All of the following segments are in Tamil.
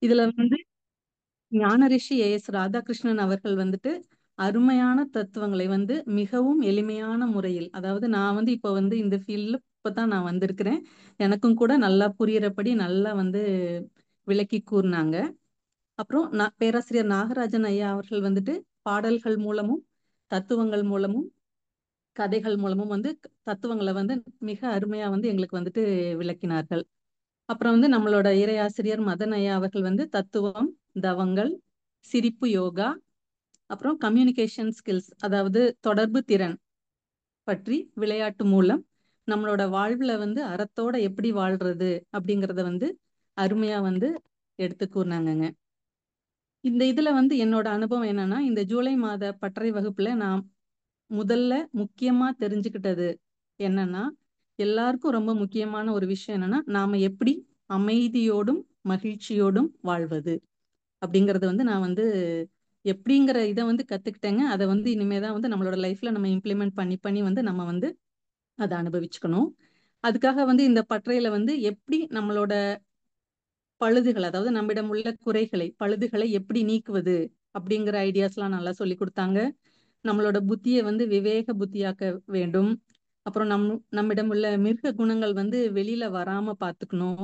இதுல வந்து ஞான ரிஷி ஏ.எஸ். ராதாகிருஷ்ணன் அவர்கள் வந்துட்டு அருமையான தத்துவங்களை வந்து மிகவும் எளிமையான முறையில், அதாவது நான் வந்து இப்ப வந்து இந்த ஃபீல்ட்ல இப்பதான் நான் வந்திருக்கிறேன். எனக்கும் கூட நல்லா புரியிறபடி நல்லா வந்து விளக்கி கூறினாங்க. அப்புறம் பேராசிரியர் நாகராஜன் ஐயா அவர்கள் வந்துட்டு பாடல்கள் மூலமும் தத்துவங்கள் மூலமும் கதைகள் மூலமும் வந்து தத்துவங்களை வந்து மிக அருமையா வந்து எங்களுக்கு வந்துட்டு விளக்கினார்கள். அப்புறம் வந்து நம்மளோட இறையாசிரியர் மதன் ஐயா அவர்கள் வந்து தத்துவம், தவங்கள், சிரிப்பு யோகா, அப்புறம் கம்யூனிகேஷன் ஸ்கில்ஸ், அதாவது தொடர்பு திறன் பற்றி விளையாட்டு மூலம் நம்மளோட வாழ்வுல வந்து அறத்தோட எப்படி வாழ்றது அப்படிங்கறத வந்து அருமையா வந்து எடுத்து கூறினாங்கங்க. இந்த இதுல வந்து என்னோட அனுபவம் என்னன்னா, இந்த ஜூலை மாத பட்டறை வகுப்புல நான் முதல்ல முக்கியமா தெரிஞ்சுக்கிட்டது என்னன்னா, எல்லாருக்கும் ரொம்ப முக்கியமான ஒரு விஷயம் என்னன்னா, நாம எப்படி அமைதியோடும் மகிழ்ச்சியோடும் வாழ்வது அப்படிங்கறது வந்து நான் வந்து எப்படிங்கிற இதை வந்து கத்துக்கிட்டேங்க. அதை வந்து இனிமேதான் வந்து நம்மளோட லைஃப்ல நம்ம இம்ப்ளிமெண்ட் பண்ணி பண்ணி வந்து நம்ம வந்து அதை அனுபவிச்சுக்கணும். அதுக்காக வந்து இந்த பட்டறையில வந்து எப்படி நம்மளோட பழுதுகள், அதாவது நம்மிடம் உள்ள பழுதுகளை எப்படி நீக்குவது அப்படிங்கிற ஐடியாஸ்லாம் நல்லா சொல்லி கொடுத்தாங்க. நம்மளோட புத்தியை வந்து விவேக புத்தியாக்க வேண்டும். அப்புறம் நம்மிடம் உள்ள மிருக குணங்கள் வந்து வெளியில வராம பாத்துக்கணும்.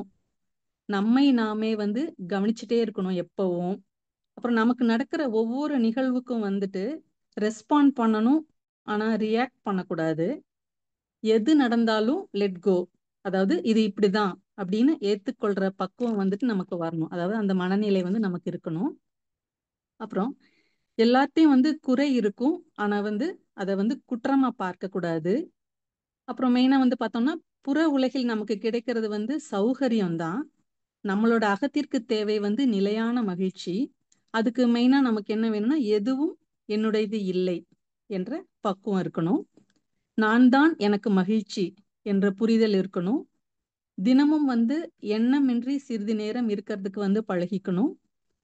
நம்மை நாமே வந்து கவனிச்சுட்டே இருக்கணும் எப்பவும். அப்புறம் நமக்கு நடக்கிற ஒவ்வொரு நிகழ்வுக்கும் வந்துட்டு ரெஸ்பாண்ட் பண்ணணும், ஆனா ரியாக்ட் பண்ணக்கூடாது. எது நடந்தாலும் லெட் கோ, அதாவது இது இப்படிதான் அப்படின்னு ஏத்துக்கொள்ற பக்குவம் வந்துட்டு நமக்கு வரணும். அதாவது அந்த மனநிலை வந்து நமக்கு இருக்கணும். அப்புறம் எல்லாத்தையும் வந்து குறை இருக்கும், ஆனா வந்து அதை வந்து குற்றமா பார்க்க கூடாது. அப்புறம் மெயினா வந்து பார்த்தோம்னா, புற உலகில் நமக்கு கிடைக்கிறது வந்து சௌகரியம் தான். நம்மளோட அகத்திற்கு தேவை வந்து நிலையான மகிழ்ச்சி. அதுக்கு மெயினா நமக்கு என்ன வேணும்னா, எதுவும் என்னுடையது இல்லை என்ற பக்குவம் இருக்கணும். நான் தான் எனக்கு மகிழ்ச்சி என்ற புரிதல் இருக்கணும். தினமும் வந்து எண்ணமின்றி சிறிது நேரம் இருக்கிறதுக்கு வந்து பழகிக்கணும்.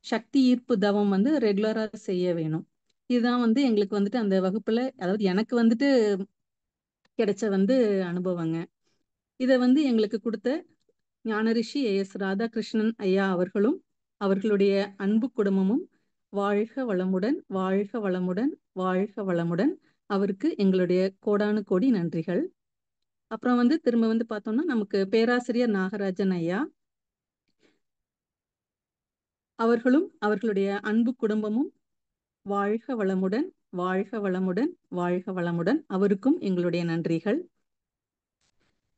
சக்தி ஈர்ப்பு தவம் வந்து ரெகுலரா செய்ய வேணும். இதுதான் வந்து எங்களுக்கு வந்துட்டு அந்த வகுப்புல, அதாவது எனக்கு வந்துட்டு கிடைச்ச வந்து அனுபவங்க. இதை வந்து எங்களுக்கு கொடுத்த ஞான ரிஷி ஏ.எஸ். ராதாகிருஷ்ணன் ஐயா அவர்களும் அவர்களுடைய அன்பு குடும்பமும் வாழ்க வளமுடன், வாழ்க வளமுடன், வாழ்க வளமுடன். அவருக்கு எங்களுடைய கோடானு கோடி நன்றிகள். அப்புறம் வந்து திரும்ப வந்து பார்த்தோம்னா, நமக்கு பேராசிரியர் நாகராஜன் ஐயா அவர்களும் அவர்களுடைய அன்பு குடும்பமும் வாழ்க வளமுடன், வாழ்க வளமுடன், வாழ்க வளமுடன். அவருக்கும் எங்களுடைய நன்றிகள்.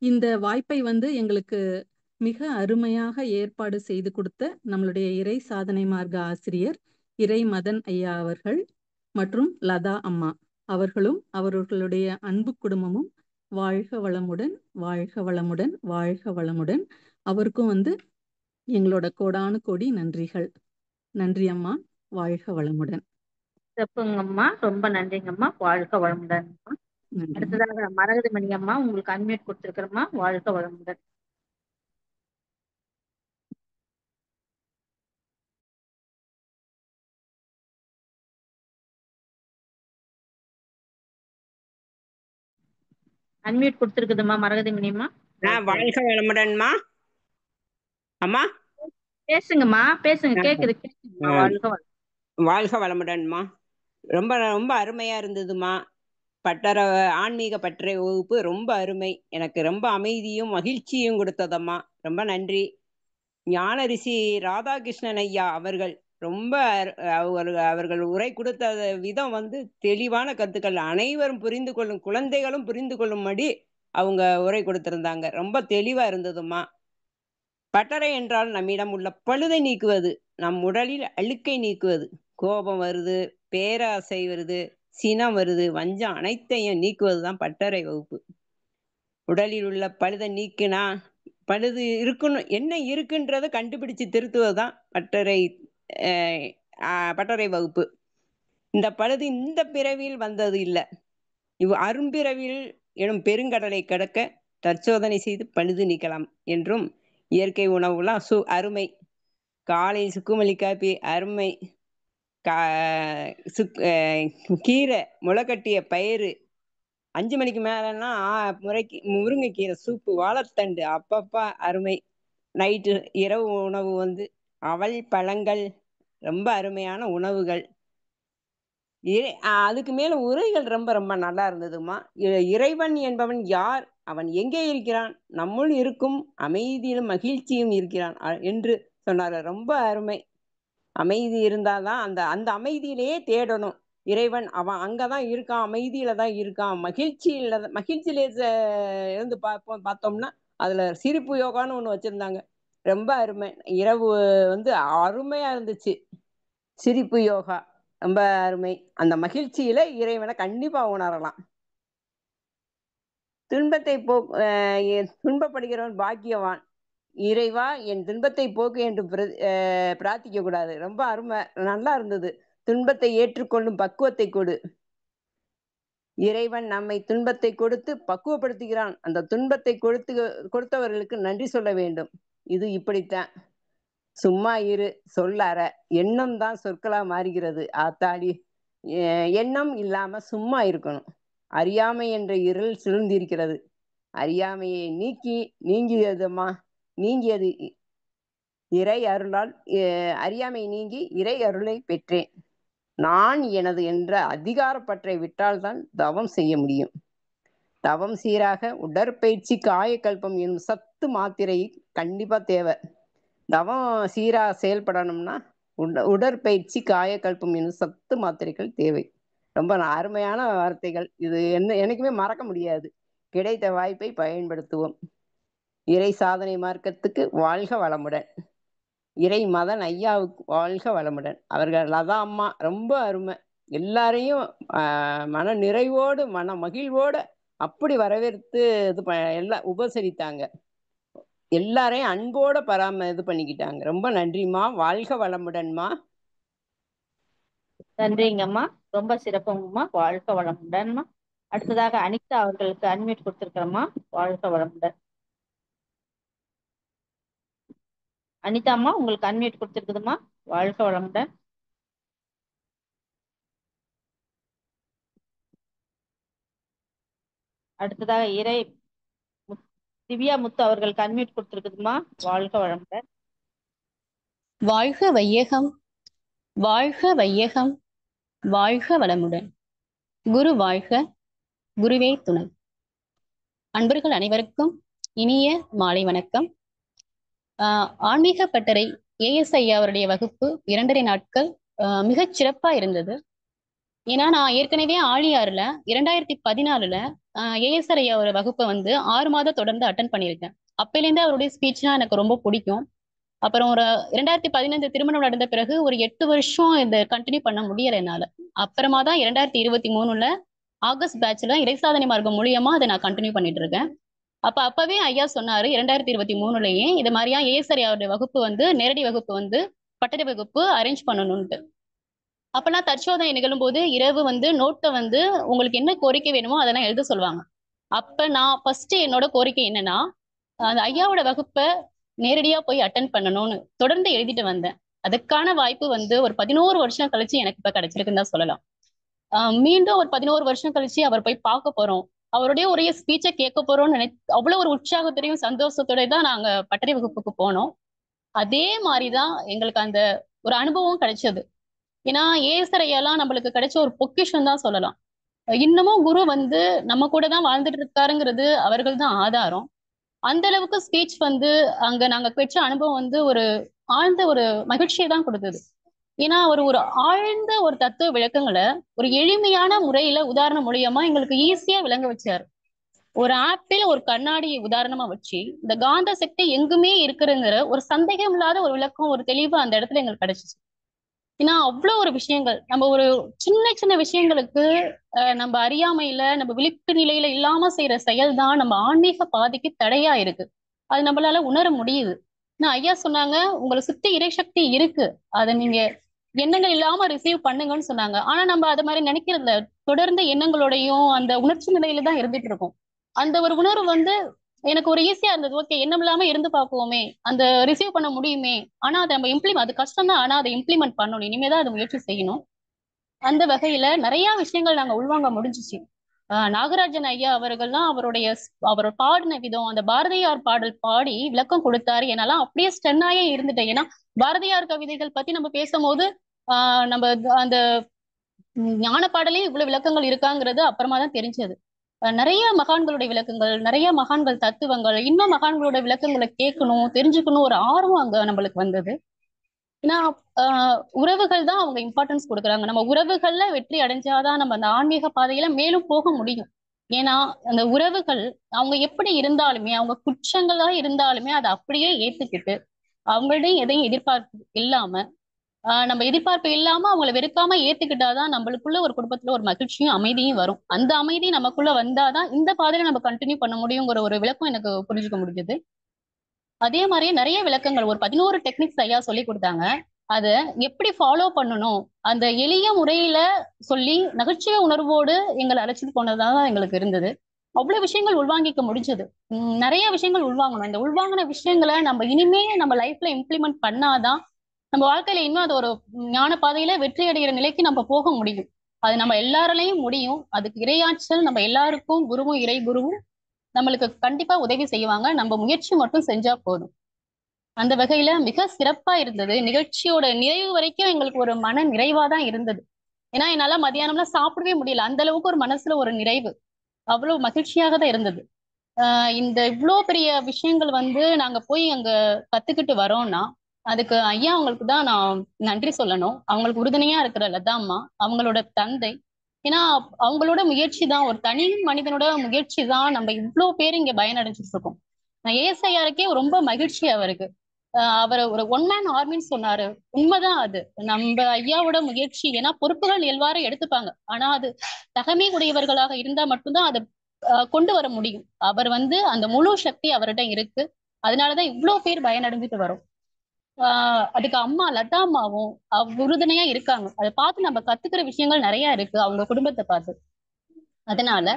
இந்த வாய்ப்பை வந்து எங்களுக்கு மிக அருமையாக ஏற்பாடு செய்து கொடுத்த நம்மளுடைய இறை சாதனை மார்க்க ஆசிரியர் இறை மதன் ஐயா அவர்கள் மற்றும் லதா அம்மா அவர்களும் அவர்களுடைய அன்பு குடும்பமும் வாழ்க வளமுடன், வாழ்க வளமுடன், வாழ்க வளமுடன். அவருக்கும் வந்து எங்களோட கோடானு கோடி நன்றிகள். நன்றி அம்மா. வாழ்க வளமுடன். சிறப்புங்கம்மா, ரொம்ப நன்றிங்கம்மா. வாழ்க வளமுடன். நன்றி. அடுத்ததாக மரகத மணி அம்மா, உங்களுக்கு அன்மியூட் கொடுத்திருக்கிறோம்மா. வாழ்க வளமுடன். அன்மியூட் கொடுத்திருக்குதுமா மரகத மணி அம்மா. வாழ்க வளமுடன்மா. அம்மா பேசுங்கம்மா, பேசுங்க. கேக்குது, கேக்குதுமா. வாழ்க வளம். வாழ்க வளமுடன்மா. ரொம்ப ரொம்ப அருமையா இருந்ததுமா. ஆன்மீக பற்றை வகுப்பு ரொம்ப அருமை. எனக்கு ரொம்ப அமைதியும் மகிழ்ச்சியும் கொடுத்ததம்மா. ரொம்ப நன்றி. ஞான ரிஷி ராதாகிருஷ்ணன் ஐயா அவர்கள் ரொம்ப அவர்கள் உரை கொடுத்த விதம் வந்து தெளிவான கருத்துக்கள், அனைவரும் புரிந்து கொள்ளும், குழந்தைகளும் புரிந்து கொள்ளும்படி அவங்க உரை கொடுத்திருந்தாங்க. ரொம்ப தெளிவா இருந்ததுமா. பட்டறை என்றால் நம்மிடம் உள்ள பழுதை நீக்குவது, நம் உடலில் அழுக்கை நீக்குவது. கோபம் வருது, பேராசை வருது, சினம் வருது, வஞ்சம் அனைத்தையும் நீக்குவதுதான் பட்டறை வகுப்பு. உடலில் உள்ள பழுதை நீக்கினா, பழுது இருக்கணும், என்ன இருக்குன்றத கண்டுபிடிச்சு திருத்துவதுதான் பட்டறை வகுப்பு. இந்த பழுது இந்த பிறவியில் வந்தது இல்லை, அரும்பிறவியில் எனும் பெருங்கடலை கடக்க தற்சோதனை செய்து பழுது நீக்கலாம் என்றும், இயற்கை உணவுலாம் அருமை. காலை சுக்குமல்லி காப்பி அருமை. கீரை, முளைக்கட்டிய பயிறு, 5 மணிக்கு மேலன்னா முருங்கைக்கீரை சூப்பு, வாழைத்தண்டு, அப்பப்பா அருமை. நைட்டு இரவு உணவு வந்து அவல் பழங்கள் ரொம்ப அருமையான உணவுகள். அதுக்கு மேல உரைகள் ரொம்ப ரொம்ப நல்லா இருந்ததுமா. இறைவன் என்பவன் யார்? அவன் எங்கே இருக்கிறான்? நம்முள் இருக்கும் அமைதியிலும் மகிழ்ச்சியும் இருக்கிறான் என்று சொன்னார். ரொம்ப அருமை. அமைதி இருந்தாதான் அந்த அந்த அமைதியிலேயே தேடணும். இறைவன் அவன் அங்கதான் இருக்கான், அமைதியில தான் இருக்கான், மகிழ்ச்சியில இருந்து பார்த்தோம்னா அதுல சிரிப்பு யோகான்னு ஒண்ணு வச்சிருந்தாங்க. ரொம்ப அருமை. இரவு அருமையா இருந்துச்சு. சிரிப்பு யோகா ரொம்ப அருமை. அந்த மகிழ்ச்சியில இறைவனை கண்டிப்பா உணரலாம். துன்பத்தை துன்பப்படுகிறவன் பாக்கியவான். இறைவா என் துன்பத்தை போக்கு என்று பிரார்த்திக்க கூடாது. ரொம்ப அருமை, நல்லா இருந்தது. துன்பத்தை ஏற்றுக்கொள்ளும் பக்குவத்தை கொடு. இறைவன் நம்மை துன்பத்தை கொடுத்து பக்குவப்படுத்துகிறான். அந்த துன்பத்தை கொடுத்தவர்களுக்கு நன்றி சொல்ல வேண்டும். இது இப்படித்தான். சும்மா இரு, சொல்லார. எண்ணம் தான் சொற்களா மாறுகிறது. ஆத்தாடி, எண்ணம் இல்லாம சும்மா இருக்கணும். அறியாமை என்ற இருள் சூழ்ந்திருக்கிறது. அறியாமையை நீங்கியது இறை அருளால். அறியாமை நீங்கி இறை அருளை பெற்றேன். நான் எனது என்ற அதிகாரப்பற்றை விட்டால்தான் தவம் செய்ய முடியும். தவம் சீராக உடற்பயிற்சி காயக்கல்பம் என்னும் சத்து மாத்திரை கண்டிப்பா தேவை. தவம் சீரா செயல்படணும்னா உடற்பயிற்சி காயக்கல்பம் என்னும் சத்து மாத்திரைகள் தேவை. ரொம்ப அருமையான வார்த்தைகள். இது எனக்குமே மறக்க முடியாது. கிடைத்த வாய்ப்பை பயன்படுத்துவோம். இறை சாதனை மார்க்கத்துக்கு வாழ்க வளமுடன். இறை மதன் ஐயாவுக்கு வாழ்க வளமுடன். அவர்கள் லதா அம்மா ரொம்ப அருமை. எல்லாரையும் மன நிறைவோடு மன மகிழ்வோடு அப்படி வரவேற்று எல்லாம் உபசரித்தாங்க. எல்லாரையும் அன்போட இது பண்ணிக்கிட்டாங்க. ரொம்ப நன்றிம்மா. வாழ்க வளமுடன்மா. நன்றிங்கம்மா. ரொம்ப சிறப்புங்கம்மா. வாழ்க வளமுடன்மா. அடுத்ததாக அனிதா அவர்களுக்கு அன்மியூட் கொடுத்திருக்கிறோம்மா. வாழ்க வளமுடன். அனிதாம்மா, உங்களுக்கு அன்மியூட் கொடுத்திருக்குதுமா. வாழ்க வளமுடன். அடுத்ததாக திவ்யா முத்து அவர்களுக்கு அன்மியூட் கொடுத்திருக்குதுமா. வாழ்க வளமுடன். வாழ்க வையகம், வாழ்க வையகம், வாழ்க வளமுடன். குரு வாழ்க, குருவே துணை. அன்பர்கள் அனைவருக்கும் இனிய மாலை வணக்கம். ஆன்மீக பட்டறை ஏஎஸ் ஐயா அவருடைய வகுப்பு 2.5 நாட்கள் மிகச் சிறப்பா இருந்தது. ஏன்னா நான் ஏற்கனவே ஆழியாறுல 2014 ஏஎஸ்ஆர் ஐயா ஒரு வகுப்பை 6 மாதம் தொடர்ந்து அட்டன் பண்ணியிருக்கேன். அப்பையிலேருந்து அவருடைய ஸ்பீச்லாம் எனக்கு ரொம்ப பிடிக்கும். அப்புறம் ஒரு 2015 திருமணம் நடந்த பிறகு ஒரு 8 வருஷம் இதை கண்டினியூ பண்ண முடியல என்னால. அப்புறமா தான் 2023 ஆகஸ்ட் பேட்ச்ல இறைசாதனை மார்க்கம் மூலியமா அதை நான் கண்டினியூ பண்ணிட்டு இருக்கேன். அப்பவே ஐயா சொன்னாரு 2023 இது மாதிரியா ஏஎஸ்ஆர் அவருடைய வகுப்பு நேரடி வகுப்பு பட்டறை வகுப்பு அரேஞ்ச் பண்ணணும்ட்டு. அப்பெல்லாம் தற்சோதனை நிகழும் போது இரவு நோட்டை உங்களுக்கு என்ன கோரிக்கை வேணுமோ அதெல்லாம் எழுத சொல்லுவாங்க. அப்ப நான் ஃபர்ஸ்ட் என்னோட கோரிக்கை என்னன்னா, அந்த ஐயாவோட வகுப்பை நேரடியா போய் அட்டன் பண்ணணும்னு தொடர்ந்து எழுதிட்டு வந்தேன். அதுக்கான வாய்ப்பு ஒரு 11 வருஷம் கழிச்சு எனக்கு இப்ப கிடைச்சிருக்குன்னு தான் சொல்லலாம். மீண்டும் ஒரு 11 வருஷம் கழிச்சு அவர் போய் பார்க்க போறோம், அவருடைய ஒரே ஸ்பீச்சை கேட்க போறோம்னு அவ்வளவு ஒரு உற்சாகத்தோடையும் சந்தோஷத்தோட தான் நாங்க பட்டறை வகுப்புக்கு போனோம். அதே மாதிரிதான் எங்களுக்கு அந்த ஒரு அனுபவம் கிடைச்சது. ஏன்னா ஏஎஸ்ஆர் ஐயாலாம் நம்மளுக்கு கிடைச்ச ஒரு பொக்கிஷம் தான் சொல்லலாம். இன்னமும் குரு நம்ம கூட தான் வாழ்ந்துட்டு இருக்காருங்கிறது அவர்கள் தான் ஆதாரம். அந்த அளவுக்கு ஸ்பீச் அங்க நாங்க பெற்ற அனுபவம் ஒரு ஆழ்ந்த ஒரு மகிழ்ச்சியை தான் கொடுத்தது. ஏன்னா ஒரு ஆழ்ந்த ஒரு தத்துவ விளக்கங்களை ஒரு எளிமையான முறையில உதாரணம் மூலியமா எங்களுக்கு ஈஸியா விளங்க வச்சாரு. ஒரு ஆப்பிள் ஒரு கண்ணாடி உதாரணமா வச்சு இந்த காந்த சக்தி எங்குமே இருக்குதுங்கிற ஒரு சந்தேகம் இல்லாத ஒரு விளக்கம், ஒரு தெளிவு அந்த இடத்துல எங்களுக்கு கிடைச்சிச்சு. ஏன்னா அவ்வளவு ஒரு விஷயங்கள் நம்ம ஒரு சின்ன சின்ன விஷயங்களுக்கு நம்ம அறியாமையில நம்ம விழிப்பு நிலையில இல்லாம செய்யற செயல் தான் நம்ம ஆன்மீக பாதைக்கு தடையா இருக்கு. அது நம்மளால உணர முடியுது. நான் ஐயா சொன்னாங்க, உங்களை சுத்தி இறைசக்தி இருக்கு, அதை நீங்க எண்ணங்கள் இல்லாம ரிசீவ் பண்ணுங்கன்னு சொன்னாங்க. ஆனா நம்ம அதை மாதிரி நினைக்கிறதுல தொடர்ந்து எண்ணங்களோடையும் அந்த உணர்ச்சி நிலையில தான் இருந்துட்டு இருக்கோம். அந்த ஒரு உணர்வு எனக்கு ஒரு ஈஸியா இருந்தது. ஓகே, எண்ணம் இல்லாம இருந்து பார்ப்போமே, அந்த ரிசீவ் பண்ண முடியுமே. ஆனா அதை நம்ம அது கஷ்டம் தான், ஆனா அதை இம்ப்ளிமெண்ட் பண்ணணும், இனிமேதான் அதை முயற்சி செய்யணும். அந்த வகையில நிறைய விஷயங்கள் நாங்க உள்வாங்க முடிஞ்சிச்சு. நாகராஜன் ஐயா அவர்கள்லாம் அவர் பாடின விதம், அந்த பாரதியார் பாடல் பாடி விளக்கம் கொடுத்தாரு. என்னாலாம் அப்படியே ஸ்டென்னாயே இருந்துட்டேன். ஏன்னா பாரதியார் கவிதைகள் பத்தி நம்ம பேசும்போது நம்ம அந்த ஞான பாடலே இவ்வளவு விளக்கங்கள் இருக்காங்கிறது அப்புறமா தான் தெரிஞ்சது. நிறைய மகான்களுடைய விளக்கங்கள், நிறைய மகான்கள் தத்துவங்கள், இன்னும் மகான்களோட விளக்கங்களை கேட்கணும், தெரிஞ்சுக்கணும் ஒரு ஆர்வம் அங்க நம்மளுக்கு வந்தது. ஏன்னா உறவுகள் தான் அவங்க இம்பார்ட்டன்ஸ் கொடுக்குறாங்க. நம்ம உறவுகள்ல வெற்றி அடைஞ்சாதான் நம்ம அந்த ஆன்மீக பாதையில மேலும் போக முடியும். ஏன்னா அந்த உறவுகள் அவங்க எப்படி இருந்தாலுமே, அவங்க குற்றங்களா இருந்தாலுமே அதை அப்படியே ஏத்துக்கிட்டு அவங்கள்டையும் எதையும் எதிர்பார்ப்பு இல்லாம நம்ம எதிர்பார்ப்பு இல்லாம அவங்கள வெறுக்காம ஏத்துக்கிட்டாதான் நம்மளுக்குள்ள ஒரு குடும்பத்துல ஒரு மகிழ்ச்சியும் அமைதியும் வரும். அந்த அமைதி நமக்குள்ள வந்தாதான் இந்த பாதையில நம்ம கண்டினியூ பண்ண முடியுங்கிற ஒரு விளக்கம் எனக்கு புரிஞ்சுக்க முடிஞ்சது. அதே மாதிரியே நிறைய விளக்கங்கள், ஒரு 11 டெக்னிக்ஸ் ஐயா சொல்லி கொடுத்தாங்க. அதை எப்படி ஃபாலோ பண்ணணும் அந்த எளிய முறையில சொல்லி நகைச்சுவை உணர்வோடு எங்களை அழைச்சிட்டு போனதான் எங்களுக்கு இருந்தது. அவ்வளவு விஷயங்கள் உள்வாங்கிக்க முடிஞ்சது. நிறைய விஷயங்கள் உள்வாங்கணும். இந்த உள்வாங்கின விஷயங்களை நம்ம இனிமே நம்ம லைஃப்ல இம்ப்ளிமெண்ட் பண்ணாதான் நம்ம வாழ்க்கையில இன்னும் அது ஒரு ஞான பாதையில வெற்றி அடைகிற நிலைக்கு நம்ம போக முடியும். அது நம்ம எல்லாராலையும் முடியும். அதுக்கு இறையாற்றல் நம்ம எல்லாருக்கும் குருவும் இறை குருவும் நம்மளுக்கு கண்டிப்பா உதவி செய்வாங்க. நம்ம முயற்சி மட்டும் செஞ்சா போதும். அந்த வகையில மிக சிறப்பா இருந்தது. நிகழ்ச்சியோட நிறைவு வரைக்கும் எங்களுக்கு ஒரு மன நிறைவா தான் இருந்தது. ஏன்னா என்னால மதியானம்லாம் சாப்பிடவே முடியல. அந்த அளவுக்கு ஒரு மனசுல ஒரு நிறைவு, அவ்வளவு மகிழ்ச்சியாக தான் இருந்தது. இந்த இவ்வளோ பெரிய விஷயங்கள் நாங்க போய் அங்க கத்துக்கிட்டு வரோம்னா அதுக்கு ஐயா அவங்களுக்கு தான் நான் நன்றி சொல்லணும். அவங்களுக்கு உறுதுணையா இருக்கிற லதா அம்மா, அவங்களோட தந்தை. ஏன்னா அவங்களோட முயற்சி தான், ஒரு தனி மனிதனோட முயற்சி தான் நம்ம இவ்வளோ பேர் இங்க பயனடைஞ்சிட்டு இருக்கோம். நான் ஏசையாருக்கே ரொம்ப மகிழ்ச்சி அவருக்கு. அவர் ஒரு ஒன் மேன் ஆர்மின்னு சொன்னாரு. உண்மைதான் அது. நம்ம ஐயாவோட முயற்சி, ஏன்னா பொறுப்புகள் எல்லாரும் எடுத்துப்பாங்க. ஆனா அது தகமை உடையவர்களாக இருந்தா மட்டும்தான் அதை கொண்டு வர முடியும். அவர் அந்த முழு சக்தி அவர்கிட்ட இருக்கு. அதனாலதான் இவ்வளோ பேர் பயனடைஞ்சிட்டு வரும். அதுக்கு அம்மா லதா அம்மாவும் உறுதுணையா இருக்காங்க. அதை பார்த்து நம்ம கத்துக்கிற விஷயங்கள் நிறைய இருக்கு அவங்க குடும்பத்தை பார்த்து. அதனால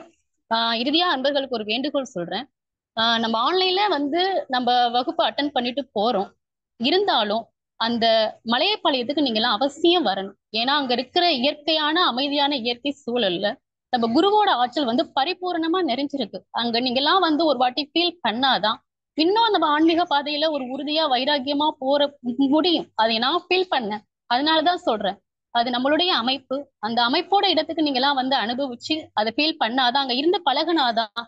இறுதியா அன்பர்களுக்கு ஒரு வேண்டுகோள் சொல்றேன். நம்ம ஆன்லைன்ல நம்ம வகுப்பு அட்டன் பண்ணிட்டு போறோம். இருந்தாலும் அந்த மலையப்பாளையத்துக்கு நீங்க எல்லாம் அவசியம் வரணும். ஏன்னா அங்க இருக்கிற இயற்கையான அமைதியான இயற்கை சூழல்ல நம்ம குருவோட ஆற்றல் பரிபூர்ணமா நிறைஞ்சிருக்கு. அங்க நீங்க எல்லாம் ஒரு வாட்டி ஃபீல் பண்ணாதான் இன்னும் நம்ம ஆன்மீக பாதையில ஒரு உறுதியா வைராக்கியமா போற முடியும். அதை நான் ஃபீல் பண்ணேன். அதனாலதான் சொல்றேன். அது நம்மளுடைய அமைப்பு. அந்த அமைப்போட இடத்துக்கு நீங்க எல்லாம் அனுபவிச்சு அதை ஃபீல் பண்ணாதான், அங்க இருந்து பழகுனாதான்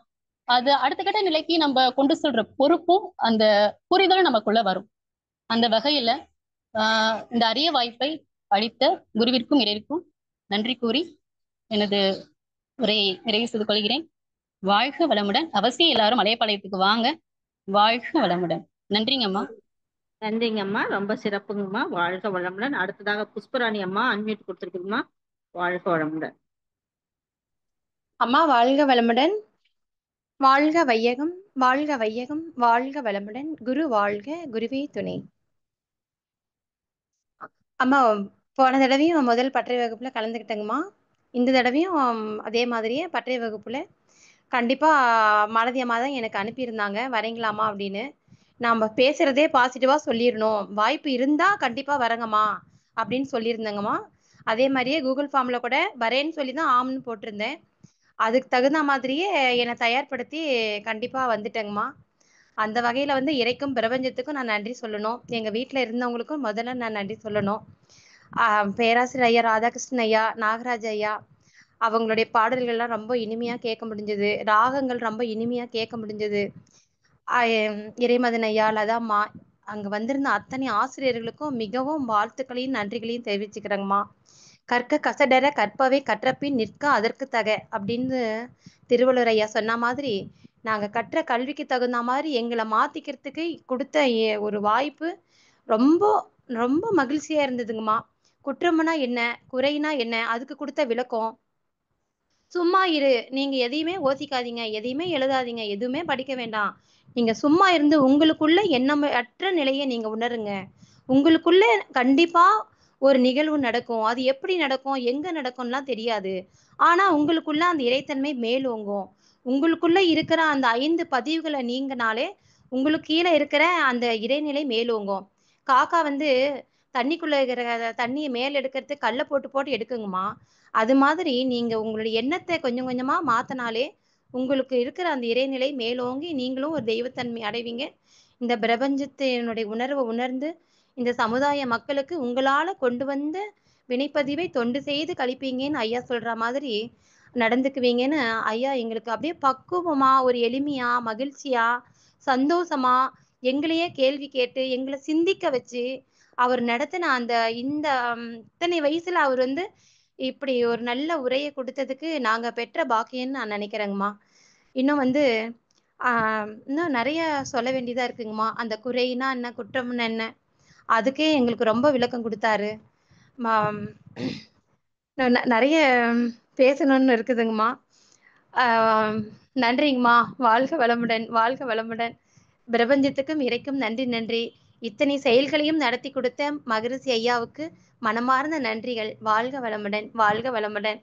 அது அடுத்த கட்ட நிலைக்கு நம்ம கொண்டு சொல்ற பொறுப்பும் அந்த புரிதலும் நமக்குள்ள வரும். அந்த வகையில இந்த அரிய வாய்ப்பை அளித்த குருவிற்கும் இறைவிற்கும் நன்றி கூறி எனது உரையை நிறைவு செய்து கொள்கிறேன். வாழ்க வளமுடன். அவசியம் எல்லாரும் மலையப்பாளையத்துக்கு வாங்க. வாழ்க வளமுடன். நன்றிங்கம்மா. நன்றிங்கம்மா, ரொம்ப சிறப்புங்கம்மா. வாழ்க வளமுடன். அடுத்ததாக புஷ்பராணி அம்மா அன்மியூட் கொடுத்துருக்குங்கம்மா. வாழ்க வளமுடன். அம்மா வாழ்க வளமுடன். வாழ்க வையகம், வாழ்க வையகம், வாழ்க வளமுடன். குரு வாழ்க, குருவே துணை. அம்மா போன தடவையும் முதல் பட்டறை வகுப்புல கலந்துக்கிட்டேங்கம்மா. இந்த தடவையும் அதே மாதிரியே பட்டறை வகுப்புல கண்டிப்பா மாலதி அம்மா தான் எனக்கு அனுப்பியிருந்தாங்க, வரீங்களாமா அப்படின்னு. நாம பேசுறதே பாசிட்டிவா சொல்லிடணும், வாய்ப்பு இருந்தா கண்டிப்பா வரங்கம்மா அப்படின்னு சொல்லியிருந்தேங்கம்மா. அதே மாதிரியே கூகுள் ஃபார்ம்ல கூட வரேன்னு சொல்லி தான் ஆம்னு போட்டிருந்தேன். அதுக்கு தகுந்த மாதிரியே என்னை தயார்படுத்தி கண்டிப்பா வந்துட்டேங்கம்மா. அந்த வகையில இறைக்கும் பிரபஞ்சத்துக்கும் நான் நன்றி சொல்லணும். எங்க வீட்டுல இருந்தவங்களுக்கும் முதல்ல நான் நன்றி சொல்லணும். பேராசிரியர் ஐயா ராதாகிருஷ்ணன் ஐயா, நாகராஜ் ஐயா, அவங்களுடைய பாடல்கள்லாம் ரொம்ப இனிமையா கேட்க முடிஞ்சது. ராகங்கள் ரொம்ப இனிமையா கேட்க முடிஞ்சது. இறைமதன் ஐயா, லதாம்மா, அங்க வந்திருந்த அத்தனை ஆசிரியர்களுக்கும் மிகவும் வாழ்த்துக்களையும் நன்றிகளையும் தெரிவிச்சுக்கிறேங்கம்மா. கற்க கசடர கற்பவை கற்றப்பின் நிற்க அதற்கு தக அப்படின்னு திருவள்ளுவர் ஐயா சொன்ன மாதிரி நாங்க கற்ற கல்விக்கு தகுந்த மாதிரி எங்களை மாத்திக்கிறதுக்கு கொடுத்த ஒரு வாய்ப்பு ரொம்ப ரொம்ப மகிழ்ச்சியா இருந்ததுங்கம்மா. குற்றம்னா என்ன, குறைனா என்ன, அதுக்கு கொடுத்த விளக்கம். சும்மா இரு, நீங்க எதையுமே யோசிக்காதீங்க, எதையுமே எழுதாதீங்க, எதுவுமே படிக்க வேண்டாம், நீங்க சும்மா இருந்து உங்களுக்குள்ள எண்ணமற்ற நிலையை நீங்க உணருங்க. உங்களுக்குள்ள கண்டிப்பா ஒரு நிகழ்வு நடக்கும். அது எப்படி நடக்கும், எங்க நடக்கும்லாம் தெரியாது. ஆனா உங்களுக்குள்ள அந்த இறைத்தன்மை மேலோங்கும். உங்களுக்குள்ள இருக்கிற அந்த 5 பதிவுகளை நீங்கனாலே உங்களுக்கு கீழே இருக்கிற அந்த இறைநிலை மேலோங்கும். காக்கா தண்ணிக்குள்ள இருக்கிற தண்ணியை மேல் எடுக்கிறதுக்கு கல்லை போட்டு போட்டு எடுக்குங்கம்மா. அது மாதிரி நீங்க உங்களுடைய எண்ணத்தை கொஞ்சம் கொஞ்சமா மாத்தினாலே உங்களுக்கு இருக்கிற அந்த இறைநிலை மேலோங்கி நீங்களும் ஒரு தெய்வத்தன்மை அடைவீங்க. இந்த பிரபஞ்சத்தினுடைய உணர்வை உணர்ந்து இந்த சமுதாய மக்களுக்கு உங்களால கொண்டு வந்த வினைப்பதிவை தொண்டு செய்து கழிப்பீங்கன்னு ஐயா சொல்ற மாதிரி நடந்துக்குவீங்கன்னு ஐயா எங்களுக்கு அப்படியே பக்குவமா ஒரு எளிமையா மகிழ்ச்சியா சந்தோஷமா எங்களையே கேள்வி கேட்டு எங்களை சிந்திக்க வச்சு அவர் நடத்தின அந்த இந்த இத்தனை வயசுல அவர் வந்து இப்படி ஒரு நல்ல உரையை கொடுத்ததுக்கு நாங்க பெற்ற பாக்கியம்னு நான் நினைக்கிறேங்கம்மா. இன்னும் வந்து இன்னும் நிறைய சொல்ல வேண்டியதா இருக்குங்கம்மா. அந்த குறைனா என்ன, குற்றம்னா என்ன, அதுக்கே எங்களுக்கு ரொம்ப விளக்கம் கொடுத்தாரு. நிறைய பேசணும்னு இருக்குதுங்கம்மா. நன்றிங்கம்மா. வாழ்க வளமுடன், வாழ்க வளமுடன். பிரபஞ்சத்துக்கும் இறைக்கும் நன்றி நன்றி. இத்தனை செயல்களையும் நடத்தி கொடுத்த மகரிஷி ஐயாவுக்கு மனமார்ந்த நன்றிகள். வாழ்க வளமுடன், வாழ்க வளமுடன்.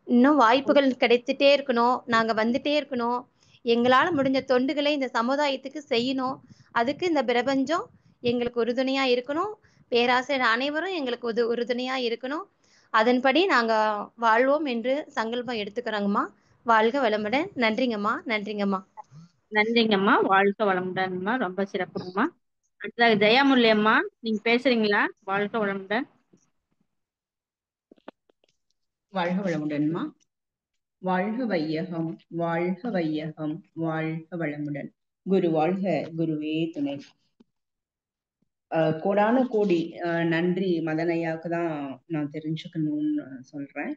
இன்னும் வாய்ப்புகள் கிடைத்துட்டே இருக்கணும், நாங்க வந்துட்டே இருக்கணும், எங்களால முடிஞ்ச தொண்டுகளை இந்த சமுதாயத்துக்கு செய்யணும். அதுக்கு இந்த பிரபஞ்சம் எங்களுக்கு உறுதுணையா இருக்கணும், பேராசிரியர் அனைவரும் எங்களுக்கு உறுதுணையா இருக்கணும். அதன்படி நாங்க வாழ்வோம் என்று சங்கல்பம் எடுத்துக்கிறோங்கம்மா. வாழ்க வளமுடன். நன்றிங்கம்மா, நன்றிங்கம்மா. நன்றிங்கம்மா. வாழ்க வளமுடன்மா. ரொம்ப சிறப்புங்கம்மா. அடுத்ததாக ஜெயாமுல்லி அம்மா, நீங்க பேசுறீங்களா? வாழ்க வளமுடன். வாழ்க வளமுடன்மா. வாழ்க வையகம், வாழ்க வையகம், வாழ்க வளமுடன். குரு வாழ்க, குருவே துணை. கோடான கோடி நன்றி மதனையாவுக்கு தான் நான் தெரிஞ்சுக்கணும்னு சொல்றேன்.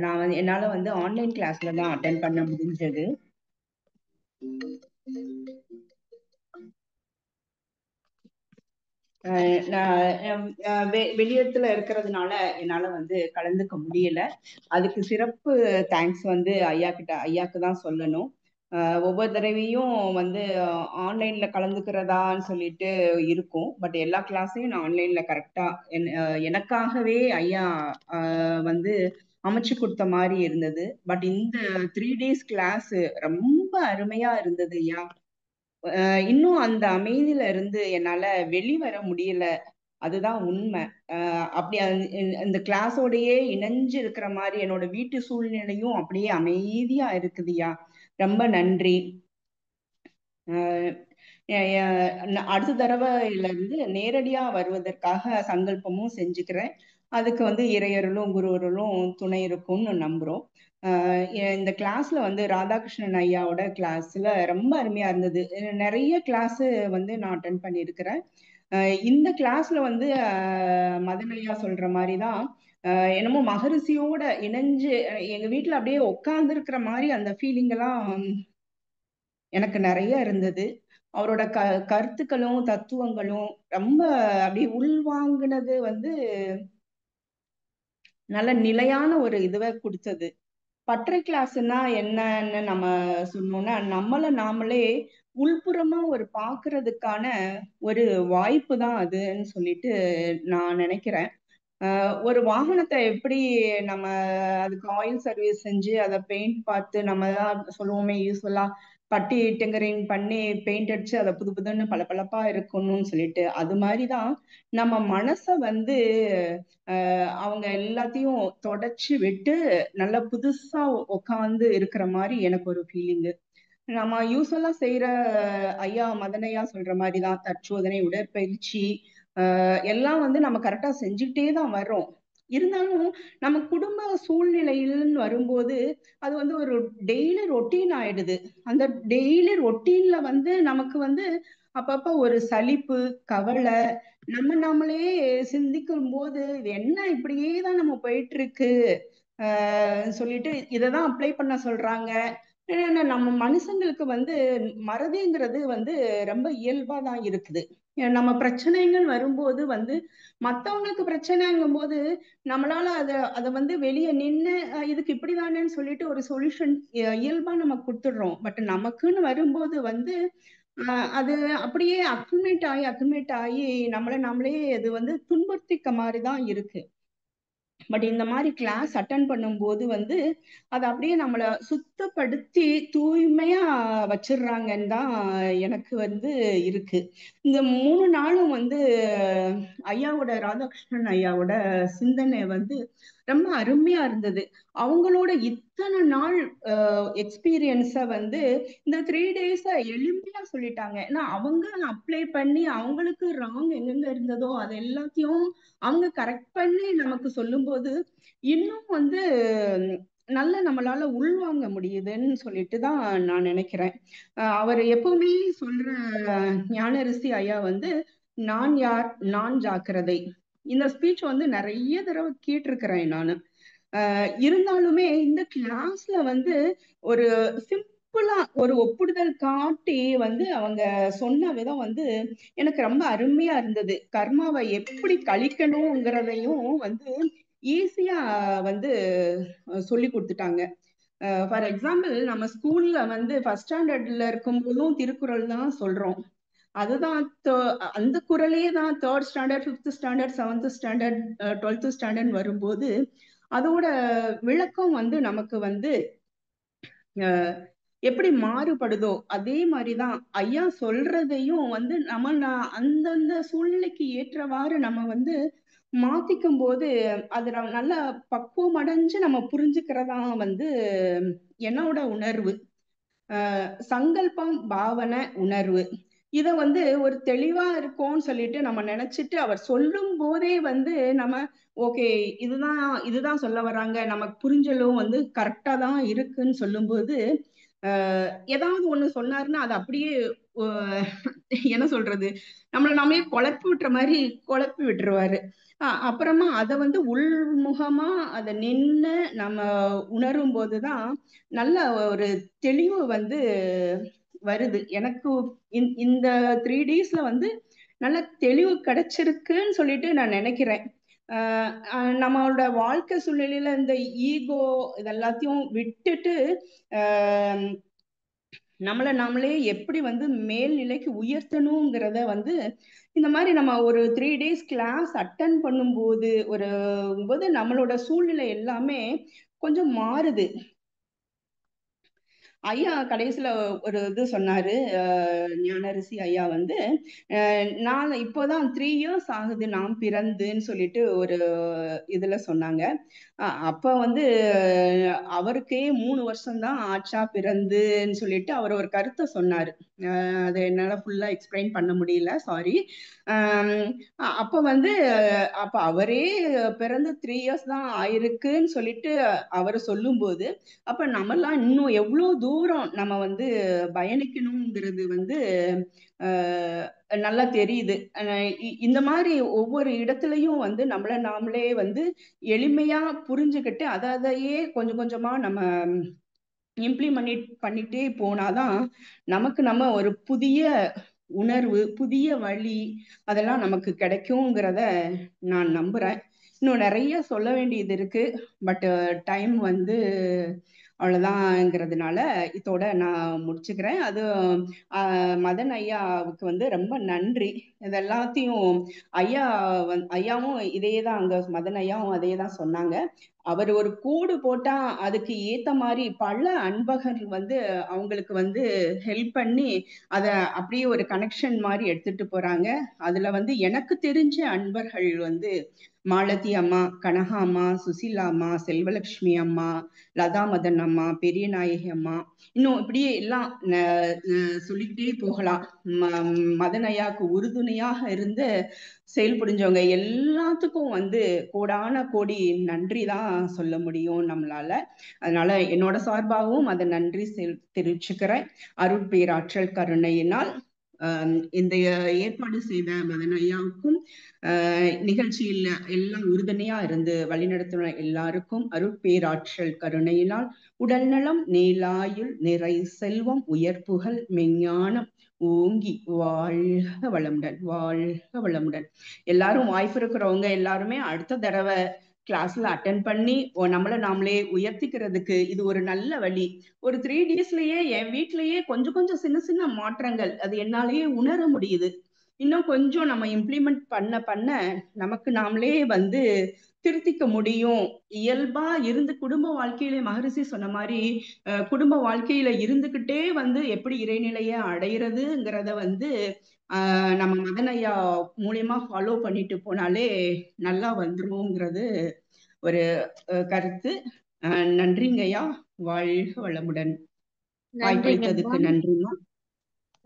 நான் வந்து என்னால வந்து ஆன்லைன் கிளாஸ்ல தான் அட்டென்ட் பண்ண முடிஞ்சது. நான் வெளியிடத்துல இருக்கிறதுனால என்னால வந்து கலந்துக்க முடியல. அதுக்கு சிறப்பு தேங்க்ஸ் வந்து ஐயாக்கு தான் சொல்லணும். ஒவ்வொரு தடவையும் வந்து ஆன்லைன்ல கலந்துக்கிறதான்னு சொல்லிட்டு இருக்கும். பட் எல்லா கிளாஸையும் நான் ஆன்லைன்ல கரெக்டா எனக்காகவே ஐயா வந்து அமைச்சு கொடுத்த மாதிரி இருந்தது. பட் இந்த 3 days கிளாஸ் ரொம்ப அருமையா இருந்தது ஐயா. இன்னும் அந்த அமைதியில இருந்து என்னால வெளிவர முடியல, அதுதான் உண்மை. அப்படி அந்த கிளாஸோடயே இணைஞ்சு இருக்கிற மாதிரி என்னோட வீட்டு சூழ்நிலையும் அப்படியே அமைதியா இருக்குதுயா. ரொம்ப நன்றி. அடுத்த தடவைல இருந்து நேரடியா வருவதற்காக சங்கல்பமும் செஞ்சுக்கிறேன். அதுக்கு வந்து இறையருளும் குருவருளும் துணை இருக்கும்னு நம்புறோம். இந்த கிளாஸ்ல வந்து ராதாகிருஷ்ணன் ஐயாவோட கிளாஸ்ல ரொம்ப அருமையா இருந்தது. நிறைய கிளாஸ் வந்து நான் அட்டென்ட் பண்ணியிருக்கிறேன். இந்த கிளாஸ்ல வந்து மதன் ஐயா சொல்ற மாதிரிதான் என்னமோ மகரிஷியோட இணைஞ்சு எங்க வீட்டுல அப்படியே உட்கார்ந்து இருக்கிற மாதிரி அந்த ஃபீலிங் எல்லாம் எனக்கு நிறைய இருந்தது. அவரோட கருத்துக்களும் தத்துவங்களும் ரொம்ப அப்படியே உள்வாங்கினது வந்து நல்ல நிலையான ஒரு இதுவை கொடுத்தது. பற்றை கிளாஸ்னா என்னன்னு நம்ம சொன்னோம்னா நம்மளை நாமளே உள்புறமா ஒரு பாக்குறதுக்கான ஒரு வாய்ப்பு தான் அதுன்னு சொல்லிட்டு நான் நினைக்கிறேன். ஒரு வாகனத்தை எப்படி நம்ம அதுக்கு ஆயில் சர்வீஸ் செஞ்சு அதை பெயிண்ட் பார்த்து நம்ம தான் சொல்லுவோமே யூஸ்வலா பட்டி டிங்கரிங் பண்ணி பெயிண்ட் அடிச்சு அதை புது புதுன்னு பளபளப்பா இருக்கணும்னு சொல்லிட்டு, அது மாதிரிதான் நம்ம மனசை வந்து அவங்க எல்லாத்தையும் தொடச்சு விட்டு நல்லா புதுசா உட்காந்து இருக்கிற மாதிரி எனக்கு ஒரு ஃபீலிங்கு. நம்ம யூஸ்வலா செய்யற ஐயா மதனையா சொல்ற மாதிரிதான் தற்சோதனை, உடற்பயிற்சி எல்லாம் வந்து நம்ம கரெக்டா செஞ்சுக்கிட்டே தான் வர்றோம். இருந்தாலும் நம்ம குடும்ப சூழ்நிலையில்னு வரும்போது அது வந்து ஒரு டெய்லி ரொட்டீன் ஆயிடுது. அந்த டெய்லி ரொட்டீன்ல வந்து நமக்கு வந்து அப்பப்ப ஒரு சலிப்பு, கவலை, நாமளே சிந்திக்கும் போது என்ன இப்படியே தான் நம்ம போயிட்டு இருக்கு சொல்லிட்டு இததான் அப்ளை பண்ண சொல்றாங்க. நம்ம மனுஷங்களுக்கு வந்து மறதிங்கிறது வந்து ரொம்ப இயல்பா தான் இருக்குது. நம்ம பிரச்சனைகள் வரும்போது வந்து மத்தவங்களுக்கு பிரச்சனைங்கும் போது நம்மளால அதை வந்து வெளியே நின்று இதுக்கு இப்படிதானேன்னு சொல்லிட்டு ஒரு சொல்யூஷன் இயல்பா நம்ம கொடுத்துடுறோம். பட் நமக்குன்னு வரும்போது வந்து அது அப்படியே அக்குமேட் ஆகி நம்மளே அது வந்து துன்புறுத்திக்க மாதிரிதான் இருக்கு. பட் இந்த மாதிரி கிளாஸ் அட்டன் பண்ணும்போது வந்து அது அப்படியே நம்மள சுத்தப்படுத்தி தூய்மையா வச்சிடுறாங்கன்னு தான் எனக்கு வந்து இருக்கு. இந்த 3 நாளும் வந்து ஐயாவோட ராதாகிருஷ்ணன் ஐயாவோட சிந்தனை வந்து ரொம்ப அருமையா இருந்தது. அவங்களோட இத்தனை நாள் எக்ஸ்பீரியன்ஸ வந்து இந்த 3 டேஸ எளிமையா சொல்லிட்டாங்க. ஏன்னா அவங்க அப்ளை பண்ணி அவங்களுக்கு ராங் எங்கெங்க இருந்ததோ அது எல்லாத்தையும் அவங்க கரெக்ட் பண்ணி நமக்கு சொல்லும்போது இன்னும் வந்து நல்ல நம்மளால உள்வாங்க முடியுதுன்னு சொல்லிட்டு தான் நான் நினைக்கிறேன். அவர் எப்பவுமே சொல்ற ஞானரிசி ஐயா வந்து நான் யார் நான் ஜாக்கிரதை. இந்த ஸ்பீச் வந்து நிறைய தடவை கேட்டிருக்கிறேன் நானு. இருந்தாலுமே இந்த கிளாஸ்ல வந்து ஒரு சிம்பிளா ஒரு ஒப்புடுதல் காட்டி வந்து அவங்க சொன்ன விதம் வந்து எனக்கு ரொம்ப அருமையா இருந்தது. கர்மாவை எப்படி கழிக்கணுங்கிறதையும் வந்து ஈஸியா வந்து சொல்லி கொடுத்துட்டாங்க. ஃபார் எக்ஸாம்பிள் நம்ம ஸ்கூல்ல வந்து ஃபர்ஸ்ட் ஸ்டாண்டர்ட்ல இருக்கும்போதும் திருக்குறள் தான் சொல்றோம். அதுதான் அந்த குறளே தான் 3rd standard 5th standard 7th standard 12th standard வரும்போது அதோட விளக்கம் வந்து நமக்கு வந்து எப்படி மாறுபடுதோ அதே மாதிரிதான் ஐயா சொல்றதையும் வந்து நம்ம அந்தந்த சூழ்நிலைக்கு ஏற்றவாறு நம்ம வந்து மாத்திக்கும் போது அது நல்ல பக்குவம் அடைஞ்சு நம்ம புரிஞ்சுக்கிறதா வந்து என்னோட உணர்வு. சங்கல்பம் பாவனை உணர்வு இத வந்து ஒரு தெளிவா இருக்கும்னு சொல்லிட்டு நம்ம நினைச்சிட்டு அவர் சொல்லும் போதே வந்து நம்ம ஓகே இதுதான் சொல்ல வர்றாங்க, நமக்கு புரிஞ்சலும் வந்து கரெக்டா தான் இருக்குன்னு சொல்லும்போது ஏதாவது ஒண்ணு சொன்னாருன்னா அது அப்படியே என்ன சொல்றது நம்மள நாமே குழப்பி விட்டுற மாதிரி குழப்பி விட்டுருவாரு. அப்புறமா அதை வந்து உள்முகமா அதை நின்று நம்ம உணரும் போதுதான் நல்ல ஒரு தெளிவு வந்து வருது. எனக்கு இந்த 3 டேஸ்ல வந்து நல்ல தெளிவு கிடைச்சிருக்குன்னு சொல்லிட்டு நான் நினைக்கிறேன். நம்மளோட வாழ்க்கை சூழ்நிலையில இந்த ஈகோ இதெல்லாத்தையும் விட்டுட்டு நம்மளை நாமளே எப்படி வந்து மேல்நிலைக்கு உயர்த்தணுங்கிறத வந்து இந்த மாதிரி நம்ம ஒரு 3 டேஸ் கிளாஸ் அட்டன் பண்ணும்போது போது நம்மளோட சூழ்நிலை எல்லாமே கொஞ்சம் மாறுது. ஐயா கடைசியில ஒரு இது சொன்னாரு, ஞானரிசி ஐயா வந்து நான் இப்போதான் 3 இயர்ஸ் ஆகுது நான் பிறந்துன்னு சொல்லிட்டு ஒரு இதுல சொன்னாங்க. அப்ப வந்து அவருக்கே 3 வருஷம்தான் ஆச்சா பிறந்துன்னு சொல்லிட்டு அவர் ஒரு கருத்தை சொன்னாரு. அதை என்னால ஃபுல்லா எக்ஸ்பிளைன் பண்ண முடியல, சாரி. அப்ப வந்து அப்ப அவரே பிறந்து 3 இயர்ஸ் தான் ஆயிருக்குன்னு சொல்லிட்டு அவர் சொல்லும்போது அப்ப நம்மெல்லாம் இன்னும் எவ்வளவு தூரம் நம்ம வந்து பயணிக்கணுங்கிறது வந்து நல்லா தெரியுது. இந்த மாதிரி ஒவ்வொரு இடத்துலயும் வந்து நம்மள நாமளே வந்து எளிமையா புரிஞ்சுக்கிட்டு அதையே கொஞ்சம் கொஞ்சமா நம்ம இம்ப்ளிமெண்ட் பண்ணிட்டே போனாதான் நமக்கு நம்ம ஒரு புதிய உணர்வு புதிய வழி அதெல்லாம் நமக்கு கிடைக்குங்கிறத நான் நம்புறேன். இன்னும் நிறைய சொல்ல வேண்டியது இருக்கு, பட் டைம் வந்து அவ்வளவுதான்ங்கிறதுனால இதோட நான் முடிச்சுக்கிறேன். அது மதன் ஐயாவுக்கு வந்து ரொம்ப நன்றி. இதெல்லாத்தையும் ஐயாவும் இதேதான், அங்க மதன் ஐயாவும் அதே தான் சொன்னாங்க. அவர் ஒரு கோடு போட்டா அதுக்கு ஏத்த மாதிரி பல அன்பர்கள் வந்து அவங்களுக்கு வந்து ஹெல்ப் பண்ணி அத அப்படியே ஒரு கனெக்ஷன் மாதிரி எடுத்துட்டு போறாங்க. அதுல வந்து எனக்கு தெரிஞ்ச அன்பர்கள் வந்து மாலதி அம்மா, கனகா அம்மா, சுசிலா அம்மா, செல்வலட்சுமி அம்மா, லதா மதன் அம்மா, பெரிய நாயகி அம்மா, இன்னும் இப்படியே எல்லாம் சொல்லிக்கிட்டே போகலாம். மதன் ஐயாவுக்கு உறுதுணையாக இருந்து செயல்புரிஞ்சவங்க எல்லாத்துக்கும் வந்து கோடான கோடி நன்றி தான் சொல்ல முடியும் நம்மளால. அதனால என்னோட சார்பாகவும் அதை நன்றி தெரிவிச்சுக்கிறேன். அருட்பேராற்றல் கருணையினால் இந்த ஏற்பாடு செய்த மதன் ஐயாவுக்கும் நிகழ்ச்சியில் எல்லாம் உறுதுணையா இருந்து வழிநடத்தின எல்லாருக்கும் அருட்பேராற்றல் கருணையினால் உடல்நலம் நீலாயுள் நிறை செல்வம் உயர்ப்புகள் மெஞ்ஞானம் ஓங்கி வாழ்க வளமுடன் வாழ்க வளமுடன். எல்லாரும் வாய்ப்பு இருக்கிறவங்க எல்லாருமே அடுத்த தடவை கிளாஸ்ல அட்டன் பண்ணி நம்மளை நாமளே உயர்த்திக்கிறதுக்கு இது ஒரு நல்ல வழி. ஒரு 3 டேஸ்லயே என் வீட்லயே கொஞ்சம் கொஞ்சம் சின்ன சின்ன மாற்றங்கள் அது என்னாலேயே உணர முடியுது. இன்னும் கொஞ்சம் நம்ம இம்ப்ளிமெண்ட் பண்ண நமக்கு நாமளே வந்து திருத்திக்க முடியும். இயல்பா இருந்து குடும்ப வாழ்க்கையில மகரிஷி சொன்ன மாதிரி குடும்ப வாழ்க்கையில இருந்துகிட்டே வந்து எப்படி இறைநிலைய அடையிறதுங்கிறத வந்து நம்ம மதன் ஐயா மூலியமா ஃபாலோ பண்ணிட்டு போனாலே நல்லா வந்துருங்கிறது ஒரு கருத்து. நன்றிங்க ஐயா. வாழ்க வளமுடன். வாய்ப்பளித்ததுக்கு நன்றிங்கம்மா. நன்றிம்மா.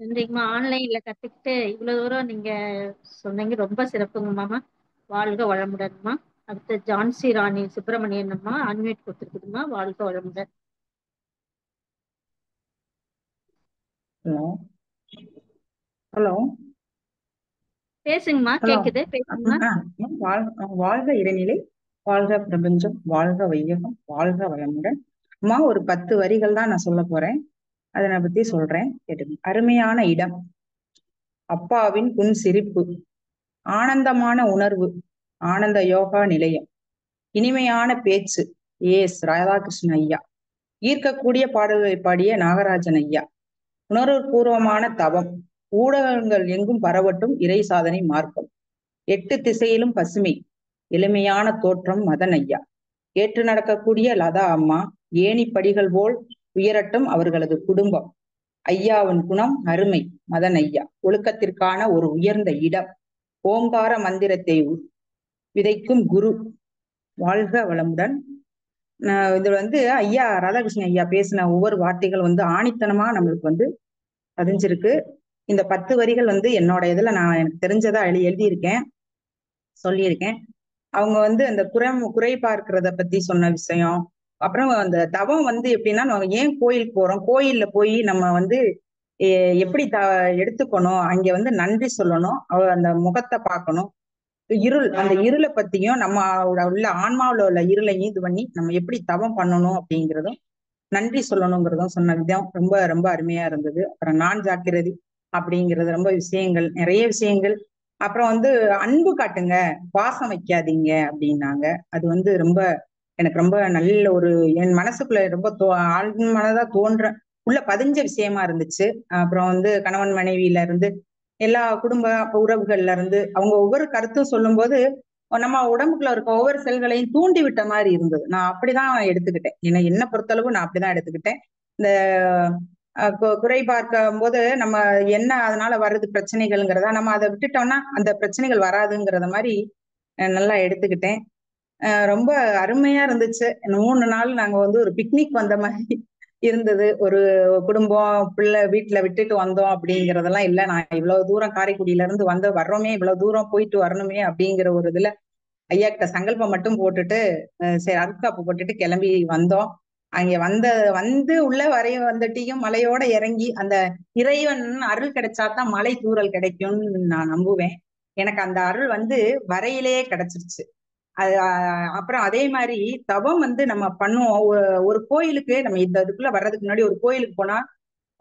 நன்றிங்கம்மா. ஆன்லைன்ல கத்துக்கிட்டு இவ்வளவு தூரம் நீங்க சொன்னீங்க, ரொம்ப சிறப்புங்கம்மா. வாழ்க வளமுடன்மா. அடுத்து ஜான்சி ராணி சுப்பிரமணியன் அம்மா அன்மியூட் கொடுத்துருக்குதுமா. வாழ்க வளமுடன். Hello hello பேசுங்கம்மா. ஹலோ கேக்குது, பேசுங்கம்மா. வாழ்க இறைநிலை, வாழ்க பிரபஞ்சம், வாழ்க வையகம், வாழ்க வளமுடன். அம்மா ஒரு 10 வரிகள் தான் நான் சொல்ல போறேன். அதை பத்தி சொல்றேன், கேட்டுங்க. அருமையான இடம், அப்பாவின் புன் சிரிப்பு, ஆனந்தமான உணர்வு, ஆனந்த யோகா நிலையம், இனிமையான பேச்சு எஸ் ராதாகிருஷ்ணன் ஐயா, ஈர்க்கக்கூடிய பாடல்களை பாடிய நாகராஜன் ஐயா, உணர்வுபூர்வமான தவம், ஊடகங்கள் எங்கும் பரவட்டும் இறை சாதனை மார்க்கம், 8 திசையிலும் பசுமை, எளிமையான தோற்றம் மதன் ஐயா, ஏற்று நடக்கக்கூடிய லதா அம்மா, ஏணிப்படிகள் போல் உயரட்டும் அவர்களது குடும்பம், ஐயாவின் குணம் அருமை மதன் ஐயா, ஒழுக்கத்திற்கான ஒரு உயர்ந்த இடம், ஓங்கார மந்திரத்தை விதைக்கும் குரு, வாழ்க வளமுடன். இதுல வந்து ஐயா ராதாகிருஷ்ணன் ஐயா பேசின ஒவ்வொரு வார்த்தைகள் வந்து ஆணித்தனமா நம்மளுக்கு வந்து பதிஞ்சிருக்கு. இந்த 10 வரிகள் வந்து என்னோட இதுல நான் எனக்கு தெரிஞ்சதா எழுதியிருக்கேன், சொல்லியிருக்கேன். அவங்க வந்து அந்த குறை பார்க்கிறத பத்தி சொன்ன விஷயம், அப்புறம் அந்த தவம் வந்து எப்படின்னா, நம்ம ஏன் கோயிலுக்கு போறோம், கோயில்ல போய் நம்ம வந்து எப்படி எடுத்துக்கணும், அங்க வந்து நன்றி சொல்லணும், அந்த முகத்தை பார்க்கணும், இருள், அந்த இருளை பத்தியும் நம்ம உள்ள ஆன்மாவில உள்ள இருளையும் இது பண்ணி நம்ம எப்படி தவம் பண்ணணும் அப்படிங்கிறதும் நன்றி சொல்லணுங்கிறதும் சொன்ன விதம் ரொம்ப ரொம்ப அருமையா இருந்தது. அப்புறம் நான் ஜாக்கிரதை அப்படிங்கிறது ரொம்ப விஷயங்கள், நிறைய விஷயங்கள். அப்புறம் வந்து அன்பு காட்டுங்க, பாசம் வைக்காதீங்க அப்படின்னாங்க. அது வந்து ரொம்ப எனக்கு ரொம்ப நல்ல ஒரு என் மனசுக்குள்ள ரொம்ப ஆழ்மனதா தோன்ற உள்ள பதிஞ்ச விஷயமா இருந்துச்சு. அப்புறம் வந்து கணவன் மனைவியில இருந்து எல்லா குடும்ப உறவுகள்ல இருந்து அவங்க ஒவ்வொரு கருத்தும் சொல்லும் போது நம்ம உடம்புக்குள்ள இருக்க ஒவ்வொரு செல்களையும் தூண்டி விட்ட மாதிரி இருந்தது. நான் அப்படிதான் எடுத்துக்கிட்டேன், என்ன பொறுத்தளவு நான் அப்படிதான் எடுத்துக்கிட்டேன். இந்த குறை பார்க்கும் போது நம்ம என்ன அதனால வர்றது பிரச்சனைகள்ங்கிறதா, நம்ம அதை விட்டுட்டோம்னா அந்த பிரச்சனைகள் வராதுங்கிறத மாதிரி நல்லா எடுத்துக்கிட்டேன். ரொம்ப அருமையா இருந்துச்சு. 3 நாள் நாங்க வந்து ஒரு பிக்னிக் வந்த மாதிரி இருந்தது. ஒரு குடும்பம் பிள்ளை வீட்டுல விட்டுட்டு வந்தோம் அப்படிங்கறதெல்லாம் இல்ல. நான் இவ்வளவு தூரம் காரைக்குடியில இருந்து வர்றோமே, இவ்வளவு தூரம் போயிட்டு வரணுமே அப்படிங்கிற ஒரு இதுல ஐயா கிட்ட சங்கல்பம் மட்டும் போட்டுட்டு சரி அருட்காப்பு போட்டுட்டு கிளம்பி வந்தோம். அங்க வந்து உள்ள வரைய வந்துட்டியும் மலையோட இறங்கி அந்த இறைவன் அருள் கிடைச்சாதான் மலை தூறல் கிடைக்கும்னு நான் நம்புவேன். எனக்கு அந்த அருள் வந்து வரையிலேயே கிடைச்சிருச்சு. அது அப்புறம் அதே மாதிரி தவம் வந்து நம்ம பண்ணுவோம். ஒரு கோயிலுக்கு நம்ம இதுக்குள்ள வர்றதுக்கு முன்னாடி ஒரு கோயிலுக்கு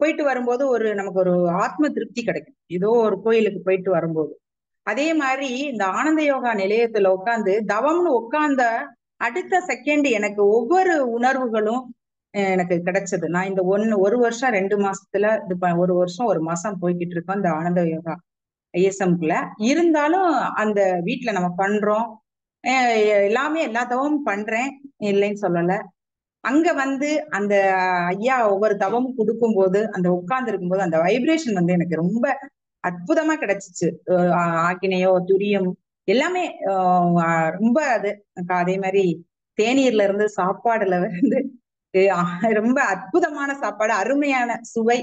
போயிட்டு வரும்போது நமக்கு ஒரு ஆத்ம திருப்தி கிடைக்கும், ஏதோ ஒரு கோயிலுக்கு போயிட்டு வரும்போது. அதே மாதிரி இந்த ஆனந்த யோகா நிலையத்துல உட்காந்து தவம்னு உட்கார்ந்த அடுத்த செகண்ட் எனக்கு ஒவ்வொரு உணர்வுகளும் எனக்கு கிடைச்சது. நான் இந்த ஒரு வருஷம் 2 மாசத்துல ஒரு வருஷம் 1 மாசம் போய்கிட்டு இருக்கோம் இந்த ஆனந்த யோகா ஐஎஸ்எம்குள்ள. இருந்தாலும் அந்த வீட்டுல நம்ம பண்றோம், எல்லாமே எல்லா தவமும் பண்றேன், இல்லைன்னு சொல்லல. அங்க வந்து அந்த ஐயா ஒவ்வொரு தவமும் கொடுக்கும் போது அந்த உட்கார்ந்து இருக்கும் போது அந்த வைப்ரேஷன் வந்து எனக்கு ரொம்ப அற்புதமா கிடைச்சிச்சு. ஆக்கினையோ துரியம் எல்லாமே ரொம்ப அது. அதே மாதிரி தேநீர்ல இருந்து சாப்பாடுல இருந்து ரொம்ப அற்புதமான சாப்பாடு, அருமையான சுவை,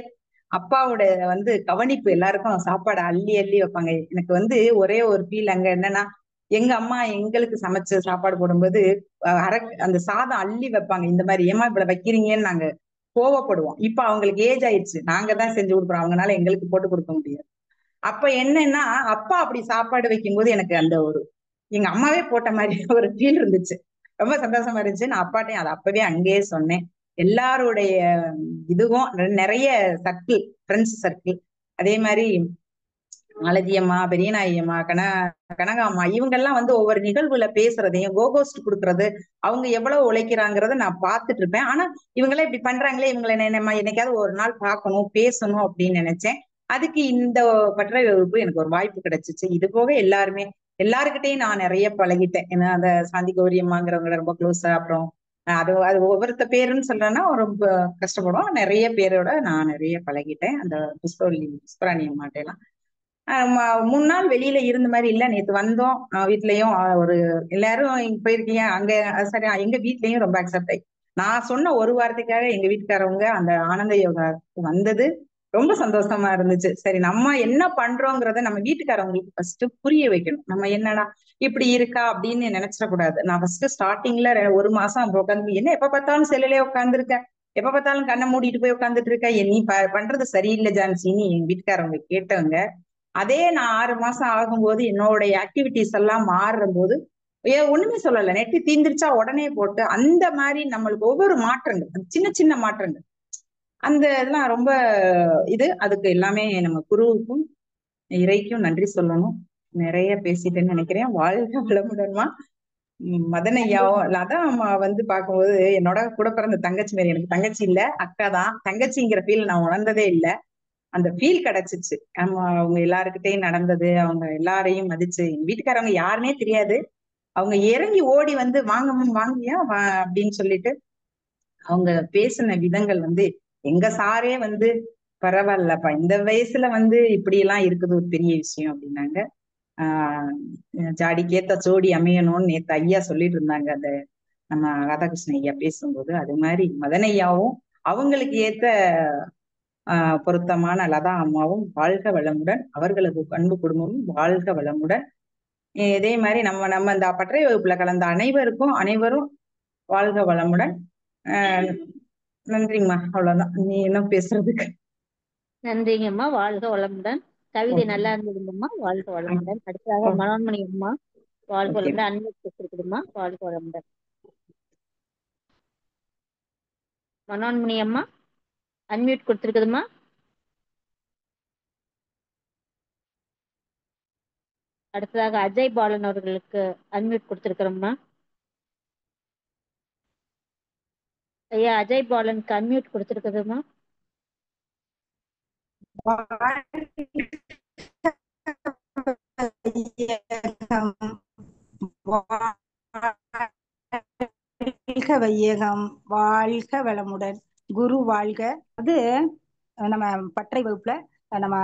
அப்பாவோட வந்து கவனிப்பு, எல்லாருக்கும் சாப்பாடு அள்ளி அள்ளி வைப்பாங்க. எனக்கு வந்து ஒரே ஒரு ஃபீல் அங்க என்னன்னா, எங்க அம்மா எங்களுக்கு சமைச்ச சாப்பாடு போடும்போது அந்த சாதம் அள்ளி வைப்பாங்க. இந்த மாதிரி ஏமா இவ்வளவு வைக்கிறீங்கன்னு நாங்க கோவப்படுவோம். இப்ப அவங்களுக்கு ஏஜ் ஆயிடுச்சு, நாங்க தான் செஞ்சு கொடுக்குறோம், அவங்களால எங்களுக்கு போட்டு கொடுக்க முடியாது. அப்ப என்னன்னா அப்பா அப்படி சாப்பாடு வைக்கும்போது எனக்கு அந்த ஒரு எங்க அம்மாவே போட்ட மாதிரி ஒரு ஃபீல் இருந்துச்சு. ரொம்ப சந்தோஷமா இருந்துச்சு. நான் அப்பாட்டையும் அதை அப்பவே அங்கேயே சொன்னேன். எல்லாருடைய இதுவும் நிறைய சர்க்கிள், ஃப்ரெண்ட்ஸ் சர்க்கிள், அதே மாதிரி மாலதியம்மா, பெரியநாயம்மா, கனகாம்மா, இவங்கெல்லாம் வந்து ஒவ்வொரு நிகழ்வுல பேசுறதையும் கோகோஸ்ட் கொடுக்கறது, அவங்க எவ்வளவு உழைக்கிறாங்கிறத நான் பார்த்துட்டு இருப்பேன். ஆனா இவங்களே இப்படி பண்றாங்களே, இவங்களை என்னைக்காவது ஒரு நாள் பார்க்கணும், பேசணும் அப்படின்னு நினைச்சேன். அதுக்கு இந்த பட்டறை வகுப்பு எனக்கு ஒரு வாய்ப்பு கிடைச்சிச்சு. இது போக எல்லாருக்கிட்டையும் நான் நிறைய பழகிட்டேன். ஏன்னா அந்த சாந்தி கௌரி அம்மாங்கிறவங்க ரொம்ப க்ளோஸா, அப்புறம் அது அது ஒவ்வொருத்த பேருன்னு சொல்றேன்னா ரொம்ப கஷ்டப்படும். நிறைய பேரோட நான் நிறைய பழகிட்டேன். அந்த புஷ்பராணி அம்மாட்ட எல்லாம் 3 நாள் வெளியில இருந்த மாதிரி இல்ல. நேத்து வந்தோம் வீட்லயும் ஒரு எல்லாரும் இங்க போயிருக்கீங்க அங்க சரி எங்க வீட்லயும் ரொம்ப அக்செப்ட் ஆகி நான் சொன்ன ஒரு வாரத்துக்காக எங்க வீட்டுக்காரவங்க அந்த ஆனந்த யோகாவுக்கு வந்தது ரொம்ப சந்தோஷமா இருந்துச்சு. சரி நம்ம என்ன பண்றோங்கிறத நம்ம வீட்டுக்காரவங்களுக்கு ஃபர்ஸ்ட் புரிய வைக்கணும். நம்ம என்னடா இப்படி இருக்கா அப்படின்னு நினைச்சிடக்கூடாது. நான் ஃபர்ஸ்ட் ஸ்டார்டிங்ல 1 மாசம் அங்க உட்காந்து என்ன எப்ப பார்த்தாலும் செல்லுலயே உட்காந்துருக்க, எப்ப பார்த்தாலும் கண்ணை மூடிட்டு போய் உட்காந்துட்டு இருக்க, நீ பண்றது சரியில்லை ஜான்சின்னு எங்க வீட்டுக்காரவங்க கேட்டவங்க. அதே நான் 6 மாசம் ஆகும்போது என்னோடைய ஆக்டிவிட்டிஸ் எல்லாம் மாறுற போது ஒண்ணுமே சொல்லல, நெட்டு தீந்துருச்சா உடனே போட்டு அந்த மாதிரி நம்மளுக்கு ஒவ்வொரு மாற்றங்கள் சின்ன சின்ன மாற்றங்கள் அந்த இதெல்லாம் ரொம்ப அதுக்கு எல்லாமே நம்ம குருவுக்கும் இறைக்கும் நன்றி சொல்லணும். நிறைய பேசிட்டேன்னு நினைக்கிறேன். வாழ்க வளமுடன்மா. மதனையாவும் லதா அம்மா பார்க்கும்போது என்னோட கூட பிறந்த தங்கச்சி மாரி. எனக்கு தங்கச்சி இல்ல, அக்கா தான். தங்கச்சிங்கிற ஃபீல் நான் உணர்ந்ததே இல்லை. அந்த ஃபீல் கிடைச்சிச்சு. அவங்க எல்லாருக்கிட்டையும் நடந்தது, அவங்க எல்லாரையும் மதிச்சு, எங்க வீட்டுக்காரவங்க யாருன்னே தெரியாது, அவங்க இறங்கி ஓடி வாங்க வாங்கியா அப்படின்னு சொல்லிட்டு அவங்க பேசின விதங்கள் எங்க சாரே பரவாயில்லப்பா இந்த வயசுல இப்படி எல்லாம் இருக்குது ஒரு பெரிய விஷயம் அப்படின்னாங்க. ஜாடிக்கேத்த ஜோடி அமையணும்னு நேத்து ஐயா சொல்லிட்டு இருந்தாங்க அந்த நம்ம ராதாகிருஷ்ணன் ஐயா பேசும்போது. அது மாதிரி மதனையாவும் அவங்களுக்கு ஏத்த பொருத்தமான லதா அம்மாவும் வாழ்க வளமுடன், அவர்களது அன்பு குடும்பமும் வாழ்க வளமுடன். இதே மாதிரி நம்ம இந்த பட்டறை வகுப்புல கலந்த அனைவரும் வாழ்க வளமுடன். நன்றிங்கம்மா. அவ்வளவுதான். நீ என்ன பேசுறதுக்கு? நன்றிங்கம்மா. வாழ்க வளமுடன். கவிதை நல்லா இருந்ததுங்கம்மா. வாழ்க வளமுடன். அடுத்ததாக மனோன்மணி அம்மா வாழ்க வளமுடன். அன்மியூட் கொடுத்துருக்குதுமா. வாழ்க வளமுடன். மனோன்மணி அம்மா அன்மியூட் கொடுத்துருக்குதுமா. அடுத்ததாக அஜய் பாலன் அவர்களுக்கு அன்மியூட் கொடுத்துருக்கிறோம்மா. ஐயா அஜய் பாலனுக்கு அன்மியூட் கொடுத்துருக்குதுமா. வாழ்க வையகம், வாழ்க வளமுடன், குரு வாழ்க. அது நம்ம பட்டறை வகுப்புல நம்ம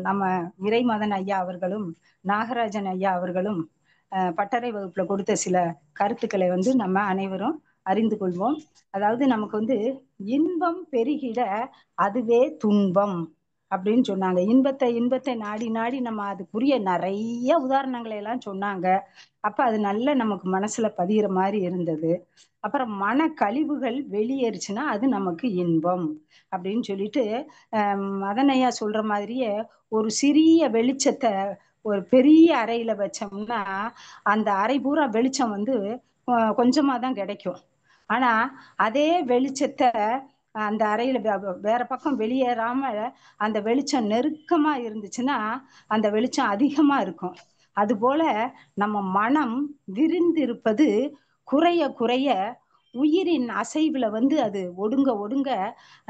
நம்ம இறைமதன் ஐயா அவர்களும் நாகராஜன் ஐயா அவர்களும் பட்டறை வகுப்புல கொடுத்த சில கருத்துக்களை நம்ம அனைவரும் அறிந்து கொள்வோம். அதாவது நமக்கு இன்பம் பெருகிட அதுவே துன்பம் அப்படின்னு சொன்னாங்க. இன்பத்தை நாடி நாடி நம்ம அதுக்குரிய நிறைய உதாரணங்களை எல்லாம் சொன்னாங்க. அப்ப அது நல்ல நமக்கு மனசுல பதிகிற மாதிரி இருந்தது. அப்புறம் மன கழிவுகள் வெளியேறுச்சுன்னா அது நமக்கு இன்பம் அப்படின்னு சொல்லிட்டு மதனையா சொல்ற மாதிரியே ஒரு சிறிய வெளிச்சத்தை ஒரு பெரிய அறையில வச்சோம்னா அந்த அறை பூரா வெளிச்சம் கொஞ்சமா தான் கிடைக்கும். ஆனா அதே வெளிச்சத்தை அந்த அறையில வேற பக்கம் வெளியேறாம அந்த வெளிச்சம் நெருக்கமா இருந்துச்சுன்னா அந்த வெளிச்சம் அதிகமா இருக்கும். அது போல நம்ம மனம் விரிந்திருப்பது குறைய குறைய உயிரின் அசைவுல அது ஒடுங்க ஒடுங்க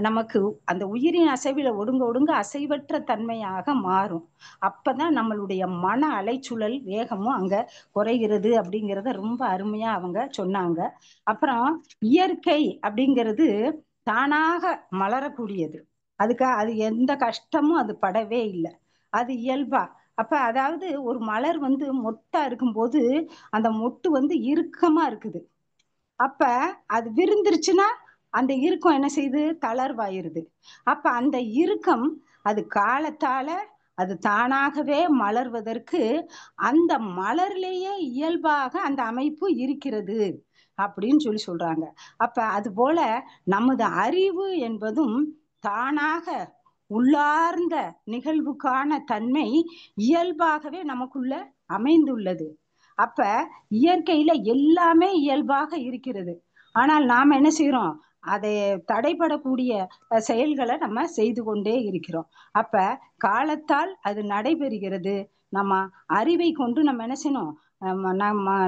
நமக்கு அந்த உயிரின் அசைவுல ஒடுங்க ஒடுங்க அசைவற்ற தன்மையாக மாறும். அப்பதான் நம்மளுடைய மன அலைச்சுழல் வேகமும் அங்க குறைகிறது அப்படிங்கிறத ரொம்ப அருமையா அவங்க சொன்னாங்க. அப்புறம் இயற்கை அப்படிங்கிறது தானாக மலரக்கூடியது. அது எந்த கஷ்டமும் அது படவே இல்லை, அது இயல்பா. அப்ப அதாவது ஒரு மலர் மொட்டா இருக்கும்போது அந்த மொட்டு இறுக்கமா இருக்குது. அப்ப அது விரிந்துருச்சுன்னா அந்த இறுக்கம் என்ன செய்யுது, தளர்வாயிருது. அப்ப அந்த இறுக்கம் அது காலத்தால அது தானாகவே மலர்வதற்கு அந்த மலர்லேயே இயல்பாக அந்த அமைப்பு இருக்கிறது அப்படின்னு சொல்றாங்க. அப்ப அது போல நமது அறிவு என்பதும் தானாக உள்ளார்ந்த நிகழ்வுக்கான தன்மை இயல்பாகவே நமக்குள்ள அமைந்துள்ளது. அப்ப இயற்கையில எல்லாமே இயல்பாக இருக்கிறது. ஆனால் நாம என்ன செய்யறோம், அதை தடைபடக்கூடிய செயல்களை நம்ம செய்து கொண்டே இருக்கிறோம். அப்ப காலத்தால் அது நடைபெறுகிறது, நம்ம அறிவை கொண்டு நம்ம என்ன செய்யணும்,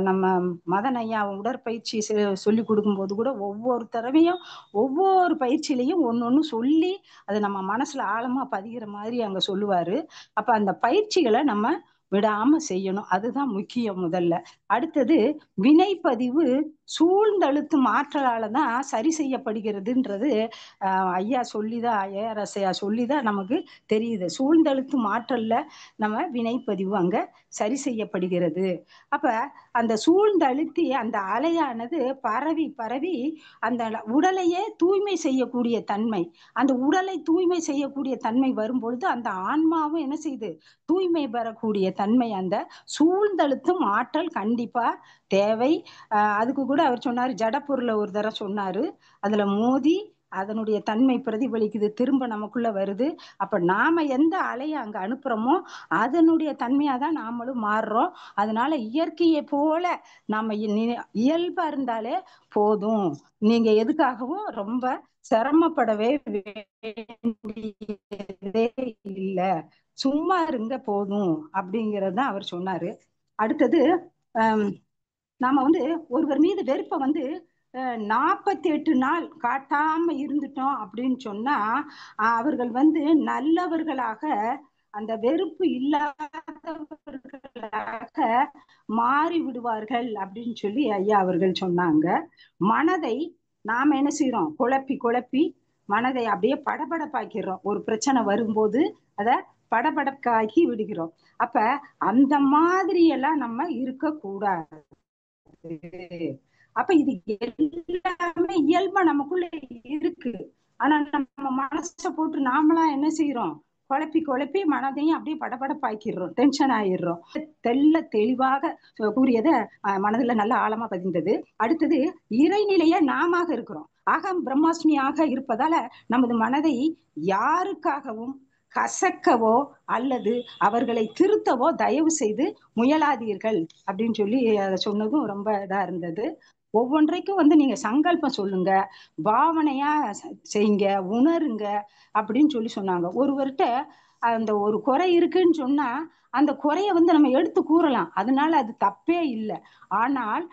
நம்ம மதன் ஐயா உடற்பயிற்சி சொல்லி கொடுக்கும்போது கூட ஒவ்வொரு தடவையும் ஒவ்வொரு பயிற்சியிலையும் ஒன்னொன்னு சொல்லி அது நம்ம மனசுல ஆழமா பதிகிற மாதிரி அங்க சொல்லுவாரு. அப்ப அந்த பயிற்சிகளை நம்ம விடாம செய்யணும், அதுதான் முக்கியம் முதல்ல. அடுத்தது வினைப்பதிவு சூழ்ந்தழுத்தும் ஆற்றலாலதான் சரி செய்யப்படுகிறதுன்றது ஐயா சொல்லிதான், ஏஆர்எஸ் ஐயா சொல்லிதான் நமக்கு தெரியுது. சூழ்ந்தழுத்தும் ஆற்றல்ல நம்ம வினைப்பதிவு அங்க சரி செய்யப்படுகிறது. அப்ப அந்த சூழ்ந்தழுத்தி அந்த அலையானது பரவி பரவி அந்த உடலையே தூய்மை செய்யக்கூடிய தன்மை, அந்த உடலை தூய்மை செய்யக்கூடிய தன்மை வரும்பொழுது அந்த ஆன்மாவும் என்ன செய்யுது, தூய்மை பெறக்கூடிய தன்மை. அந்த சூழ்ந்தழுத்தும் ஆற்றல் கண்டிப்பா தேவை. அதுக்கு கூட அவர் சொன்னாரு, ஜடப்பொருளை ஒரு தடவை சொன்னாரு, அதுல மோதி அதனுடைய தன்மை பிரதிபலிக்குது, திரும்ப நமக்குள்ள வருது. அப்ப நாம எந்த அலையை அங்க அனுப்புறோமோ அதனுடைய தன்மையாதான் நாமளும் மாறுறோம். அதனால இயற்கையை போல நாம இயல்பா இருந்தாலே போதும். நீங்க எதுக்காகவும் ரொம்ப சிரமப்படவே வேண்டியதே இல்ல, சும்மா இருங்க போதும் அப்படிங்கறத அவர் சொன்னாரு. அடுத்தது நாம ஒருவர் மீது வெறுப்பை 48 நாள் காட்டாம இருந்துட்டோம் அப்படின்னு சொன்னா அவர்கள் நல்லவர்களாக, அந்த வெறுப்பு இல்லாதவர்களாக மாறி விடுவார்கள் அப்படின்னு சொல்லி ஐயா அவர்கள் சொன்னாங்க. மனதை நாம என்ன செய்யறோம், குழப்பி குழப்பி மனதை அப்படியே படபடப்பாக்கிறோம். ஒரு பிரச்சனை வரும்போது அத படபடக்காக்கி விடுகிறோம். அப்ப அந்த மாதிரி எல்லாம் நம்ம இருக்க கூடாது. அப்ப இது எல்லாமே இயல்பா நமக்குள்ள இருக்கு. ஆனா நம்ம மனசை போட்டு நாமளா என்ன செய்யறோம், குழப்பி குழப்பி மனதையும் அப்படியே படபடப்பாக்கிடுறோம், டென்ஷன் ஆயிடுறோம். தெளிவாக கூறியத மனதுல நல்ல ஆழமா பதிந்தது. அடுத்தது இறைநிலைய நாம இருக்கிறோம். அகம் பிரம்மாஸ்மியாக இருப்பதால நமது மனதை யாருக்காகவும் கசக்கவோ அல்லது அவர்களை திருத்தவோ தயவு செய்து முயலாதீர்கள் அப்படின்னு சொல்லி அதை சொன்னதும் ரொம்ப இதா இருந்தது. ஒவ்வொன்றைக்கும் நீங்க சங்கல்பம் சொல்லுங்க, பாவனையா செய்யுங்க, உணருங்க அப்படின்னு சொல்லி சொன்னாங்க. ஒருவர்கிட்ட அந்த ஒரு குறை இருக்குன்னு சொன்னா அந்த குறைய நம்ம எடுத்து கூறலாம், அதனால அது தப்பே இல்லை. ஆனால்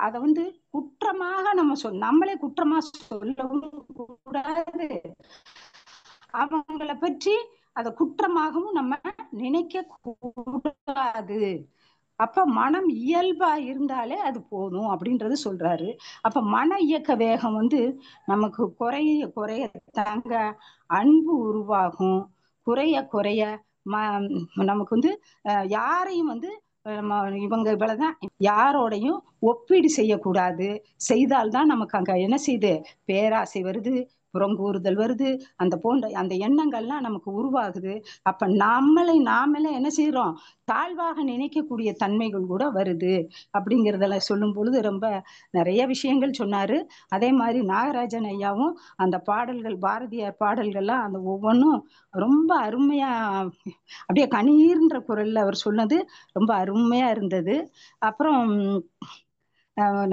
அதை குற்றமாக நம்ம நம்மளே குற்றமா சொல்லவும் கூடாது, அவங்களை பற்றி அதை குற்றமாகவும் நம்ம நினைக்க கூடாது. அப்ப மனம் இயல்பா இருந்தாலே அது போதும் அப்படின்றது சொல்றாரு. அப்ப மன இயக்க வேகம் நமக்கு குறைய குறைய தாங்க அன்பு உருவாகும். குறைய குறைய நமக்கு யாரையும் இவங்க இவ்வளவுதான் யாரோடையும் ஒப்பீடு செய்யக்கூடாது. செய்தால்தான் நமக்கு அங்க என்ன செய்யுது, பேராசை வருது, புறங்கூறுதல் வருது, அந்த போன்ற அந்த எண்ணங்கள்லாம் நமக்கு உருவாகுது. அப்ப நாமளே என்ன செய்யறோம், தாழ்வாக நினைக்கக்கூடிய தன்மைகள் கூட வருது அப்படிங்கிறதெல்லாம் சொல்லும் பொழுது ரொம்ப நிறைய விஷயங்கள் சொன்னாரு. அதே மாதிரி நாகராஜன் ஐயாவும் அந்த பாடல்கள், பாரதியார் பாடல்கள்லாம் அந்த ஒவ்வொன்றும் ரொம்ப அருமையா அப்படியே கணீர்ன்ற குரல்ல அவர் சொன்னது ரொம்ப அருமையா இருந்தது. அப்புறம்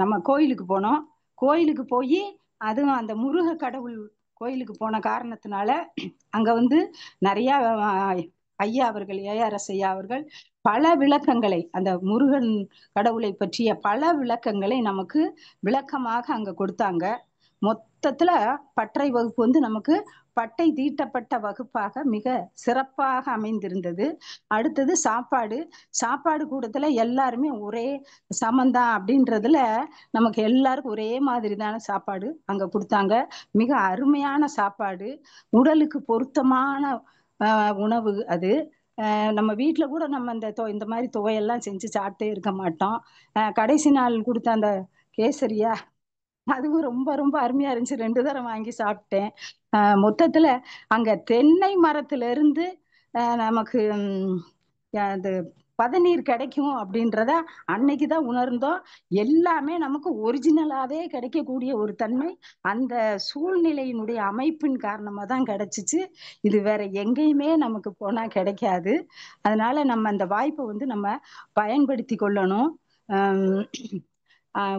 நம்ம கோயிலுக்கு போனோம். கோயிலுக்கு போய் அதுவும் அந்த முருக கடவுள் கோயிலுக்கு போன காரணத்தினால அங்க நிறைய ஐயா அவர்கள், ஏஆர்எஸ் ஐயா அவர்கள் பல விளக்கங்களை, அந்த முருகன் கடவுளை பற்றிய பல விளக்கங்களை நமக்கு விளக்கமாக அங்க கொடுத்தாங்க. மொத்தத்துல பற்றை வகுப்பு நமக்கு பட்டை தீட்டப்பட்ட வகுப்பாக மிக சிறப்பாக அமைந்திருந்தது. அடுத்தது சாப்பாடு கூடத்துல எல்லாருமே ஒரே சமந்தான் அப்படின்றதுல நமக்கு எல்லாருக்கும் ஒரே மாதிரிதான சாப்பாடு அங்க கொடுத்தாங்க. மிக அருமையான சாப்பாடு, உடலுக்கு பொருத்தமான உணவு அது. நம்ம வீட்டுல கூட நம்ம இந்த மாதிரி துவையெல்லாம் செஞ்சு சாப்பிட்டே இருக்க மாட்டோம். கடைசி நாள் கொடுத்த அந்த கேசரியா அதுவும் ரொம்ப ரொம்ப அருமையா இருந்துச்சு. 2 தடவை வாங்கி சாப்பிட்டேன். மொத்தத்துல அங்க தென்னை மரத்துல இருந்து நமக்கு அது பதநீர் கிடைக்கும் அப்படின்றத அன்னைக்குதான் உணர்ந்தோம். எல்லாமே நமக்கு ஒரிஜினலாவே கிடைக்கக்கூடிய ஒரு தன்மை அந்த சூழ்நிலையினுடைய அமைப்பின் காரணமா தான் கிடைச்சிச்சு. இது வேற எங்கேயுமே நமக்கு போனா கிடைக்காது. அதனால நம்ம அந்த வாய்ப்பை நம்ம பயன்படுத்தி கொள்ளணும்.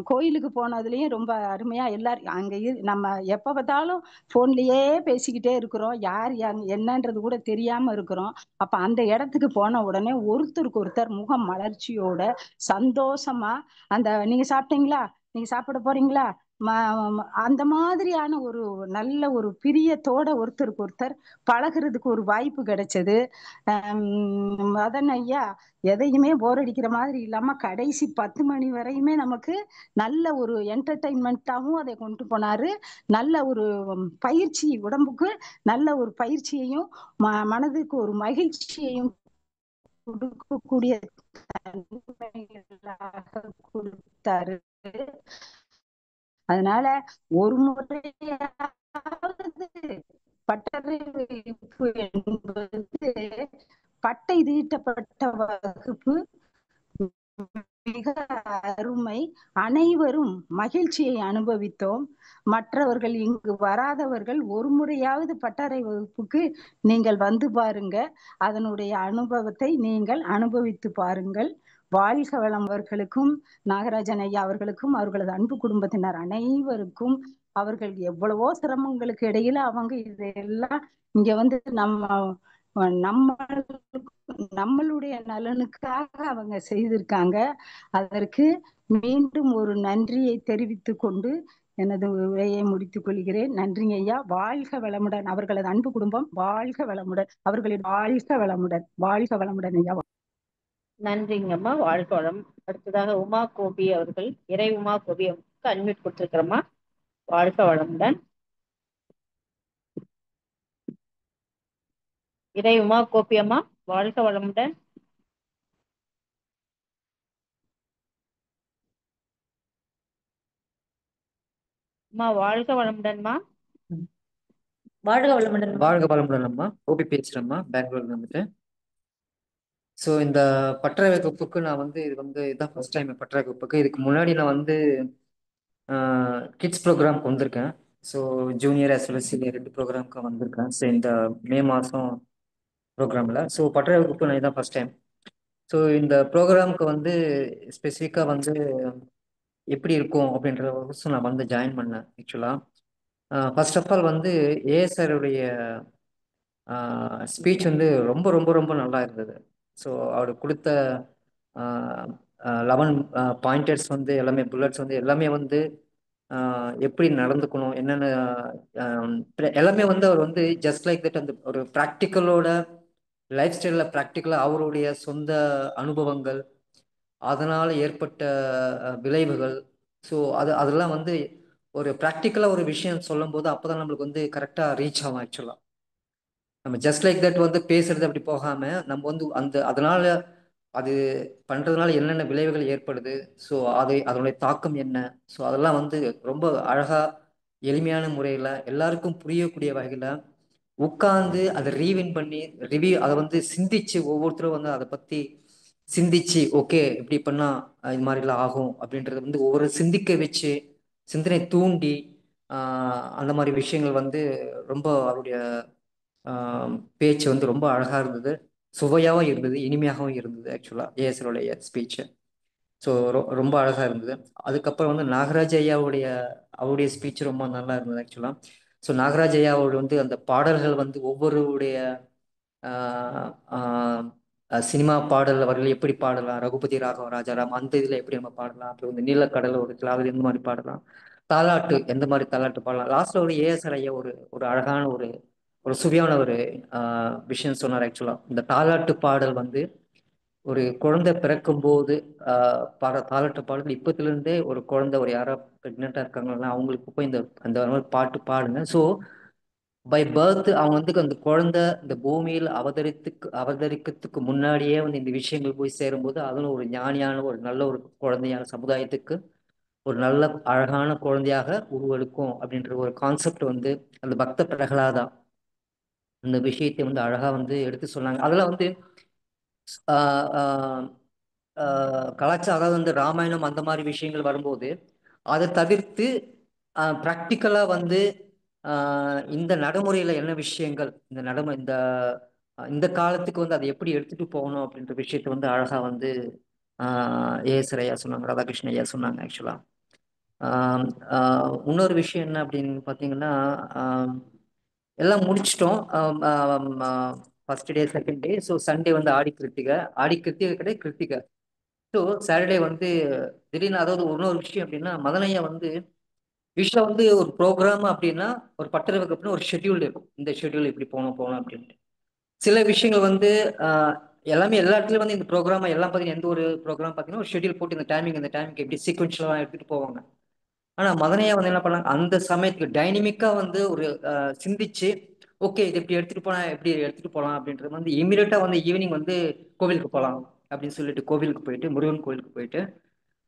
கோயிலுக்கு போனதுலயும் ரொம்ப அருமையா எல்லாரும் அங்க நம்ம எப்ப பார்த்தாலும் போன்லயே பேசிக்கிட்டே இருக்கிறோம். யார் என்னன்றது கூட தெரியாம இருக்கிறோம். அப்ப அந்த இடத்துக்கு போன உடனே ஒருத்தருக்கு ஒருத்தர் முகம் மலர்ச்சியோட சந்தோஷமா நீங்க சாப்பிட்டீங்களா, நீங்க சாப்பிட போறீங்களா, அந்த மாதிரியான ஒரு நல்ல ஒரு பிரியத்தோட ஒருத்தருக்கு ஒருத்தர் பழகுறதுக்கு ஒரு வாய்ப்பு கிடைச்சது. மதன் ஐயா எதையுமே போர் அடிக்கிற மாதிரி இல்லாம கடைசி 10 மணி வரையுமே நமக்கு நல்ல ஒரு என்டர்டைன்மெண்ட்டாவும் அதை கொண்டு போனாரு. நல்ல ஒரு பயிற்சி, உடம்புக்கு நல்ல ஒரு பயிற்சியையும் மனதுக்கு ஒரு மகிழ்ச்சியையும் கொடுக்கக்கூடிய கொடுத்தாரு. அதனால ஒரு முறையாவது பட்டறை வகுப்பு என்பது பட்டை தீட்டப்பட்ட வகுப்பு மிக அருமை. அனைவரும் மகிழ்ச்சியை அனுபவித்தோம். மற்றவர்கள் இங்கு வராதவர்கள் ஒரு முறையாவது பட்டறை வகுப்புக்கு நீங்கள் வந்து பாருங்க. அதனுடைய அனுபவத்தை நீங்கள் அனுபவித்து பாருங்கள். வாழ்க வளம். அவர்களுக்கும் நாகராஜன் ஐயா அவர்களுக்கும் அவர்களது அன்பு குடும்பத்தினர் அனைவருக்கும் அவர்கள் எவ்வளவோ சிரமங்களுக்கு இடையில அவங்க இதெல்லாம் இங்க வந்து நம்மளுடைய நலனுக்காக அவங்க செய்திருக்காங்க. அதற்கு மீண்டும் ஒரு நன்றியை தெரிவித்துக் கொண்டு எனது உரையை முடித்துக் கொள்கிறேன். நன்றிங்க ஐயா. வாழ்க வளமுடன். அவர்களது அன்பு குடும்பம் வாழ்க வளமுடன். அவர்களின் வாழ்க வளமுடன். வாழ்க வளமுடன் ஐயா. நன்றிங்கம்மா. வாழ்க வளம். அடுத்ததாக உமா கோபி அவர்கள், இறை உமா கோபி அவருக்கு அன்மியூட் கொடுத்திருக்கிறோமா. வாழ்க வளமுடன். இறை உமா கோபி அம்மா, வாழ்க வளமுடன். அம்மா வாழ்க வளமுடன்மா. வாழ்க வளமுடன். வாழ்க வளமுடன் அம்மா. கோபி பேசுறேம்மா, பெங்களூர்ல வந்துட்டு. ஸோ இந்த பட்டறை வகுப்புக்கு நான் வந்து இதுதான் ஃபர்ஸ்ட் டைம் பட்டறை வகுப்புக்கு. இதுக்கு முன்னாடி நான் வந்து கிட்ஸ் ப்ரோக்ராம்க்கு வந்திருக்கேன். So junior as well as senior 2 ப்ரோக்ராம்க்கு வந்திருக்கேன். ஸோ இந்த மே மாதம் ப்ரோக்ராமில். ஸோ பட்டறை வகுப்பு நான் இதான் ஃபர்ஸ்ட் டைம். ஸோ இந்த ப்ரோக்ராம்க்கு வந்து ஸ்பெசிஃபிக்காக வந்து எப்படி இருக்கும் அப்படின்ற நான் வந்து ஜாயின் பண்ணேன். ஆக்சுவலாக ஃபர்ஸ்ட் ஆஃப் ஆல் வந்து ஏஎஸ்ஆருடைய ஸ்பீச் வந்து ரொம்ப ரொம்ப ரொம்ப நல்லா இருந்தது. ஸோ அவர் கொடுத்த 11 பாயிண்டர்ஸ் வந்து எல்லாமே, புல்லட்ஸ் வந்து எல்லாமே வந்து எப்படி நடந்துக்கணும், என்னென்ன எல்லாமே வந்து அவர் வந்து ஜஸ்ட் லைக் தட் அந்த ஒரு ப்ராக்டிக்கலோட லைஃப் ஸ்டைலில் ப்ராக்டிக்கலாக அவருடைய சொந்த அனுபவங்கள், அதனால் ஏற்பட்ட விளைவுகள், ஸோ அதெல்லாம் வந்து ஒரு ப்ராக்டிக்கலாக ஒரு விஷயம் சொல்லும் போது அப்போ தான் நம்மளுக்கு வந்து கரெக்டாக ரீச் ஆகும். ஆக்சுவலாக நம்ம ஜஸ்ட் லைக் தட் வந்து பேசுறது அப்படி போகாம நம்ம வந்து அதனால அது பண்றதுனால என்னென்ன விளைவுகள் ஏற்படுது, ஸோ அதனுடைய தாக்கம் என்ன, ஸோ அதெல்லாம் வந்து ரொம்ப அழகா எளிமையான முறையில் எல்லாருக்கும் புரியக்கூடிய வகையில் உட்கார்ந்து அதை ரீவின் பண்ணி அதை வந்து சிந்திச்சு ஒவ்வொருத்தரும் வந்து அதை பற்றி சிந்திச்சு ஓகே இப்படி பண்ணா இது மாதிரிலாம் ஆகும் அப்படின்றத வந்து ஒவ்வொரு சிந்திக்க வச்சு சிந்தனை தூண்டி அந்த மாதிரி விஷயங்கள் வந்து ரொம்ப அவருடைய பேச்சு வந்து ரொம்ப அழகாக இருந்தது, சுவையாகவும் இருந்தது, இனிமையாகவும் இருந்தது. ஆக்சுவலாக ஏஎஸ்ஆருடைய ஸ்பீச்சு ஸோ ரொம்ப அழகாக இருந்தது. அதுக்கப்புறம் வந்து நாகராஜ் அவருடைய ஸ்பீச் ரொம்ப நல்லா இருந்தது. ஆக்சுவலாக ஸோ நாகராஜ் ஐயாவோட வந்து அந்த பாடல்கள் வந்து ஒவ்வொருடைய சினிமா பாடல் அவர்கள் எப்படி பாடலாம், ரகுபதி ராகவ ராஜாராம் அந்த இதில் எப்படி நம்ம பாடலாம், அப்புறம் வந்து நீலக்கடல் ஒரு கிளாவில் எந்த மாதிரி பாடலாம், தாலாட்டு எந்த மாதிரி தாலாட்டு பாடலாம். லாஸ்ட்ல ஒரு ஏஎஸ்ஆர் ஐயா ஒரு அழகான ஒரு சுவையான ஒரு விஷயம் சொன்னார். ஆக்சுவலாக இந்த தாலாட்டு பாடல் வந்து ஒரு குழந்தை பிறக்கும் போது தாலாட்டு பாடல் இப்பத்திலிருந்தே ஒரு குழந்தை ஒரு யாரோ ப்ரெக்னெண்ட்டாக இருக்காங்கன்னா அவங்களுக்கு போய் அந்த மாதிரி பாட்டு பாடுங்க. ஸோ பை பர்த் அவங்க வந்து அந்த குழந்தை இந்த பூமியில் அவதரிக்கிறதுக்கு முன்னாடியே வந்து இந்த விஷயங்கள் போய் சேரும்போது அதுவும் ஒரு ஞானியான ஒரு நல்ல ஒரு குழந்தையான சமுதாயத்துக்கு ஒரு நல்ல அழகான குழந்தையாக உருவெடுக்கும் அப்படின்ற ஒரு கான்செப்ட் வந்து அந்த பக்த பிரகலாதா அந்த விஷயத்தை வந்து அழகா வந்து எடுத்து சொன்னாங்க. அதெல்லாம் வந்து கலாச்சாரம், அதாவது வந்து ராமாயணம் அந்த மாதிரி விஷயங்கள் வரும்போது அதை தவிர்த்து ப்ராக்டிக்கலாக வந்து இந்த நடைமுறையில் என்ன விஷயங்கள் இந்த காலத்துக்கு வந்து அதை எப்படி எடுத்துட்டு போகணும் அப்படின்ற விஷயத்த வந்து அழகா வந்து ஏஎஸ்ஆர் ஐயா சொன்னாங்க, ராதாகிருஷ்ணன் ஐயா சொன்னாங்க ஆக்சுவலா. இன்னொரு விஷயம் என்ன அப்படின்னு பார்த்தீங்கன்னா, எல்லாம் முடிச்சிட்டோம். First day second day. So Sunday வந்து ஆடி கிருத்திகை. ஆடி கிருத்திகை கிடையாது, கிருத்திகை. ஸோ சாட்டர்டே வந்து திடீர்னு, அதாவது இன்னொரு விஷயம் அப்படின்னா, மதனையா வந்து யூஸ்வலாக வந்து ஒரு ப்ரோக்ராம் அப்படின்னா, ஒரு பட்டறை வகுப்புன்னு ஒரு ஷெட்யூல் இருக்கும். இந்த ஷெட்யூல் இப்படி போகணும் அப்படின்ட்டு. சில விஷயங்கள் வந்து எல்லாமே எல்லா இடத்துலையும் வந்து இந்த ப்ரோக்ராம் எல்லாம் பார்த்தீங்கன்னா, எந்த ஒரு ப்ரோக்ராம் பார்த்தீங்கன்னா ஒரு ஷெட்யூல் போட்டு இந்த டைமிங் எப்படி சீக்வன்ஷியலாக எடுத்துகிட்டு போவாங்க. ஆனால் மதனையா வந்து என்ன பண்ணாங்க, அந்த சமயத்துக்கு டைனமிக்காக வந்து ஒரு சிந்திச்சு, ஓகே இது இப்படி எடுத்துகிட்டு போனால் எப்படி எடுத்துகிட்டு போகலாம் அப்படின்றது வந்து இமீடியட்டாக வந்து ஈவினிங் வந்து கோவிலுக்கு போகலாம் அப்படின்னு சொல்லிட்டு கோவிலுக்கு போயிட்டு, முருகன் கோவிலுக்கு போயிட்டு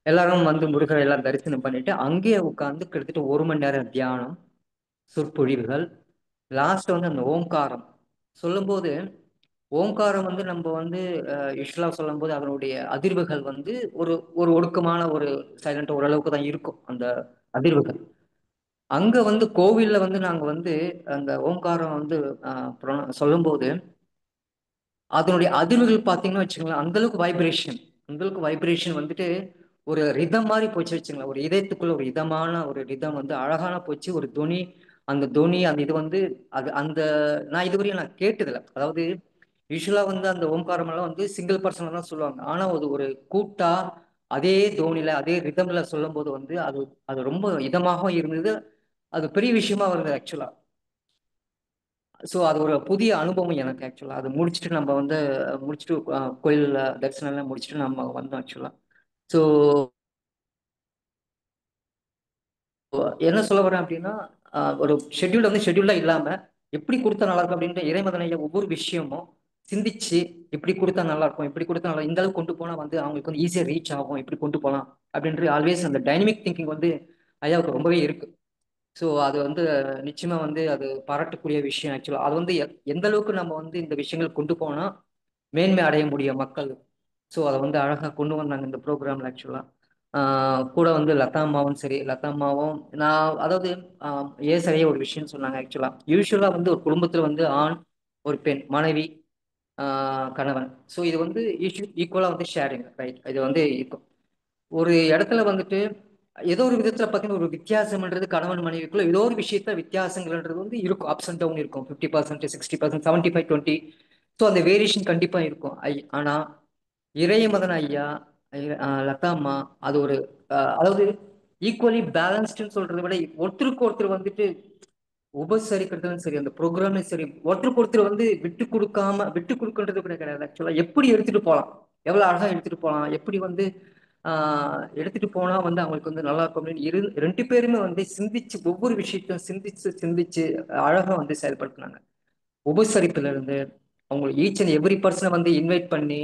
எல்லாரும் வந்து முருகரை எல்லாம் தரிசனம் பண்ணிட்டு அங்கேயே உட்காந்து கிட்டத்தட்ட 1 மணி நேரம் தியானம், சொற்பொழிவுகள், லாஸ்ட் வந்து அந்த ஓம்காரம் சொல்லும்போது, ஓம்காரம் வந்து நம்ம வந்து யூஸ்வலா சொல்லும்போது அதனுடைய அதிர்வுகள் வந்து ஒரு ஒரு ஒடுக்கமான ஒரு சைலண்ட் ஓரளவுக்கு தான் இருக்கும் அந்த அதிர்வுகள். அங்க வந்து கோவில்ல வந்து நாங்க வந்து அந்த ஓம்காரம் வந்து சொல்லும்போது அதனுடைய அதிர்வுகள் பார்த்தீங்கன்னா வச்சுக்கோங்களேன், அந்த அளவுக்கு வைப்ரேஷன் வந்துட்டு ஒரு ரிதம் மாதிரி போச்சு வச்சுங்களேன். ஒரு இதயத்துக்குள்ள ஒரு இதமான ஒரு ரிதம் வந்து அழகான போச்சு. ஒரு தொனி, அந்த தொனி அந்த இது வந்து அது அந்த நான் இதுவரையும் நான் கேட்டதில்லை. அதாவது யூஸ்வலா வந்து அந்த ஓம்காரம் எல்லாம் வந்து சிங்கிள் பர்சன்ல தான் சொல்லுவாங்க. ஆனா அது ஒரு கூட்டா அதே தோனில அதே ரிதம்ல சொல்லும் போது வந்து அது அது ரொம்ப இதமாகவும் இருந்தது. அது பெரிய விஷயமா வருது ஆக்சுவலா. ஸோ அது ஒரு புதிய அனுபவம் எனக்கு ஆக்சுவலா. அது முடிச்சுட்டு நம்ம வந்து முடிச்சுட்டு கோயிலில் தரிசனம் எல்லாம் முடிச்சுட்டு நம்ம வந்தோம் ஆக்சுவலா. ஸோ என்ன சொல்ல வரேன் அப்படின்னா, ஒரு ஷெட்யூல் வந்து ஷெட்யூல்டா இல்லாம எப்படி கொடுத்தா நல்லா இருக்கும் அப்படின்ற இறைமதனைய ஒவ்வொரு விஷயமும் சிந்திச்சு இப்படி கொடுத்தா நல்லா இருக்கும், இப்படி கொடுத்தா நல்லா, இந்த அளவுக்கு கொண்டு போனா வந்து அவங்களுக்கு வந்து ஈஸியா ரீச் ஆகும், இப்படி கொண்டு போகலாம் அப்படின்ற ஆல்வேஸ் அந்த டைனமிக் திங்கிங் வந்து ஐயாவுக்கு ரொம்பவே இருக்கு. ஸோ அது வந்து நிச்சயமா வந்து அது பாராட்டக்கூடிய விஷயம் ஆக்சுவலா. அது வந்து எந்த அளவுக்கு நம்ம வந்து இந்த விஷயங்கள் கொண்டு போனா மேன்மை அடைய முடியும் மக்கள். ஸோ அதை வந்து அழகாக கொண்டு வந்தாங்க இந்த ப்ரோக்ராம்ல ஆக்சுவலா. கூட வந்து லதா அம்மாவும் சரி, லதா அம்மாவும் நான் அதாவது சரியா ஒரு விஷயம் சொன்னாங்க ஆக்சுவலா. யூஸ்வலா வந்து ஒரு குடும்பத்துல வந்து ஆண், ஒரு பெண், மனைவி, கணவன். ஸோ இது வந்து ஈக்குவலா வந்து ஷேரிங் ரைட். இது வந்து இருக்கும் ஒரு இடத்துல வந்துட்டு ஏதோ ஒரு விதத்துல பார்த்தீங்கன்னா ஒரு வித்தியாசம்ன்றது கணவன் மனைவிக்குள்ள ஏதோ ஒரு விஷயத்த வித்தியாசங்கள்ன்றது வந்து இருக்கும். அப்ஸ் அண்ட் டவுன் இருக்கும். 50%, 60%, 75, 20. ஸோ அந்த வேரியேஷன் கண்டிப்பா இருக்கும். ஆனா இறையமதன் ஐயா, லதா அம்மா அது ஒரு அதாவது ஈக்குவலி பேலன்ஸ்டுன்னு சொல்றதை விட ஒருத்தருக்கு ஒருத்தர் வந்துட்டு உபசரிக்கிறதும் சரி, அந்த ப்ரோக்ராமும் சரி, ஒருத்தருக்கு ஒருத்தர் வந்து விட்டு கொடுக்கறது கூட கிடையாது ஆக்சுவலா. எப்படி எடுத்துட்டு போகலாம், எவ்வளவு அழகா எடுத்துட்டு போகலாம், எப்படி வந்து எடுத்துட்டு போனா வந்து அவங்களுக்கு வந்து நல்லா இருக்கும் அப்படின்னு ரெண்டு பேருமே வந்து சிந்திச்சு ஒவ்வொரு விஷயத்தையும் சிந்திச்சு அழகா வந்து செயல்படுத்தினாங்க. உபசரிப்புல இருந்து அவங்க ஈச் அண்ட் எவ்ரி பர்சனை வந்து இன்வைட் பண்ணி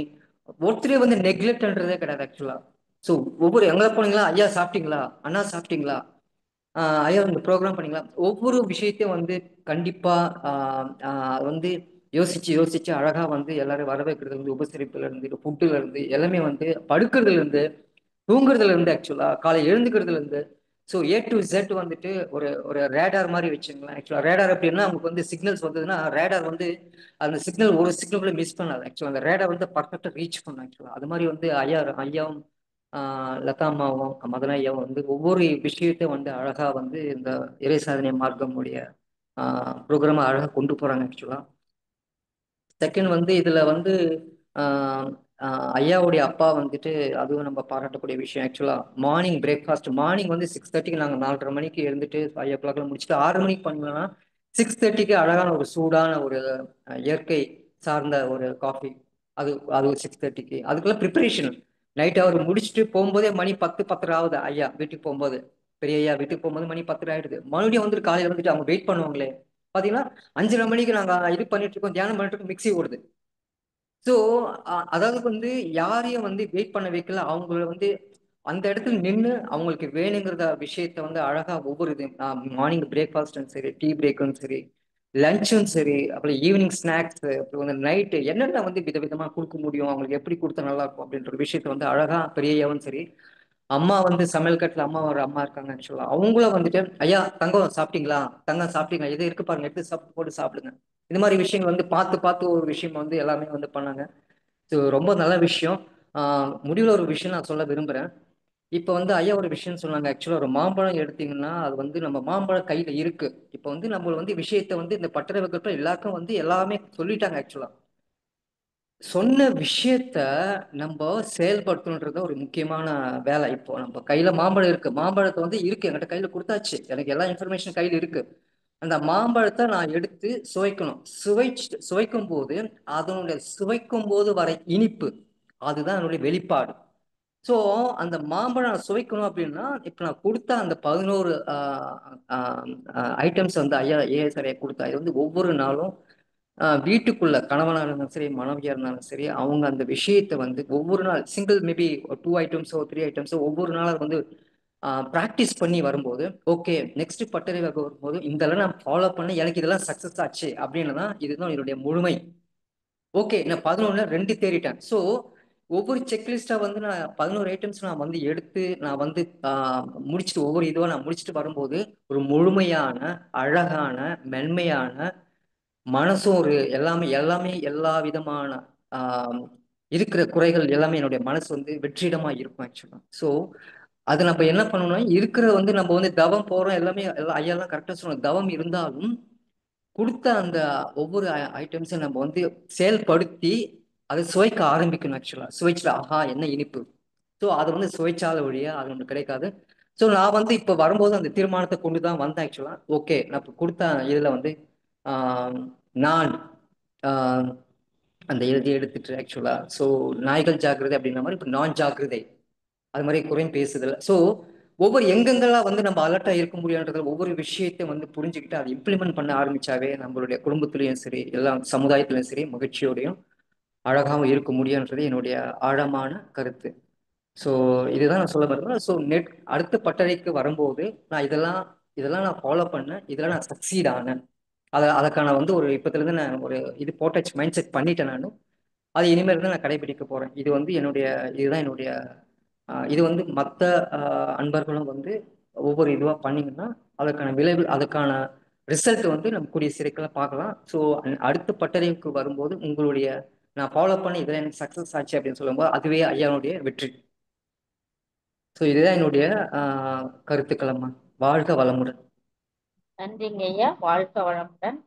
ஒருத்தரே வந்து நெக்லெக்ட்ன்றதே கிடையாது ஆக்சுவலா. ஸோ ஒவ்வொரு எங்களை போனீங்களா, ஐயா சாப்பிட்டீங்களா, அண்ணா சாப்பிட்டீங்களா, ஐயா இந்த ப்ரோக்ராம் பண்ணீங்களா, ஒவ்வொரு விஷயத்தையும் வந்து கண்டிப்பா வந்து யோசிச்சு அழகா வந்து எல்லாரும் வரவேற்கிறது இருந்து, உபசரிப்புல இருந்து, ஃபுட்டுல இருந்து, எல்லாமே வந்து படுக்கிறதுல இருந்து, தூங்குறதுல இருந்து, ஆக்சுவலா காலை எழுந்துக்கிறதுல இருந்து. ஸோ ஏ டு Z வந்துட்டு ஒரு ஒரு ரேடார் மாதிரி வச்சுங்களேன். ஆக்சுவலா ரேடார் அப்படின்னா அவங்களுக்கு வந்து சிக்னல்ஸ் வந்ததுன்னா ரேடார் வந்து அந்த சிக்னல் ஒரு சிக்னல் கூட மிஸ் பண்ணாது ஆக்சுவலா. அந்த ரேடார் வந்து பர்ஃபெக்டா ரீச் பண்ணும் ஆக்சுவலா. அது மாதிரி வந்து ஐயாவும் லதா அம்மாவும் மதன ஐயாவும் வந்து ஒவ்வொரு விஷயத்தையும் வந்து அழகா வந்து இந்த இறை சாதனை மார்க்கம் உடைய ப்ரோக்ராமை அழகா கொண்டு போறாங்க ஆக்சுவலா. செகண்ட் வந்து இதுல வந்து ஐயாவுடைய அப்பா வந்துட்டு அதுவும் நம்ம பாராட்டக்கூடிய விஷயம் ஆக்சுவலா. மார்னிங் பிரேக்ஃபாஸ்ட் மார்னிங் வந்து 6:30க்கு நாங்கள் 4:30 மணிக்கு எழுந்துட்டு 5 o'clock முடிச்சுட்டு 6 மணிக்கு பண்ணோம்னா 6:30க்கு அழகான ஒரு சூடான ஒரு இயற்கை சார்ந்த ஒரு காஃபி. அது அது ஒரு 6:30க்கு அதுக்குள்ள ப்ரிப்பரேஷன். நைட் அவர் முடிச்சுட்டு போகும்போதே மணி 10-10:30 ஆகுது. ஐயா வீட்டுக்கு போகும்போது, பெரிய ஐயா வீட்டுக்கு போகும்போது மணி 10:30 ஆயிடுது. மறுபடியும் வந்துட்டு காலையில வந்துட்டு அவங்க வெயிட் பண்ணுவாங்களே பாத்தீங்கன்னா 5:30 மணிக்கு நாங்க இது பண்ணிட்டு இருக்கோம், தியானம் பண்ணிட்டு இருக்கோம், மிக்சி ஓடுது. ஸோ அதாவது வந்து யாரையும் வந்து வெயிட் பண்ண வைக்கல. அவங்கள வந்து அந்த இடத்துல நின்று அவங்களுக்கு வேணுங்கிறத விஷயத்த வந்து அழகா ஒவ்வொரு இது மார்னிங் பிரேக்ஃபாஸ்டும் சரி, டீ பிரேக்கும் சரி, லஞ்சும் சரி, அப்புறம் ஈவினிங் ஸ்நாக்ஸ், அப்புறம் வந்து நைட்டு என்னென்ன வந்து விதவிதமா கொடுக்க முடியும், அவங்களுக்கு எப்படி கொடுத்தா நல்லா இருக்கும் அப்படின்ற விஷயத்த வந்து அழகா பெரியவும் சரி, அம்மா வந்து சமையல் கட்டில் அம்மா ஒரு அம்மா இருக்காங்க ஆக்சுவலா. அவங்கள வந்துட்டு ஐயா தங்கம் சாப்பிட்டீங்களா, தங்கம் சாப்பிட்டீங்களா, இது இருக்கு பாருங்க, எடுத்து சாப்பிட்டு போட்டு சாப்பிடுங்க. இந்த மாதிரி விஷயங்கள் வந்து பார்த்து பார்த்து ஒரு விஷயம் வந்து எல்லாமே வந்து பண்ணாங்க. ஸோ ரொம்ப நல்ல விஷயம். முடிவில் ஒரு விஷயம் நான் சொல்ல விரும்புகிறேன். இப்போ வந்து ஐயா ஒரு விஷயம் சொன்னாங்க. ஆக்சுவலாக ஒரு மாம்பழம் எடுத்தீங்கன்னா அது வந்து நம்ம மாம்பழம் கையில் இருக்கு. இப்போ வந்து நம்ம வந்து விஷயத்தை வந்து இந்த பட்டறை வகுப்பில் எல்லாருக்கும் வந்து எல்லாமே சொல்லிட்டாங்க. ஆக்சுவலாக சொன்ன விஷயத்த நம்ம செயல்படுத்தணுன்றது ஒரு முக்கியமான வேலை. இப்போ நம்ம கையில மாம்பழம் இருக்கு, மாம்பழத்தை வந்து இருக்கு என்கிட்ட கையில கொடுத்தாச்சு, எனக்கு எல்லா இன்ஃபர்மேஷன் கையில் இருக்கு. அந்த மாம்பழத்தை நான் எடுத்து சுவைக்கணும். சுவைக்கும் போது அதனுடைய சுவைக்கும் போது வர இனிப்பு, அதுதான் என்னுடைய வெளிப்பாடு. ஸோ அந்த மாம்பழம் நான் சுவைக்கணும் அப்படின்னா இப்போ நான் கொடுத்த அந்த 11 ஐட்டம்ஸ் வந்து ஐயா ஏஎஸ்ஆர் கொடுத்தா இது வந்து ஒவ்வொரு நாளும் வீட்டுக்குள்ள கணவனாக இருந்தாலும் சரி, மனைவியாக இருந்தாலும் சரி, அவங்க அந்த விஷயத்தை வந்து ஒவ்வொரு நாள் சிங்கிள் மேபி 2 ஐட்டம்ஸோ 3 ஐட்டம்ஸோ ஒவ்வொரு நாள் வந்து ப்ராக்டிஸ் பண்ணி வரும்போது, ஓகே நெக்ஸ்ட் பட்டறை வகுப்பு வரும்போது இதெல்லாம் நான் ஃபாலோ பண்ணி எனக்கு இதெல்லாம் சக்ஸஸ் ஆச்சு அப்படின்னு தான் இதுதான் என்னுடைய முழுமை. ஓகே நான் 11ல் 2 தேறிட்டேன். ஸோ ஒவ்வொரு செக்லிஸ்டா வந்து நான் 11 ஐட்டம்ஸ் நான் வந்து எடுத்து நான் வந்து முடிச்சுட்டு ஒவ்வொரு இதுவாக நான் முடிச்சுட்டு வரும்போது ஒரு முழுமையான அழகான மென்மையான மனசும் ஒரு எல்லாமே எல்லாமே எல்லா விதமான இருக்கிற குறைகள் எல்லாமே என்னுடைய மனசு வந்து வெற்றிடமா இருக்கும் ஆக்சுவலா. ஸோ அது நம்ம என்ன பண்ணணும்னா இருக்கிற வந்து நம்ம வந்து தவம் போறோம் எல்லாமே எல்லாம் ஐயெல்லாம் கரெக்டாக சொல்லணும். தவம் இருந்தாலும் கொடுத்த அந்த ஒவ்வொரு ஐட்டம்ஸையும் நம்ம வந்து செயல்படுத்தி அதை சுவைக்க ஆரம்பிக்கணும். ஆக்சுவலா சுவைச்சுல ஆஹா என்ன இனிப்பு. ஸோ அதை வந்து சுவைச்சாத வழியா அது நமக்கு கிடைக்காது. ஸோ நான் வந்து இப்போ வரும்போது அந்த தீர்மானத்தை கொண்டு தான் வந்தேன். ஆக்சுவலா ஓகே நான் இப்போ கொடுத்த இதில் வந்து நான் அந்த எழுதி எடுத்துட்டு ஆக்சுவலா ஸோ நாய்கள் ஜாக்கிரதை அப்படின்ற மாதிரி இப்போ நான் ஜாக்கிரதை அது மாதிரி குறையும் பேசுதல். ஸோ ஒவ்வொரு எங்கெங்கெல்லாம் வந்து நம்ம அலர்ட்டா இருக்க முடியுன்றதுல ஒவ்வொரு விஷயத்தையும் வந்து புரிஞ்சுக்கிட்டு அதை இம்ப்ளிமெண்ட் பண்ண ஆரம்பிச்சாவே நம்மளுடைய குடும்பத்திலையும் சரி எல்லா சமுதாயத்திலையும் சரி மகிழ்ச்சியோடையும் அழகாகவும் இருக்க முடியுன்றது என்னுடைய ஆழமான கருத்து. ஸோ இதுதான் நான் சொல்ல வருவேன். ஸோ அடுத்த பட்டறைக்கு வரும்போது நான் இதெல்லாம் நான் ஃபாலோ பண்ணேன், இதெல்லாம் நான் சக்சீட் ஆனேன். அதுக்கான வந்து ஒரு இப்போதுலேருந்து நான் ஒரு இது போட்டாச்சு, மைண்ட் செட் பண்ணிட்டேன். நான் அது இனிமேல் தான் நான் கடைபிடிக்க போகிறேன். இதுதான் என்னுடைய இது வந்து மற்ற அன்பர்களும் வந்து ஒவ்வொரு இதுவாக பண்ணிங்கன்னா அதுக்கான விளைவு அதுக்கான ரிசல்ட் வந்து நம்ம கூடிய சீக்கிரம் பார்க்கலாம். ஸோ அடுத்த பட்டறைக்கு வரும்போது உங்களுடைய நான் ஃபாலோ பண்ணி இதில் எனக்கு சக்ஸஸ் ஆச்சு அப்படின்னு சொல்லும்போது அதுவே ஐயாவுடைய வெற்றி. ஸோ இதுதான் என்னுடைய கருத்துக்களம்மா. வாழ்க வளமுடன். நன்றிங்க ஐயா. வாழ்க வளமுடன்.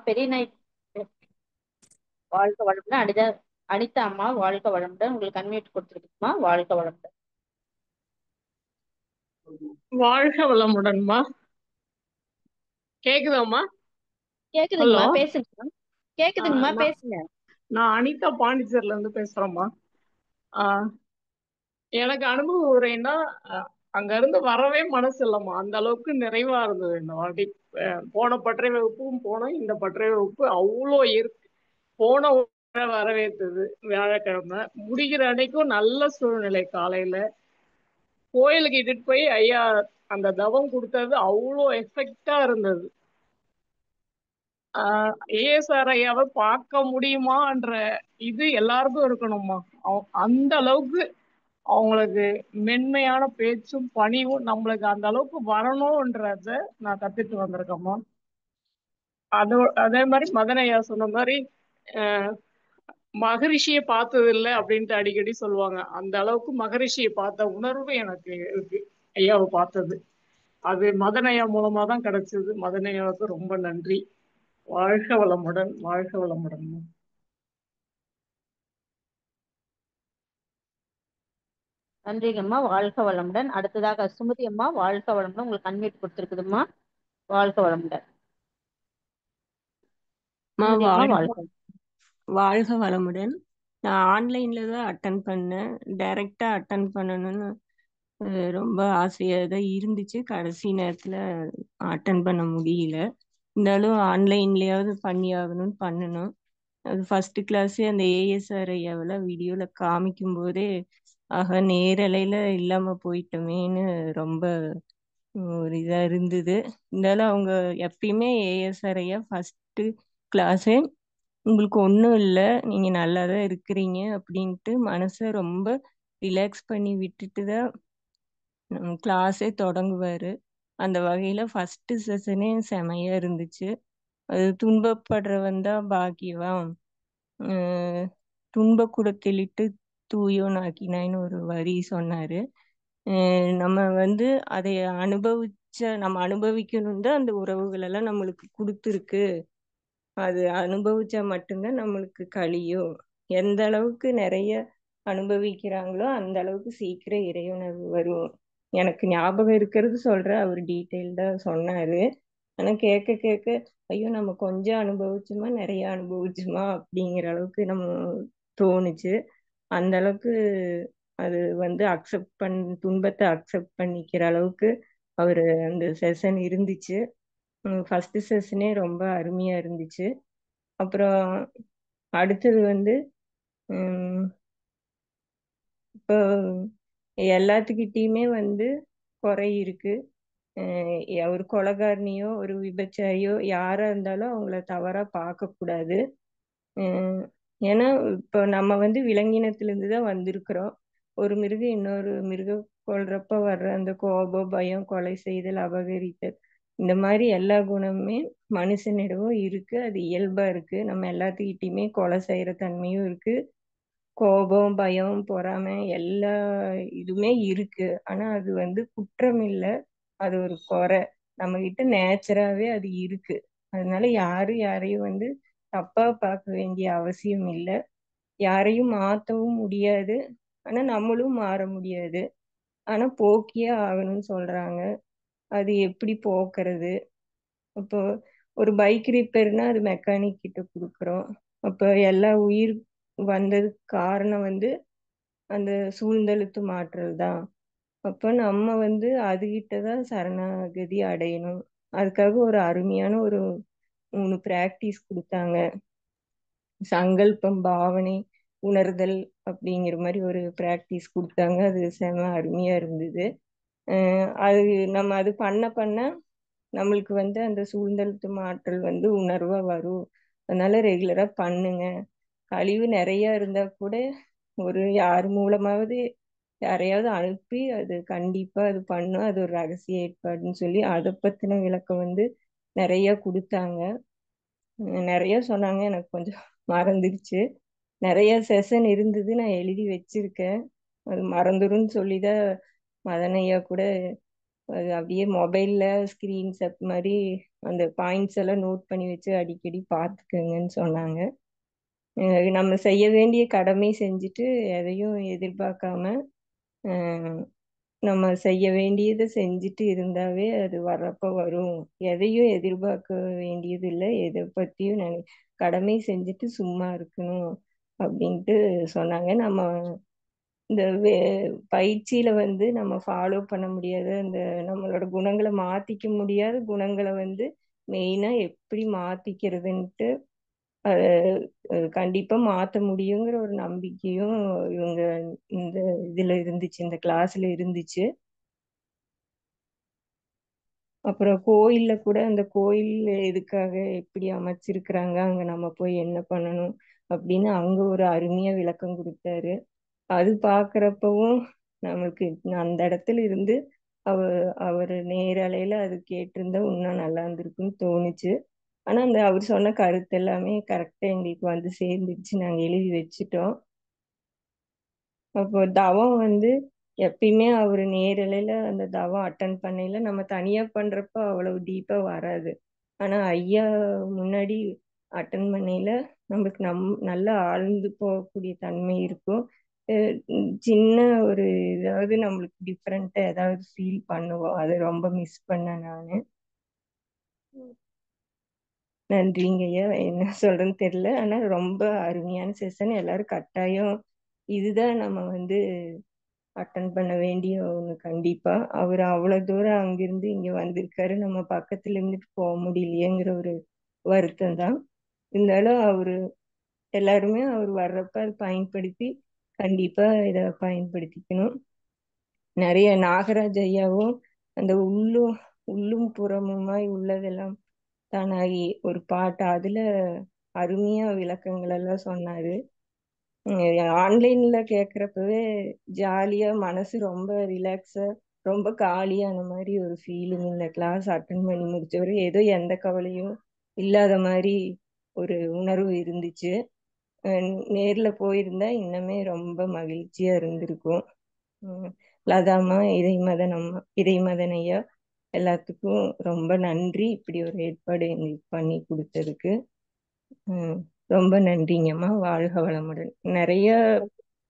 பெரிய நாய் வாழ்க வளமுடன். அனிதா அம்மா வாழ்க வளமுடன். உங்களுக்கு அன்மியூட் கொடுத்துருக்குமா? வாழ்க வளமுடன். வாழ்க வளமுடன்மா. கேக்குதாம்மா? கேக்குதுங்கம்மா, பேசுங்க. கேக்குதுங்கம்மா, பேசுங்க. நான் அனிதா பாண்டிச்சேரில இருந்து பேசுறேம்மா. எனக்கு அனுபவம் உரைன்னா அங்க இருந்து வரவே மனசு இல்லம்மா. அந்த அளவுக்கு நிறைவா இருந்தது இந்த வாட்டி. போன பட்டறை வகுப்பும் போனோம், இந்த பட்டறை வகுப்பு அவ்வளோ போன வரவேற்றது. வியாழக்கிழமை முடிகிற அன்னைக்கும் நல்ல சூழ்நிலை. காலையில கோயிலுக்கு இட்டுட்டு போய் ஐயா அந்த தவம் கொடுத்தது அவ்வளோ எஃபெக்டா இருந்தது. ஏஎஸ்ஆர் ஐயாவை பார்க்க முடியுமான்ற இது எல்லாருக்கும் இருக்கணும்மா. அந்த அளவுக்கு அவங்களுக்கு மென்மையான பேச்சும் பணிவும் நம்மளுக்கு அந்த அளவுக்கு வரணும்ன்றத நான் கத்துட்டு வந்திருக்கேம்மா. அதே மாதிரி மதனையா சொன்ன மாதிரி மகரிஷியை பார்த்தது இல்லை அப்படின்ட்டு அடிக்கடி சொல்லுவாங்க. அந்த அளவுக்கு மகரிஷியை பார்த்த உணர்வு எனக்கு இருக்கு ஐயாவை பார்த்தது. அது மதனையா மூலமா தான் கிடைச்சது. மதனையாவுக்கு ரொம்ப நன்றி. வாழ்க வளமுடன். வாழ்க வளமுடன். நன்றிங்கம்மா. வாழ்க வளமுடன். அடுத்ததாக சுமதி அம்மா வாழ்க வளமுடன். உங்களுக்கு அன்மியூட் கொடுத்துருக்குதும்மா. வாழ்க வளமுடன். வாழ்க வளமுடன். நான் ஆன்லைன்ல தான் அட்டன் பண்ணேன். டைரக்டா அட்டன் பண்ணணும்னு ரொம்ப ஆசையாக தான் இருந்துச்சு. கடைசி நேரத்தில் அட்டன் பண்ண முடியல. இருந்தாலும் ஆன்லைன்லயாவது பண்ணி ஆகணும்னு பண்ணணும். அது ஃபர்ஸ்ட் கிளாஸே அந்த ஏஎஸ்ஆர் ஐயாவெல்லாம் வீடியோவில் காமிக்கும் போதே ஆக நேரலையில் இல்லாமல் போயிட்டோமேன்னு ரொம்ப ஒரு இதாக இருந்தது. இருந்தாலும் அவங்க எப்பயுமே ஏஎஸ்ஆர் ஐயா ஃபஸ்ட்டு கிளாஸே உங்களுக்கு ஒன்றும் இல்லை, நீங்கள் நல்லா தான் இருக்கிறீங்க அப்படின்ட்டு மனசை ரொம்ப ரிலாக்ஸ் பண்ணி விட்டுட்டு தான் கிளாஸே தொடங்குவார். அந்த வகையில் ஃபஸ்ட்டு செஷனே செமையாக இருந்துச்சு. அது துன்பப்படுறவன் தான் பாக்கியவான், துன்ப குடத்திலிட்டு தூயோன் ஆக்கினாய்ன்னு ஒரு வரி சொன்னாரு. நம்ம வந்து அதை நம்ம அனுபவிக்கணும் தான் அந்த உறவுகள் எல்லாம் நம்மளுக்கு கொடுத்துருக்கு. அது அனுபவிச்சா மட்டும்தான் நம்மளுக்கு கழியும். எந்த அளவுக்கு நிறைய அனுபவிக்கிறாங்களோ அந்த அளவுக்கு சீக்கிரம் இறையுணர்வு வரும். எனக்கு ஞாபகம் இருக்கிறது சொல்றேன், அவர் டீட்டெயில்டா சொன்னாரு. ஆனா கேட்க கேட்க ஐயோ நம்ம கொஞ்சம் அனுபவிச்சுமா நிறைய அனுபவிச்சுமா அப்படிங்கிற அளவுக்கு நம்ம தோணுச்சு. அந்த அளவுக்கு அது வந்து துன்பத்தை அக்செப்ட் பண்ணிக்கிற அளவுக்கு அவரு அந்த செஷன் இருந்துச்சு. ஃபர்ஸ்ட் செஷனே ரொம்ப அருமையா இருந்துச்சு. அப்புறம் அடுத்தது வந்து இப்போ எல்லாத்துக்கிட்டேயுமே வந்து குறை இருக்கு. ஒரு கொலைகாரனையோ ஒரு விபச்சாரியோ யாரா இருந்தாலும் அவங்கள தவறா பார்க்க கூடாது. ஏன்னா இப்போ நம்ம வந்து விலங்கினத்திலிருந்து தான் வந்திருக்கிறோம். ஒரு மிருகம் இன்னொரு மிருகம் கொல்றப்ப வர்ற அந்த கோபம், பயம், கொலை செய்தல், அபகரித்தல், இந்த மாதிரி எல்லா குணமுமே மனுஷனிடமும் இருக்கு. அது இயல்பா இருக்கு. நம்ம எல்லாத்துக்கிட்டையுமே கொலை செய்யற தன்மையும் இருக்கு. கோபம், பயம், பொறாமை எல்லா இதுவுமே இருக்கு. ஆனா அது வந்து குற்றம் இல்லை, அது ஒரு குறை. நம்ம கிட்ட நேச்சராவே அது இருக்கு. அதனால யாரையும் வந்து தப்பா பார்க்க வேண்டிய அவசியம் இல்லை. யாரையும் மாத்தவும் முடியாது. ஆனா நம்மளும் மாற முடியாது. ஆனா போக்கியே ஆகணும்னு சொல்றாங்க. அது எப்படி போக்குறது? இப்போ ஒரு பைக் ரிப்பேர்னா அது மெக்கானிக் கிட்ட கொடுக்குறோம். அப்போ எல்லா உயிர் வந்ததுக்கு காரணம் வந்து அந்த சூழ்ந்தெழுத்து மாற்றல் தான். அப்போ நம்ம வந்து அதுகிட்டதான் சரணாகதி அடையணும். அதுக்காக ஒரு அருமையான ஒரு 3 பிராக்டிஸ் கொடுத்தாங்க. சங்கல்பம், பாவனை, உணர்தல் அப்படிங்கிற மாதிரி ஒரு பிராக்டிஸ் கொடுத்தாங்க. அது செம அருமையா இருந்தது. அது நம்ம அது பண்ண பண்ண நம்மளுக்கு வந்து அந்த சூழ்ந்தெழுத்து மாற்றல் வந்து உணர்வா வரும். அதனால ரெகுலரா பண்ணுங்க. கழிவு நிறைய இருந்தா கூட யார் மூலமாவது யாரையாவது அனுப்பி அது கண்டிப்பா அது பண்ணும். அது ஒரு ரகசிய ஏற்பாடுன்னு சொல்லி அதை பத்தின விளக்கம் வந்து நிறைய கொடுத்தாங்க. நிறைய சொன்னாங்க, எனக்கு கொஞ்சம் மறந்துடுச்சு. நிறைய செஷன் இருந்தது, நான் எழுதி வச்சிருக்கேன். அது மறந்துரும்னு சொல்லிதான் மதனையா கூட அது அப்படியே மொபைல்ல ஸ்கிரீன்ஷாட் மாதிரி அந்த பாயிண்ட்ஸ் எல்லாம் நோட் பண்ணி வச்சு அடிக்கடி பார்த்துக்கங்கன்னு சொன்னாங்க. நம்ம செய்ய வேண்டிய கடமை செஞ்சுட்டு எதையும் எதிர்பார்க்காம நம்ம செய்ய வேண்டியதை செஞ்சுட்டு இருந்தாவே அது வர்றப்ப வரும். எதையும் எதிர்பார்க்க வேண்டியது இல்லை, எதை பத்தியும் கடமை செஞ்சுட்டு சும்மா இருக்கணும் அப்படின்ட்டு சொன்னாங்க. நம்ம இந்த பயிற்சியில வந்து நம்ம ஃபாலோ பண்ண முடியாத அந்த நம்மளோட குணங்களை மாத்திக்க முடியாத குணங்களை வந்து மெயினா எப்படி மாத்திக்கிறதுன்ட்டு கண்டிப்பா மாத்த முடியுங்கிற ஒரு நம்பிக்கையும் இவங்க இந்த இதுல இருந்துச்சு, இந்த கிளாஸ்ல இருந்துச்சு. அப்புறம் கோயில்ல கூட அந்த கோயில் எதுக்காக எப்படி அமைச்சிருக்கிறாங்க, அங்க நம்ம போய் என்ன பண்ணணும் அப்படின்னு அங்க ஒரு அருமையா விளக்கம் கொடுத்தாரு. அது பாக்குறப்பவும் நமக்கு அந்த இடத்துல இருந்து அவர் நேரலையில அது கேட்டிருந்தா இன்னும் நல்லா இருந்திருக்குன்னு தோணுச்சு. ஆனா அவர் சொன்ன கருத்து எல்லாமே கரெக்டா எங்களுக்கு வந்து சேர்ந்துருச்சு. நாங்க எழுதி வச்சுட்டோம். அப்போ தவம் வந்து எப்பயுமே அவர் நேரலையில அந்த தவம் அட்டன் பண்ணையில நம்ம தனியா பண்றப்ப அவ்வளவு டீப்பா வராது. ஆனா ஐயா முன்னாடி அட்டன் பண்ணையில நமக்கு நல்லா ஆழ்ந்து போகக்கூடிய தன்மை இருக்கும். சின்ன ஒரு ஏதாவது நம்மளுக்கு டிஃப்ரெண்டா ஏதாவது ஃபீல் பண்ணுவோம். அதை ரொம்ப மிஸ் பண்ணேன் நானு. நன்றிங்க ஐயா. என்ன சொல்றேன்னு தெரியல. ஆனா ரொம்ப அருமையான செஷன். எல்லாரும் கட்டாயம் இதுதான் நம்ம வந்து அட்டன் பண்ண வேண்டிய ஒண்ணு. கண்டிப்பா அவர் அவ்வளவு தூரம் அங்கிருந்து இங்க வந்திருக்காரு, நம்ம பக்கத்துல இருந்துட்டு போக முடியலையேங்கிற ஒரு வருத்தம் தான். இருந்தாலும் எல்லாருமே அவர் வர்றப்ப அதை பயன்படுத்தி கண்டிப்பா இதை பயன்படுத்திக்கணும். நிறைய நாகராஜ் ஐயாவும் அந்த உள்ளும் புறமுமாய் உள்ளதெல்லாம் தானாகி ஒரு பாட்டு அதுல அருமையா விளக்கங்கள் எல்லாம் சொன்னாரு. ஆன்லைன்ல கேக்குறப்பவே ஜாலியா மனசு ரொம்ப ரிலாக்ஸா ரொம்ப காலியான மாதிரி ஒரு ஃபீலிங். இந்த கிளாஸ் அட்டன் பண்ணி முடிச்சவரை ஏதோ எந்த கவலையும் இல்லாத மாதிரி ஒரு உணர்வு இருந்துச்சு. நேர்ல போயிருந்தா இன்னுமே ரொம்ப மகிழ்ச்சியா இருந்திருக்கும். லதாம்மா, இறைமதன் ஐயா எல்லாத்துக்கும் ரொம்ப நன்றி. இப்படி ஒரு ஏற்பாடு எங்களுக்கு பண்ணி கொடுத்ததுக்கு ரொம்ப நன்றிங்கம்மா. வாழ்க வளமுடன். நிறைய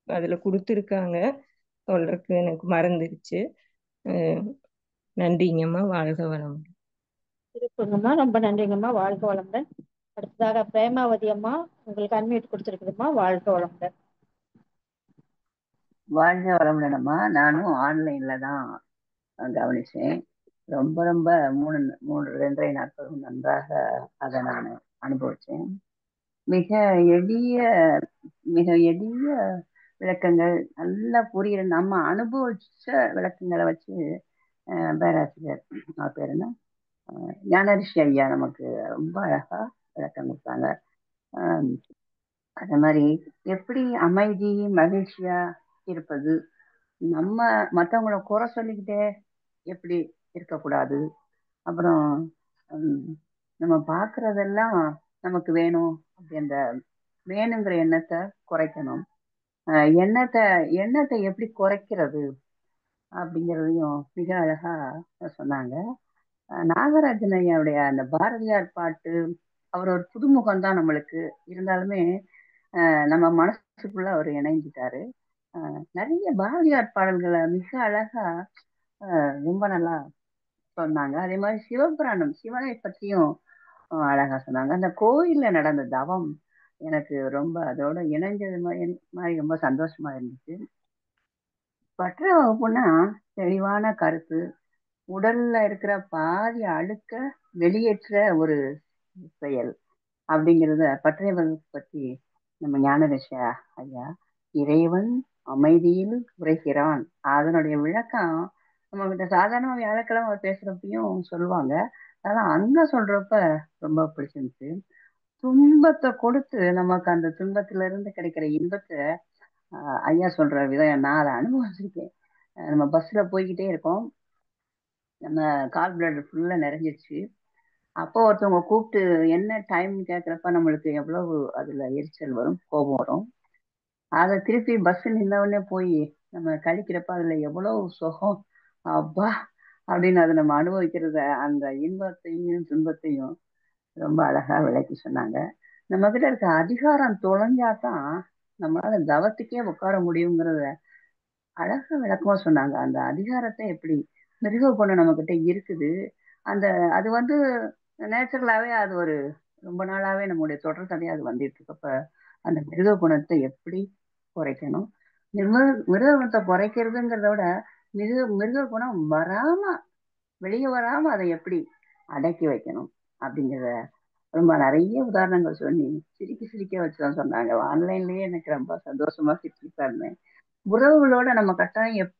அதுல கொடுத்துருக்காங்க, சொல்றதுக்கு எனக்கு மறந்துருச்சு. நன்றிங்கம்மா. வாழ்க வளமுடன். இருக்குங்கம்மா, ரொம்ப நன்றிங்கம்மா. வாழ்க வளமுடன். அடுத்ததாக பிரேமாவதி அம்மா, உங்களுக்கு அன்மியூட் கொடுத்துருக்குதும்மா. வாழ்க வளமுடன். வாழ்க வளமுடனம்மா. நானும் ஆன்லைன்ல தான் கவனிச்சேன். ரொம்ப ரொம்ப 2.5 நாட்கள் நன்றாக அதை நான் அனுபவிச்சேன். மிக எளிய விளக்கங்கள், நல்லா புரியுற நம்ம அனுபவிச்ச விளக்கங்களை வச்சு பேராசிரியர் பேர் என்ன, ஞானரிஷி ஐயா நமக்கு ரொம்ப அழகா விளக்கம் கொடுத்தாங்க. அதே மாதிரி எப்படி அமைதி மகிழ்ச்சியா இருப்பது, நம்ம மற்றவங்கள குறை சொல்லிக்கிட்டே எப்படி இருக்கக்கூடாது, அப்புறம் நம்ம பார்க்கறதெல்லாம் நமக்கு வேணும் அப்படின்ற வேணுங்கிற எண்ணத்தை குறைக்கணும், எண்ணத்தை எப்படி குறைக்கிறது அப்படிங்கிறதையும் மிக அழகா சொன்னாங்க. நாகராஜன் ஐயாவுடைய அந்த பாரதியார் பாட்டு, அவர் ஒரு புதுமுகம் தான் நம்மளுக்கு இருந்தாலுமே நம்ம மனசுக்குள்ள அவர் இணைஞ்சிட்டாரு. நிறைய பாரதியார் பாடல்களை மிக அழகா ரொம்ப நல்லா சொன்னாங்க. அதே மாதிரி சிவபுராணம், சிவனை பற்றியும் அழகா சொன்னாங்க. அந்த கோயில்ல நடந்த தவம் எனக்கு ரொம்ப அதோட இணைஞ்சது மாதிரி ரொம்ப சந்தோஷமா இருந்துச்சு. பற்ற வகுப்புன்னா தெளிவான கருத்து, உடல்ல இருக்கிற பாதி அழுக்க வெளியேற்ற ஒரு செயல் அப்படிங்கிறத பற்றைய வகுப்பு பத்தி நம்ம ஞானரிஷி ஐயா, இறைவன் அமைதியில் உரைக்கிறான், அதனுடைய விளக்கம் நம்ம கிட்ட சாதாரண வியாழக்கிழமை பேசுறப்பையும் சொல்லுவாங்க. அதெல்லாம் அங்க சொல்றப்ப ரொம்ப பிடிச்சிருந்துச்சு. துன்பத்தை கொடுத்து நமக்கு அந்த துன்பத்துல இருந்து கிடைக்கிற இன்பத்தை ஐயா சொல்ற விதம் நான் அதை அனுபவிச்சிருக்கேன். நம்ம பஸ்ல போய்கிட்டே இருக்கோம், நம்ம கால் பிளட் ஃபுல்லா நிறைஞ்சிருச்சு. அப்போ ஒருத்தவங்க கூப்பிட்டு என்ன டைம் கேட்குறப்ப நம்மளுக்கு எவ்வளவு அதுல எரிச்சல் வரும், கோபம் வரும். அதை திருப்பி பஸ் நின்றவுடனே போய் நம்ம கழிக்கிறப்ப அதுல எவ்வளவு சுகம், அப்பா அப்படின்னு அதை நம்ம அனுபவிக்கிறத, அந்த இன்பத்தையும் துன்பத்தையும் ரொம்ப அழகா விளக்கி சொன்னாங்க. நம்ம கிட்ட இருக்க அதிகாரம் தொலைஞ்சாதான் நம்மளால தவத்துக்கே உட்கார முடியுங்கிறத அழகா விளக்கமா சொன்னாங்க. அந்த அதிகாரத்தை எப்படி மிருக குணம் நம்ம கிட்ட இருக்குது, அது நேச்சுரலாவே அது ஒரு ரொம்ப நாளாவே நம்முடைய தொடர் கதையா அது வந்துட்டு இருக்கப்ப அந்த மிருக குணத்தை எப்படி குறைக்கணும், மிருக குணத்தை குறைக்கிறதுங்கிறத விட மிருக குணம் வெளியே வராம அதை எப்படி அடக்கி வைக்கணும் அப்படிங்கிறத ரொம்ப நிறைய உதாரணங்கள் சொல்லி சிரிக்க வச்சுதான் சொன்னாங்க. ஆன்லைன்லயே எனக்கு ரொம்ப சந்தோஷமா சிரிச்சுட்டா இருந்தேன். உறவுகளோட நம்ம கட்டாயம்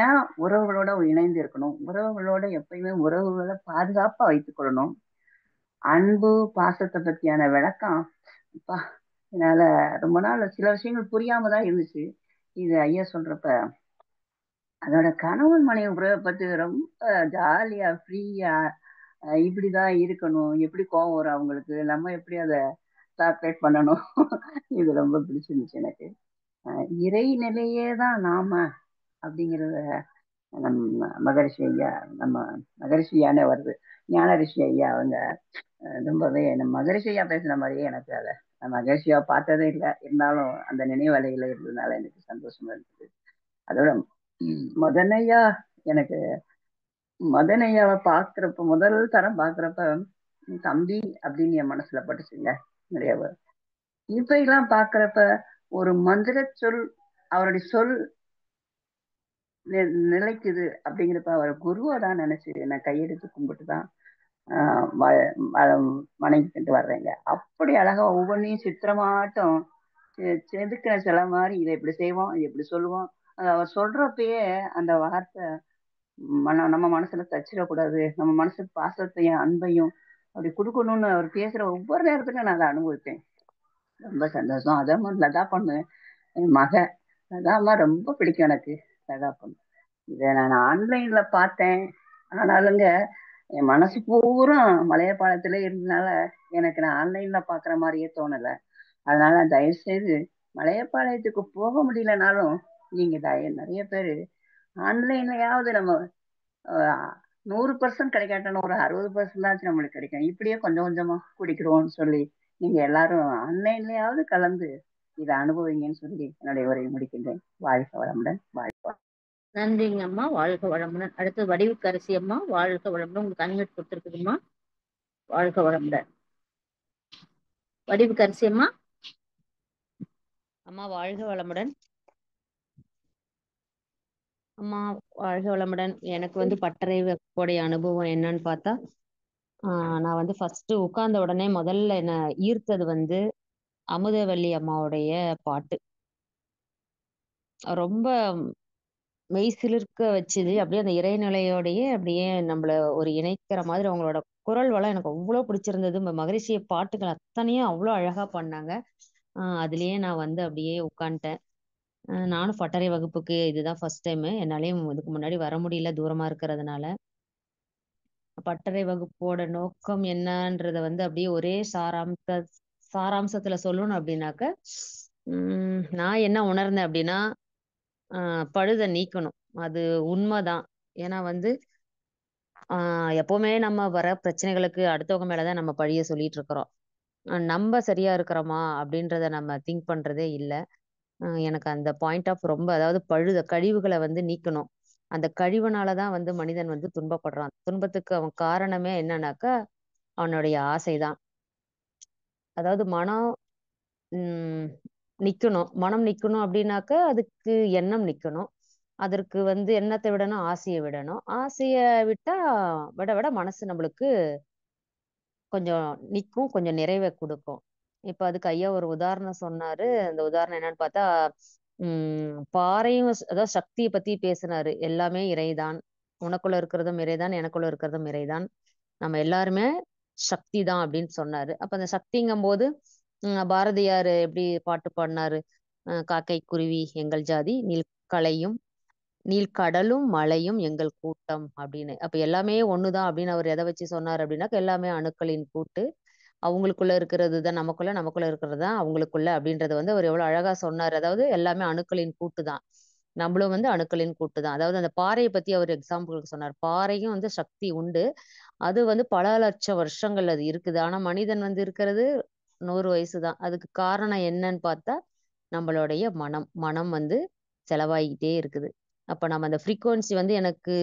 ஏன் உறவுகளோட இணைந்து இருக்கணும், உறவுகளோட எப்பயுமே உறவுகளை பாதுகாப்பா வைத்துக் கொள்ளணும், அன்பு பாசத்தை பத்தியான விளக்கம் என்னால ரொம்ப நாள் சில விஷயங்கள் புரியாம தான் இருந்துச்சு. இது ஐயா சொல்றப்ப அதோட கணவன் மனைவி உறவை பத்தி ரொம்ப ஜாலியா ஃப்ரீயா இப்படிதான் இருக்கணும், எப்படி கோவம் வரும் அவங்களுக்கு, நம்ம எப்படி அதை சாக்லேட் பண்ணணும் இது ரொம்ப பிடிச்சிருந்துச்சு எனக்கு. இறைநிலையே தான் நாம அப்படிங்கிறத நம்ம மகரிஷி ஐயானே வருது, ஞான ரிஷி ஐயா அவங்க ரொம்பவே நம்ம மகரிஷி ஐயா பேசுன மாதிரியே எனக்கு அதை மகரிஷியா பார்த்ததே இல்லை, இருந்தாலும் அந்த நினைவலையில இருந்ததுனால எனக்கு சந்தோஷமா இருந்தது. அதோட மதன் ஐயாவை பாக்குறப்ப முதல் தரம் பாக்குறப்ப தம்பி அப்படின்னு என் மனசுல பட்டுச்சுங்க நிறைய. இப்ப எல்லாம் பாக்குறப்ப ஒரு மந்திர சொல், அவருடைய சொல் நிலைக்குது அப்படிங்கிறப்ப அவர் குருவை தான் நினைச்சு நான் கையெடுத்து கும்பிட்டுதான் வணங்கிட்டு வர்றேங்க. அப்படி அழகா ஒவ்வொன்றையும் சித்திரமாட்டம் செதுக்கின சில மாதிரி இதை இப்படி செய்வோம், இதை இப்படி சொல்லுவோம். அவர் சொல்றப்பயே அந்த வார்த்தை நம்ம மனசுல தச்சிடக்கூடாது, நம்ம மனசுக்கு பாசத்தையும் அன்பையும் அப்படி கொடுக்கணும்னு அவர் பேசுற ஒவ்வொரு நேரத்துக்கும் நான் அதை அனுபவிப்பேன். ரொம்ப சந்தோஷம். அதே மாதிரி லதா பொண்ணு, என் லதாமா ரொம்ப பிடிக்கும் எனக்கு. லதா பொண்ணு இதை நான் ஆன்லைன்ல பார்த்தேன், ஆனாலுங்க என் மனசு பூரா மலைய பாலத்துல இருந்ததுனால எனக்கு நான் ஆன்லைன்ல பாக்குற மாதிரியே தோணலை. அதனால தயவு செய்து மலையப்பாளையத்துக்கு போக முடியலனாலும் நீங்க நிறைய பேர் ஆன்லைன்லயாவது நம்ம 100% கிடைக்காட்டாலும் ஒரு 60% நம்மளுக்கு கிடைக்கும். இப்படியே கொஞ்சம் கொஞ்சமா குடிக்கிறோம்னு சொல்லி நீங்க எல்லாரும் ஆன்லைன்லயாவது கலந்து இதை அனுபவிங்கன்னு சொல்லி என்னுடைய உரையை முடிக்கின்றேன். வாழ்க வளமுடன். வாழ்க நன்றிங்க அம்மா. வாழ்க வளமுடன். அடுத்து வடிவுக்கரசி அம்மா. வாழ்க வளமுடன். உங்களுக்கு அன்மியூட் கொடுத்துருக்குதுமா. வாழ்க வளமுடன். வடிவுக்கரசி அம்மா. அம்மா வாழ்க வளமுடன். அம்மா வாழ்க வளமுடன். எனக்கு வந்து பட்டறை வகுப்போடைய அனுபவம் என்னன்னு பார்த்தா, நான் வந்து ஃபர்ஸ்ட் உட்கார்ந்த உடனே முதல்ல என்ன ஈர்த்தது வந்து அமுதவல்லி அம்மாவுடைய பாட்டு. ரொம்ப மெய் சிலிர்க்க வச்சுது. அப்படியே அந்த இறைநிலையோடையே அப்படியே நம்மள ஒரு இணைக்கிற மாதிரி அவங்களோட குரல் வளம் எனக்கு அவ்வளோ பிடிச்சிருந்தது. மகரிஷிய பாட்டுகள் அத்தனையும் அவ்வளோ அழகா பண்ணாங்க. அதுலயே நான் வந்து அப்படியே உட்காந்துட்டேன். நானும் பட்டறை வகுப்புக்கு இதுதான் ஃபர்ஸ்ட் டைமு. என்னாலையும் இதுக்கு முன்னாடி வர முடியல தூரமா இருக்கிறதுனால. பட்டறை வகுப்போட நோக்கம் என்னன்றத வந்து அப்படியே ஒரே சாராம்சத்துல சொல்லணும் அப்படின்னாக்க, நான் என்ன உணர்ந்தேன் அப்படின்னா, பழுதை நீக்கணும். அது உண்மைதான். ஏன்னா வந்து எப்பவுமே நம்ம வர பிரச்சனைகளுக்கு அடுத்தவங்க மேலதான் நம்ம பழிய சொல்லிட்டு இருக்கிறோம். நம்ம சரியா இருக்கிறோமா அப்படின்றத நம்ம திங்க் பண்றதே இல்லை. எனக்கு அந்த பாயிண்ட் ஆஃப் ரொம்ப, அதாவது கழிவுகளை வந்து நீக்கணும். அந்த கழிவுனாலதான் வந்து மனிதன் வந்து துன்பப்படுறான். துன்பத்துக்கு அவன் காரணமே என்னன்னாக்கா அவனுடைய ஆசைதான். அதாவது மனம் நிக்கணும். மனம் நிக்கணும் அப்படின்னாக்க அதுக்கு எண்ணம் நிக்கணும். அதற்கு வந்து எண்ணத்தை விடணும், ஆசையை விடணும். ஆசைய விட்டா விட விட மனசு நம்மளுக்கு கொஞ்சம் நிக்கும், கொஞ்சம் நிறைவை கொடுக்கும். இப்ப அதுக்கு ஐயா ஒரு உதாரணம் சொன்னாரு. அந்த உதாரணம் என்னன்னு பார்த்தா, பாறையும் அதாவது சக்தியை பத்தி பேசினாரு. எல்லாமே இறைதான், உனக்குள்ள இருக்கிறதும் இறைதான், எனக்குள்ள இருக்கிறதும் இறைதான், நம்ம எல்லாருமே சக்தி தான் அப்படின்னு சொன்னாரு. அப்ப அந்த சக்திங்கும் போது பாரதியார் எப்படி பாட்டு பாடினாரு, காக்கை குருவி எங்கள் ஜாதி, நீள்கடலும் மலையும் எங்கள் கூட்டம் அப்படின்னு. அப்ப எல்லாமே ஒண்ணுதான் அப்படின்னு அவர் எதை வச்சு சொன்னார் அப்படின்னா, எல்லாமே அணுக்களின் கூட்டு, அவங்களுக்குள்ள இருக்கிறது தான் நமக்குள்ள, நமக்குள்ள இருக்கிறது தான் அவங்களுக்குள்ள அப்படின்றத வந்து அவர் எவ்வளவு அழகா சொன்னார். அதாவது எல்லாமே அணுக்களின் கூட்டு தான், நம்மளும் வந்து அணுக்களின் கூட்டு தான். அதாவது அந்த பாறையை பத்தி அவர் எக்ஸாம்பிளுக்கு சொன்னார். பாறையும் வந்து சக்தி உண்டு, அது வந்து பல லட்சம் வருஷங்கள் அது இருக்குது. ஆனா மனிதன் வந்து இருக்கிறது 100 வயசு தான். அதுக்கு காரணம் என்னன்னு பார்த்தா நம்மளுடைய மனம் வந்து செலவாகிட்டே இருக்குது. அப்ப நம்ம அந்த ஃப்ரீக்குவன்சி வந்து எனக்கு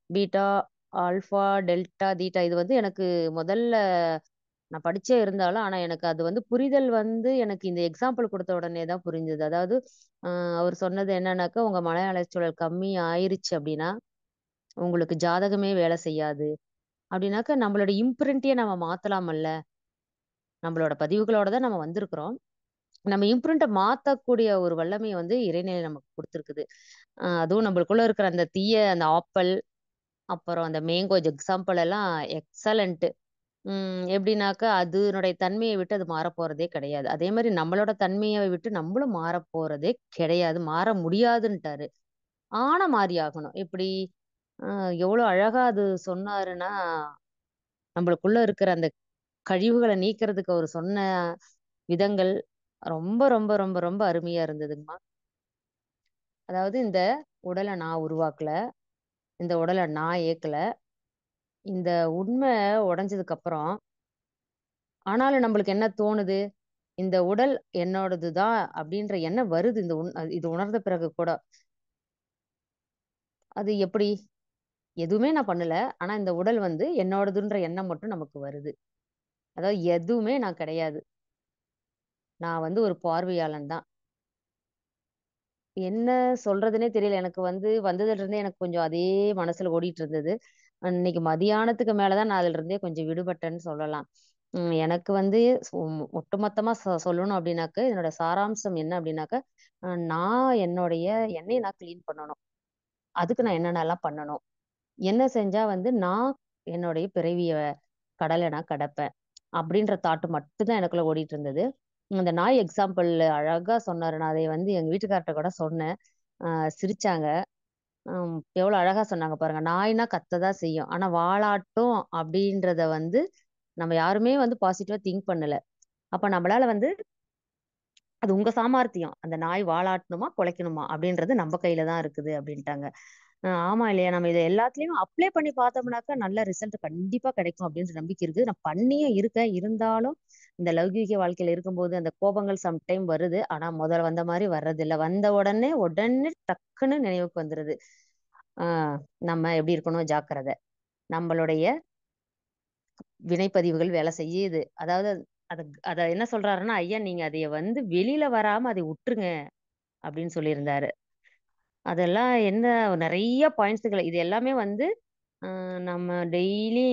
பீட்டா, ஆல்பா, டெல்டா, தீட்டா இது வந்து எனக்கு முதல்ல நான் படிச்சே இருந்தாலும், ஆனா எனக்கு அது வந்து புரிதல் வந்து எனக்கு இந்த எக்ஸாம்பிள் கொடுத்த உடனே தான் புரிஞ்சது. அதாவது அவர் சொன்னது என்னன்னாக்கா, உங்க மன அலைச்சூழல் கம்மி ஆயிருச்சு அப்படின்னா உங்களுக்கு ஜாதகமே வேலை செய்யாது. அப்படின்னாக்க நம்மளோட இம்ப்ரிண்ட்டையே நம்ம மாத்தலாமல்ல. நம்மளோட பதிவுகளோட தான் நம்ம வந்திருக்கிறோம். நம்ம இம்ப்ரிண்ட்டை மாத்தக்கூடிய ஒரு வல்லமையை வந்து இறைநிலை நமக்கு கொடுத்துருக்குது. அதுவும் நம்மளுக்குள்ள இருக்கிற அந்த அந்த ஆப்பிள், அப்புறம் அந்த மேங்கோ எக்ஸாம்பிள் எல்லாம் எக்ஸலண்ட். எப்படின்னாக்கா அதனுடைய தன்மையை விட்டு அது மாறப்போறதே கிடையாது. அதே மாதிரி நம்மளோட தன்மையை விட்டு நம்மளும் மாறப்போறதே கிடையாது, மாற முடியாதுன்ட்டாரு. ஆனா மாறி ஆகணும். எப்படி எவ்வளவு அழகா அது சொன்னாருன்னா, நம்மளுக்குள்ள இருக்கிற அந்த கழிவுகளை நீக்கிறதுக்கு அவர் சொன்ன விதங்கள் ரொம்ப ரொம்ப ரொம்ப ரொம்ப அருமையா இருந்ததுங்கம்மா. அதாவது இந்த உடலை நான் உருவாக்கல, இந்த உடலை நான் ஏக்கல, இந்த உண்மை உடைஞ்சதுக்கு அப்புறம் ஆனாலும் நம்மளுக்கு என்ன தோணுது, இந்த உடல் என்னோடதுதான் அப்படின்ற எண்ணம் வருது. இது உணர்ந்த பிறகு கூட அது எப்படி, எதுவுமே நான் பண்ணல, ஆனா இந்த உடல் வந்து என்னோடதுன்ற எண்ணம் மட்டும் நமக்கு வருது. அதாவது எதுவுமே நான் கிடையாது, நான் வந்து ஒரு பார்வையாளன் தான். என்ன சொல்றதுன்னே தெரியல. எனக்கு வந்து வந்ததுல இருந்தே எனக்கு கொஞ்சம் அதே மனசுல ஓடிட்டு இருந்தது. இன்னைக்கு மதியானத்துக்கு மேலதான் நான் அதுல இருந்தே கொஞ்சம் விடுபட்டேன்னு சொல்லலாம். எனக்கு வந்து ஒட்டுமொத்தமா சொல்லணும் அப்படின்னாக்க, என்னோட சாராம்சம் என்ன அப்படின்னாக்க, நான் என்னைய நான் கிளீன் பண்ணணும். அதுக்கு நான் என்னென்னலாம் பண்ணணும், என்ன செஞ்சா வந்து நான் என்னுடைய பிறவிய கடலை நான் கடப்பேன் அப்படின்ற தாட்டு மட்டும்தான் எனக்குள்ள ஓடிட்டு இருந்தது. இந்த நாய் எக்ஸாம்பிள் அழகா சொன்னாரு. நான் அதை வந்து எங்க வீட்டுக்கார்ட்ட கூட சொன்னேன். சிரிச்சாங்க. எவ்வளவு அழகா சொன்னாங்க பாருங்க. நாய்னா கத்ததான் செய்யும், ஆனா வாலாட்டும் அப்படின்றத வந்து நம்ம யாருமே வந்து பாசிட்டிவா திங்க் பண்ணல. அப்ப நம்மளால வந்து அது உங்க சாமர்த்தியம். அந்த நாய் வாலாட்டணுமா, குலைக்கணுமா அப்படின்றது நம்ம கையில தான் இருக்குது அப்படின்ட்டாங்க. ஆமா இல்லையா? நம்ம இதை எல்லாத்துலயும் அப்ளை பண்ணி பார்த்தோம்னாக்கா நல்ல ரிசல்ட் கண்டிப்பா கிடைக்கும் அப்படின்ற நம்பிக்கை இருக்குது. நான் பண்ணியும் இருக்கேன். இருந்தாலும் இந்த லௌகீக வாழ்க்கையில இருக்கும்போது அந்த கோபங்கள் சம்டைம் வருது. ஆனா முதல்ல வந்த மாதிரி வர்றதில்ல. வந்த உடனே உடனே டக்குன்னு நினைவுக்கு வந்துருது. ஆஹ் நம்ம எப்படி இருக்கணும், ஜாக்கிரதை. நம்மளுடைய வினைப்பதிவுகள் வேலை செய்யுது. அதாவது அத அத என்ன சொல்றாருன்னா, ஐயா நீங்க அதைய வந்து வெளியில வராம அதை விட்டுருங்க அப்படின்னு சொல்லியிருந்தாரு. அதெல்லாம் என்ன நிறைய பாயிண்ட்ஸுகள் இது எல்லாமே வந்து நம்ம டெய்லி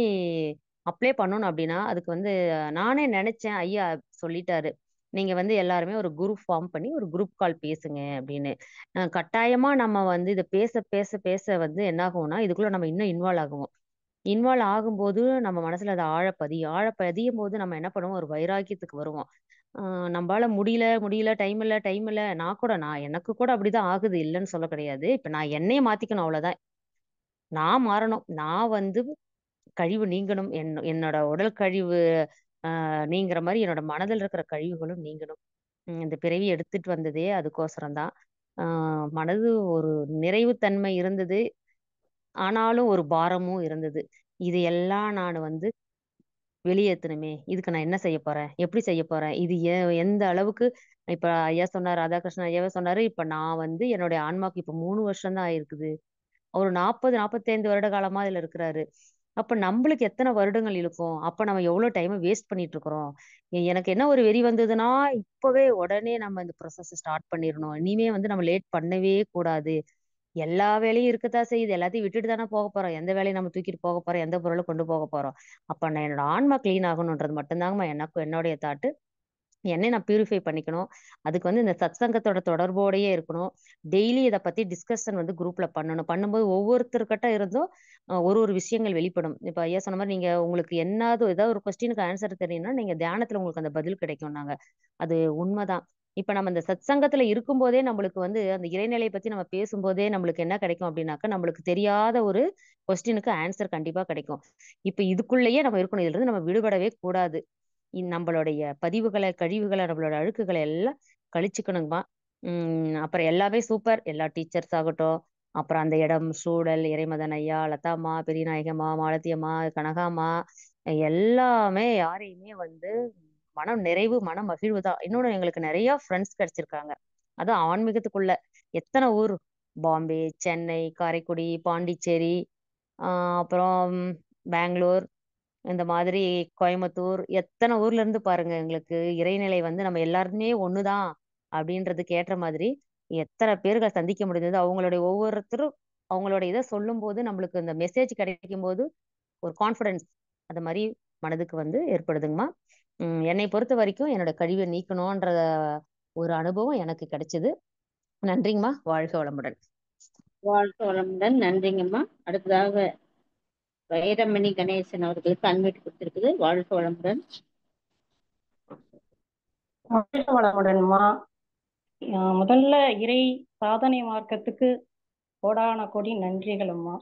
அப்ளை பண்ணணும் அப்படின்னா அதுக்கு வந்து நானே நினைச்சேன். ஐயா சொல்லிட்டாரு, நீங்க வந்து எல்லாருமே ஒரு குரூப் ஃபார்ம் பண்ணி ஒரு குரூப் கால் பேசுங்க அப்படின்னு. கட்டாயமா நம்ம வந்து இதை பேச பேச பேச வந்து என்ன ஆகும்னா இதுக்குள்ள நம்ம இன்னும் இன்வால்வ் ஆகும்போது நம்ம மனசுல அது ஆழ பதியும் போது நம்ம என்ன பண்ணுவோம், ஒரு வைராக்கியத்துக்கு வருவோம். நம்மளால முடியல முடியல, டைம் இல்ல. நான் எனக்கு கூட அப்படிதான் ஆகுது, இல்லைன்னு சொல்ல கிடையாது. இப்ப நான் என்னைய மாத்திக்கணும், அவ்வளவுதான். நான் மாறணும். நான் வந்து கழிவு நீங்கணும். என்னோட உடல் கழிவு நீங்கிற மாதிரி என்னோட மனதில் இருக்கிற கழிவுகளும் நீங்கணும். இந்த பிறவி எடுத்துட்டு வந்ததே அதுக்கோசரம் தான். மனது ஒரு நிறைவுத்தன்மை இருந்தது, ஆனாலும் ஒரு பாரமும் இருந்தது. இது எல்லாம் நான் வந்து வெளியேத்தணுமே. இதுக்கு நான் என்ன செய்ய போறேன், எப்படி செய்ய போறேன், இது எந்த அளவுக்கு. இப்ப ஐயா சொன்னார், ராதாகிருஷ்ணன் ஐயாவே சொன்னாரு, இப்ப நான் வந்து என்னுடைய ஆன்மாக்கு இப்ப 3 வருஷம் தான் ஆயிருக்குது. அவர் 40 45 வருட காலமா இதுல இருக்கிறாரு. அப்ப நம்மளுக்கு எத்தனை வருடங்கள் இருக்கும், அப்ப நம்ம எவ்வளவு டைம் வேஸ்ட் பண்ணிட்டு இருக்கிறோம். எனக்கு என்ன ஒரு வெறி வந்ததுன்னா, இப்பவே உடனே நம்ம இந்த ப்ரொசஸ் ஸ்டார்ட் பண்ணிடணும். இனிமே வந்து நம்ம லேட் பண்ணவே கூடாது. எல்லா வேலையும் இருக்கத்தான் செய்யுது, எல்லாத்தையும் விட்டுட்டு தானே போக போறோம். எந்த வேலையும் நம்ம தூக்கிட்டு போக போறோம், எந்த பொருளை கொண்டு போக போறோம். அப்ப நான் என்னோட ஆன்மா கிளீன் ஆகணுன்றது மட்டும்தாங்கம்மா எனக்கும் என்னுடைய தாட்டு. என்னை நான் பியூரிஃபை பண்ணிக்கணும். அதுக்கு வந்து இந்த சத்சங்கத்தோட தொடர்போடையே இருக்கணும். டெய்லி இதை பத்தி டிஸ்கஷன் வந்து குரூப்ல பண்ணணும். பண்ணும்போது ஒவ்வொருத்தர்கிட்ட இருந்தும் ஒரு ஒரு விஷயங்கள் வெளிப்படும். இப்ப ஐயா சொன்ன மாதிரி நீங்க உங்களுக்கு ஏதாவது ஒரு கொஸ்டினுக்கு ஆன்சர் தெரியும்னா நீங்க தியானத்துல உங்களுக்கு அந்த பதில் கிடைக்கும்னாங்க. அது உண்மைதான். இப்ப நம்ம இந்த சத்சங்கத்துல இருக்கும்போதே நம்மளுக்கு வந்து அந்த இறைநிலையை பத்தி நம்ம பேசும்போதே நம்மளுக்கு என்ன கிடைக்கும் அப்படின்னாக்கா, நம்மளுக்கு தெரியாத ஒரு கொஸ்டினுக்கு ஆன்சர் கண்டிப்பா கிடைக்கும். இப்ப இதுக்குள்ளேயே நம்ம இருக்கணும். இதுல இருந்து நம்ம விடுபடவே கூடாது. நம்மளுடைய பதிவுகளை, கழிவுகளை, நம்மளோட அழுக்குகளை எல்லாம் கழிச்சுக்கணுங்கம்மா. அப்புறம் எல்லாமே சூப்பர். எல்லா டீச்சர்ஸ் ஆகட்டும், அப்புறம் அந்த இடம், சூழல், இறைமதன் ஐயா, லதாம்மா, பெரியநாயகம்மா, மாலத்தியம்மா, கனகாம்மா, எல்லாமே யாரையுமே வந்து மனம் நிறைவு, மன மகிழ்வு தான். இன்னொன்னு, எங்களுக்கு நிறைய ஃப்ரெண்ட்ஸ் கிடைச்சிருக்காங்க. அதுவும் ஆன்மீகத்துக்குள்ள எத்தனை ஊர், பாம்பே, சென்னை, காரைக்குடி, பாண்டிச்சேரி, அப்புறம் பெங்களூர், இந்த மாதிரி கோயம்புத்தூர், எத்தனை ஊர்ல இருந்து பாருங்க. எங்களுக்கு இறைநிலை வந்து நம்ம எல்லாருமே ஒண்ணுதான் அப்படின்றதுக்கு ஏற்ற மாதிரி எத்தனை பேர்களை சந்திக்க முடிஞ்சது. அவங்களுடைய ஒவ்வொருத்தரும் அவங்களோட இதை சொல்லும் போது நம்மளுக்கு இந்த மெசேஜ் கிடைக்கும் போது ஒரு கான்ஃபிடன்ஸ் அது மாதிரி மனதுக்கு வந்து ஏற்படுதுங்கம்மா. என்னை பொறுத்த வரைக்கும் என்னோட கழிவை நீக்கணும்ன்ற ஒரு அனுபவம் எனக்கு கிடைச்சது. நன்றிங்கம்மா. வாழ்க வளமுடன். வாழ்க வளமுடன். நன்றிங்கம்மா. அடுத்ததாக வைரமணி கணேசன் அவர்களுக்கு அன்மியூட் கொடுத்திருக்குது. வாழ்க வளமுடன். வாழ்க வளமுடன்மா. முதல்ல இறை சாதனை மார்க்கத்துக்கு கோடான கோடி நன்றிகள் அம்மா.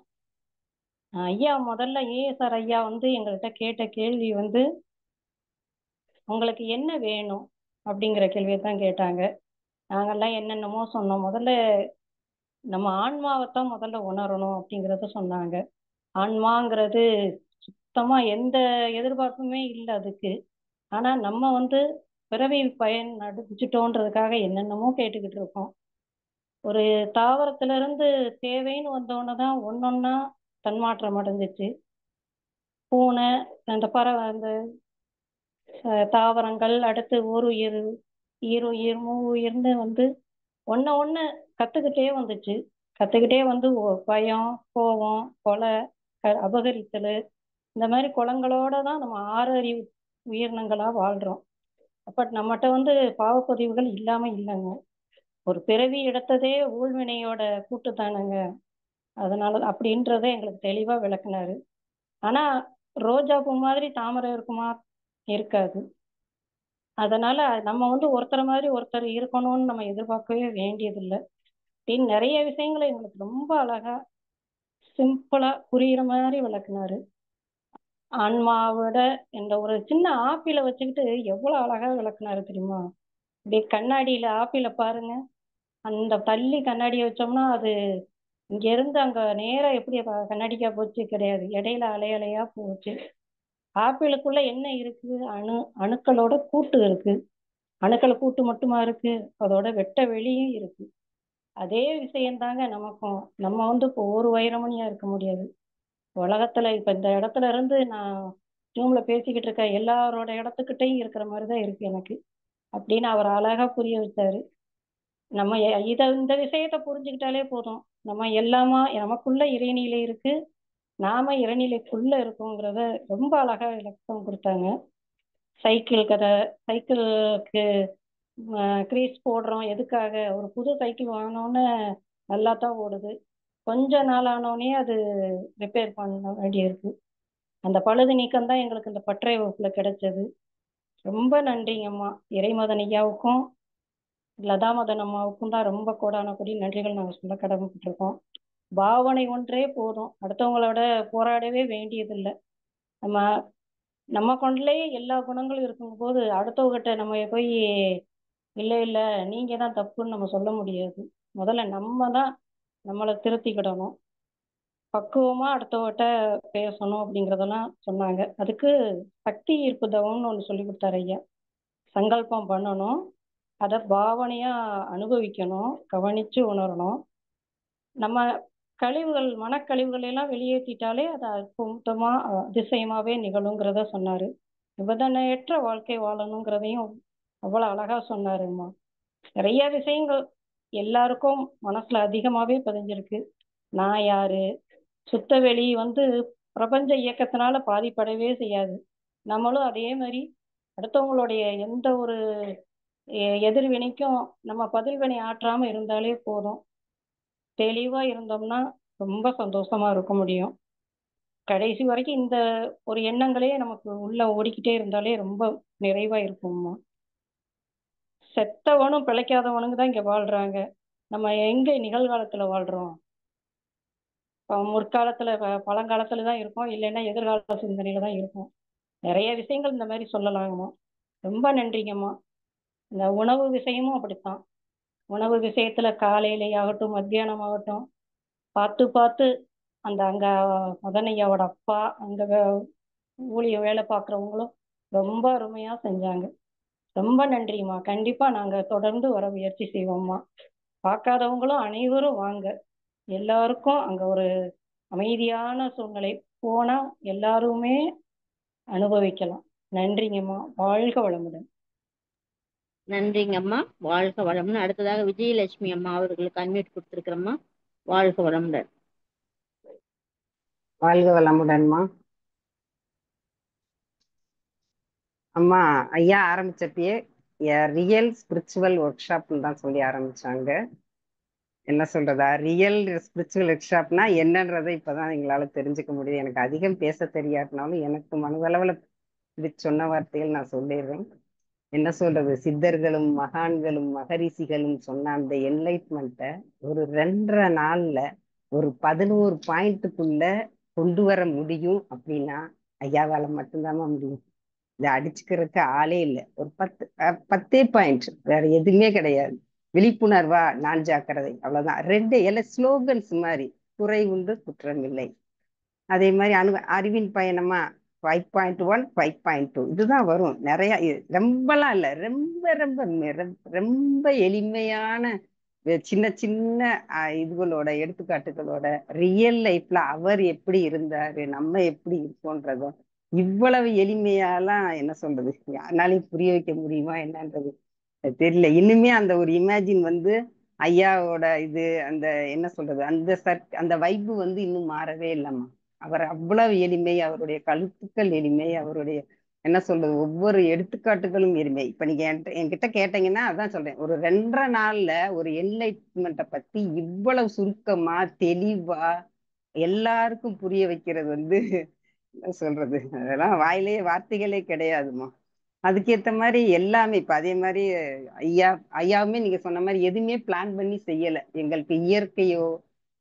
ஐயா முதல்ல ஏஎஸ்ஆர் ஐயா வந்து எங்கள்கிட்ட கேட்ட கேள்வி வந்து, உங்களுக்கு என்ன வேணும் அப்படிங்கிற கேள்வியை தான் கேட்டாங்க. நாங்கெல்லாம் என்னென்னமோ சொன்னோம். முதல்ல நம்ம ஆன்மாவைத்தான் முதல்ல உணரணும் அப்படிங்கிறத சொன்னாங்க. ஆன்மாங்கிறது சுத்தமா எந்த எதிர்பார்ப்புமே இல்லை அதுக்கு. ஆனா நம்ம வந்து பிறவி பயன் அடைஞ்சிட்டோன்றதுக்காக என்னென்னமோ கேட்டுக்கிட்டு இருக்கோம். ஒரு தாவரத்துல இருந்து தேவைன்னு வந்தோன்னு தான் ஒன்னொன்னா தன்மாற்றம் அடைஞ்சிச்சு. பூனை, அந்த பறவை, அந்த தாவரங்கள், அடுத்து ஓருயிர், ஈருயிர், மூவுயிர்னு வந்து ஒண்ணு கத்துக்கிட்டே வந்துச்சு. கத்துக்கிட்டே வந்து பயம், கோபம், கொலை, அபகரித்தல், இந்த மாதிரி குளங்களோட தான் நம்ம 6 அறிவு உயிரினங்களா வாழ்றோம். அப்ப நம்மகிட்ட வந்து பாவப்பதிவுகள் இல்லாம இல்லைங்க. ஒரு பிறவி எடுத்ததே ஊழ்வினையோட கூட்டு தானுங்க. அதனால அப்படின்றத எங்களுக்கு தெளிவா விளக்குனாரு. ஆனா ரோஜா பூ மாதிரி தாமரை இருக்குமா? இருக்காது. அதனால நம்ம வந்து ஒருத்தர் மாதிரி ஒருத்தர் இருக்கணும்னு நம்ம எதிர்பார்க்கவே வேண்டியதில்லை அப்படின்னு நிறைய விஷயங்களை எங்களுக்கு ரொம்ப அழகா சிம்பிளா புரியுற மாதிரி விளக்குனாரு. ஆன்மாவோட இந்த ஒரு சின்ன ஆப்பிளை வச்சுக்கிட்டு எவ்வளவு அழகா விளக்குனாரு தெரியுமா? அப்படியே கண்ணாடியில ஆப்பிளை பாருங்க, அந்த தள்ளி கண்ணாடியை வச்சோம்னா அது இங்க இருந்து அங்க நேரா எப்படி கண்ணாடிக்கா போச்சு கிடையாது, இடையில அலை அலையா போச்சு. ஆப்பிளுக்குள்ள என்ன இருக்கு? அணுக்களோட கூட்டு இருக்கு. அணுக்கள் கூட்டு மட்டுமா இருக்கு, அதோட வெட்ட வெளியும் இருக்கு. அதே விஷயம்தாங்க நமக்கும். நம்ம இப்போ ஒரு வைரமணியா இருக்க முடியாது உலகத்துல. இப்ப இந்த இடத்துல இருந்து நான் ஜூம்ல பேசிக்கிட்டு இருக்க எல்லாரோட இடத்துக்கிட்டையும் இருக்கிற மாதிரிதான் இருக்கு எனக்கு அப்படின்னு அவர் அழகா புரிய வச்சாரு. நம்ம இந்த விஷயத்த புரிஞ்சுக்கிட்டாலே போதும். நம்ம எல்லாமா நமக்குள்ள இறைநிலை இருக்கு, நாம இறைநிலைக்குள்ள இருக்கோங்கிறத ரொம்ப அழகா விளக்கம் கொடுத்தாங்க. சைக்கிள் கதை, சைக்கிளுக்கு கிரீஸ் போடுறோம் எதுக்காக? ஒரு புது சைக்கிள் வாங்கினோன்னு நல்லா தான் ஓடுது, கொஞ்ச நாள் ஆனோடனே அது ரிப்பேர் பண்ண வேண்டியிருக்கு. அந்த பழுது நீக்கம் தான் எங்களுக்கு இந்த பட்டறை வகுப்புல கிடைச்சது. ரொம்ப நன்றிங்கம்மா. இறைமதன் ஐயாவுக்கும் லதாமதன் அம்மாவுக்கும் தான் ரொம்ப கோடான கோடி நன்றிகள் நாங்கள் சொல்ல கடமைப்பட்டிருக்கோம். பாவனை ஒன்றே போதும், அடுத்தவங்களோட போராடவே வேண்டியதில்லை. நம்ம நம்ம கொண்டே எல்லா குணங்களும் இருக்கும் போது அடுத்தவங்கிட்ட நம்ம போய் இல்லை இல்லை நீங்க தான் தப்புன்னு நம்ம சொல்ல முடியாது. முதல்ல நம்ம தான் நம்மளை திருத்திக்கிடணும், பக்குவமா அடுத்தவங்கிட்ட பேசணும் அப்படிங்கிறதெல்லாம் சொன்னாங்க. அதுக்கு சக்தி ஈர்ப்பு தவம்னு ஒன்று சொல்லி கொடுத்தாரு ஐயா. சங்கல்பம் பண்ணணும், அதை பாவனையா அனுபவிக்கணும், கவனிச்சு உணரணும். நம்ம கழிவுகள் மனக்கழிவுகளை எல்லாம் வெளியேற்றிட்டாலே அது அற்புதமா அதிசயமாவே நிகழுங்கிறத சொன்னாரு. நிபந்தனையற்ற வாழ்க்கை வாழணுங்கிறதையும் அவ்வளவு அழகா சொன்னாருமா. நிறைய விஷயங்கள் எல்லாருக்கும் மனசுல அதிகமாவே பதிஞ்சிருக்கு. நான் யாரு, சுத்தவெளி பிரபஞ்ச இயக்கத்தினால பாதிப்படவே செய்யாது. நம்மளும் அதே மாதிரி அடுத்தவங்களுடைய எந்த ஒரு எதிர்வினைக்கும் நம்ம பதில்வினை ஆற்றாம இருந்தாலே போதும். தெளிவா இருந்தோம்னா ரொம்ப சந்தோஷமா இருக்க முடியும். கடைசி வரைக்கும் இந்த ஒரு எண்ணங்களே நமக்கு உள்ள ஓடிக்கிட்டே இருந்தாலே ரொம்ப நிறைவா இருக்கும்மா. செத்தவனும் பிழைக்காதவனுங்க தான் இங்க வாழ்றாங்க. நம்ம எங்க நிகழ்காலத்துல வாழ்றோம்? முற்காலத்துல பழங்காலத்துல தான் இருக்கோம், இல்லைன்னா எதிர்கால சிந்தனையில தான் இருக்கும். நிறைய விஷயங்கள் இந்த மாதிரி சொல்லலாங்கம்மா. ரொம்ப நன்றிங்கம்மா. இந்த உணவு விஷயமும் அப்படித்தான். உணவு விஷயத்துல காலையிலே ஆகட்டும் மத்தியானம் ஆகட்டும் பார்த்து பார்த்து அந்த அங்க மதனையாவோட அப்பா அங்க ஊழிய வேலை பார்க்குறவங்களும் ரொம்ப அருமையா செஞ்சாங்க. ரொம்ப நன்றிம்மா. கண்டிப்பா நாங்க தொடர்ந்து வர முயற்சி செய்வோம்மா. பார்க்காதவங்களும் அனைவரும் வாங்க. எல்லாருக்கும் அங்க ஒரு அமைதியான சூழ்நிலை போனா எல்லாருமே அனுபவிக்கலாம். நன்றிங்கம்மா. வாழ்க வளமுடன். நன்றிங்கம்மா. வாழ்க வளமுடன். அடுத்ததாக விஜயலட்சுமி அம்மா அவர்களுக்கு அன்மியூட் கொடுத்துருக்கிறோம்மா. வாழ்க வளமுடன். வாழ்க வளமுடன்மா. அம்மா ஐயா ஆரம்பிச்சப்பயே ரியல் ஸ்பிரிச்சுவல் ஒர்க் ஷாப்னு தான் சொல்லி ஆரம்பிச்சாங்க. என்ன சொல்றதா, ரியல் ஸ்பிரிச்சுவல் ஒர்க் ஷாப்னா என்னன்றதை இப்பதான் எங்களால தெரிஞ்சுக்க முடியுது. எனக்கு அதிகம் பேச தெரியாட்டினாலும் எனக்கு மனதளவுல இப்படி சொன்ன வார்த்தைகள் நான் சொல்லிடுறேன். என்ன சொல்றது, சித்தர்களும் மகான்களும் மகரிஷிகளும் சொன்ன அந்த என்லைட்மெண்ட்டை ஒரு 2.5 நாள்ல ஒரு 11 பாயிண்ட்டுக்குள்ள கொண்டு வர முடியும் அப்படின்னா ஐயாவால மட்டும்தான் முடியும். இதை அடிச்சுக்கிறதுக்கு ஆளே இல்லை. ஒரு 10 பாயிண்ட், வேற எதுவுமே கிடையாது. விழிப்புணர்வா நான் ஜாக்கிரதை, அவ்வளவுதான். 2 ஸ்லோகன்ஸ் மாதிரி, குறை உண்டு குற்றம் இல்லை. அதே மாதிரி அறிவின் பயணமா 5.1 5.2 இதுதான் வரும். நிறைய ரொம்பலாம் இல்லை, ரொம்ப ரொம்ப ரொம்ப எளிமையான சின்ன சின்ன இதுகளோட எடுத்துக்காட்டுகளோட ரியல் லைஃப்ல அவர் எப்படி இருந்தாரு, நம்ம எப்படி இருக்கோன்றதும் இவ்வளவு எளிமையாலாம் என்ன சொல்றது, யாருனாலையும் புரிய வைக்க முடியுமா என்னன்றது தெரியல. இன்னுமே அந்த ஒரு இமேஜின் ஐயாவோட இது அந்த என்ன சொல்றது அந்த வைப்பு இன்னும் மாறவே இல்லைம்மா. அவர் அவ்வளவு எளிமை, அவருடைய கருத்துக்கள் எளிமை, அவருடைய என்ன சொல்றது ஒவ்வொரு எடுத்துக்காட்டுகளும் எளிமை. இப்ப நீங்க என்கிட்ட கேட்டீங்கன்னா அதான் சொல்றேன், ஒரு 2.5 நாள்ல ஒரு என்லைட்மெண்ட்டை பத்தி இவ்வளவு சுருக்கமா தெளிவா எல்லாருக்கும் புரிய வைக்கிறது என்ன சொல்றது, அதெல்லாம் வாயிலே வார்த்தைகளே கிடையாதுமா. அதுக்கேத்த மாதிரி எல்லாமே இப்ப அதே மாதிரி ஐயாவுமே நீங்க சொன்ன மாதிரி எதுவுமே பிளான் பண்ணி செய்யல. எங்களுக்கு இயற்கையோ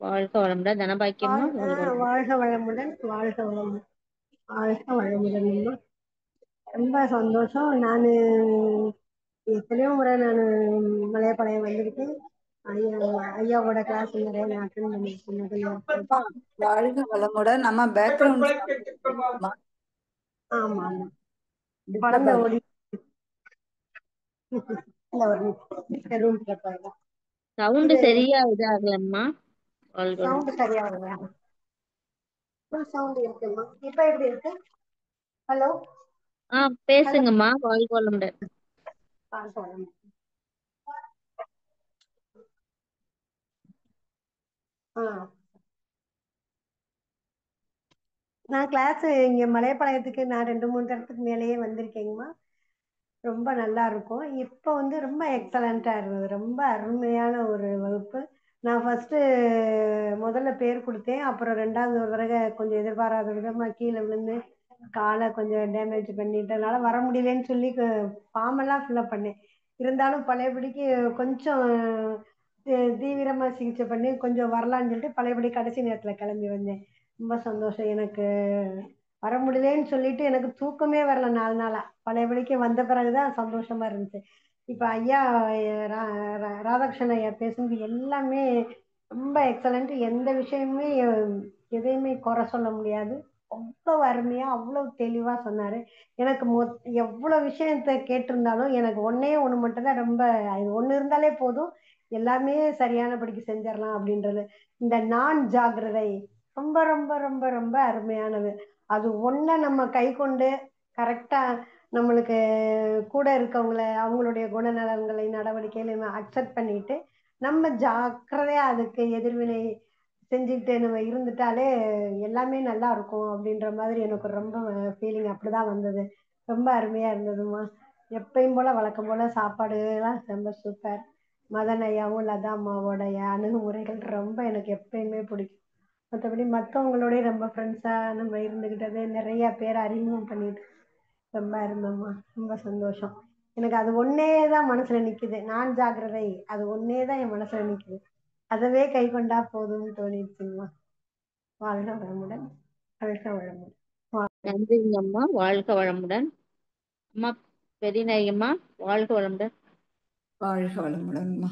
வாழ்க வளமுடன். தனபாக்கியம்மா வாழ்க வளமுடன். வாழ்க வளமுடன், வாழ்க வளமுடன், வாழ்க வளமுடன் அம்மா. ரொம்ப சந்தோஷம். நான் எத்தனையோ முறை நான் மலையப்பாளையம் வந்திருக்கேன். ஐயாவோட கிளாஸ் நிறைய நான் அட்டன் பண்ணியிருக்கேன். வாழ்க வளமுடன். நம்ம பேக்ரவுண்ட் சவுண்ட் ஆமா ஆமா, குழந்தை ஓடி இல்ல ஒரு ரூம் போயிருக்கேன். சவுண்ட் சரியா இதாகலம்மா. வாழ்க வளமுடன். சவுண்ட் சரியா வருதா? ஃபுல் சவுண்ட் இருக்குமா? இப்ப எப்படி இருக்கு? ஹலோ பேசுங்கம்மா. வாழ்க வளமுடன். நான் கிளாஸ் இங்க மலையப்பாளையத்துக்கு நான் 2-3 தரத்துக்கு மேலேயே வந்திருக்கேங்கம்மா. ரொம்ப நல்லா இருக்கும். இப்போ வந்து ரொம்ப எக்ஸலண்டா இருந்தது. ரொம்ப அருமையான ஒரு வகுப்பு. நான் முதல்ல பேர் கொடுத்தேன். அப்புறம் 2வது ஒரு தடவை கொஞ்சம் எதிர்பாராத விதமா கீழே விழுந்து காலை கொஞ்சம் டேமேஜ் பண்ணிட்டனால வர முடியலன்னு சொல்லி ஃபார்மெல்லாம் ஃபில்அப் பண்ணேன். இருந்தாலும் பழையபடிக்கு கொஞ்சம் தீவிரமா சிகிச்சை பண்ணி கொஞ்சம் வரலான்னு சொல்லிட்டு பழையபடி கடைசி நேரத்துல கிளம்பி வந்தேன். ரொம்ப சந்தோஷம். எனக்கு வர முடியலன்னு சொல்லிட்டு எனக்கு தூக்கமே வரல 4 நாளா. பழையபடிக்கு வந்த பிறகுதான் சந்தோஷமா இருந்துச்சு. இப்ப ஐயா ராதாகிருஷ்ணன் ஐயா பேசுனது எல்லாமே ரொம்ப எக்ஸலண்ட். எந்த விஷயமுமே எதையுமே குறை சொல்ல முடியாது. அவ்வளவு அருமையா அவ்வளவு தெளிவா சொன்னாரு. எனக்கு எவ்வளவு விஷயத்த கேட்டிருந்தாலும் எனக்கு ஒண்ணே ஒண்ணு மட்டும்தான் ரொம்ப, அது ஒண்ணு இருந்தாலே போதும், எல்லாமே சரியானபடிக்கு செஞ்சிடலாம் அப்படின்றது. இந்த நான் ஜாக்கிரதை ரொம்ப ரொம்ப ரொம்ப ரொம்ப அருமையானது. அது ஒண்ண நம்ம கை கொண்டு கரெக்டா நம்மளுக்கு கூட இருக்கவங்கள அவங்களுடைய குணநலன்களை நடவடிக்கைகளை அக்செப்ட் பண்ணிட்டு நம்ம ஜாக்கிரதையா அதுக்கு எதிர்வினை செஞ்சுக்கிட்டு நம்ம இருந்துட்டாலே எல்லாமே நல்லா இருக்கும் அப்படின்ற மாதிரி எனக்கு ரொம்ப ஃபீலிங் அப்படிதான் வந்தது. ரொம்ப அருமையா இருந்ததுமா. எப்பயும் போல வழக்கம் போல சாப்பாடு எல்லாம் ரொம்ப சூப்பர். மதன் ஐயாவும் லதா அம்மாவோடைய அணுகுமுறைகள் ரொம்ப எனக்கு எப்பயுமே பிடிக்கும். மற்றபடி மற்றவங்களோடய ரொம்ப ஃப்ரெண்ட்ஸா நம்ம இருந்துகிட்டது, நிறைய பேர் அறிமுகம் பண்ணிட்டு ரொம்ப இருந்தோம்மா. ரொம்ப சந்தோஷம். எனக்கு அது ஒன்னேதான் மனசுல நிக்குது. நான் ஜாக்கிரதை அது ஒன்னேதான் என் மனசுல நிக்குது. அதவே கை கொண்டா போதும்னு தோணிடுச்சுங்கம்மா. வாழ்க வளமுடன், வாழ்க வளமுடன். நன்றிங்கம்மா. வாழ்க வளமுடன். அம்மா பெரியநாயகம்மா வாழ்க வளமுடன். வாழ்க வளமுடன்மா.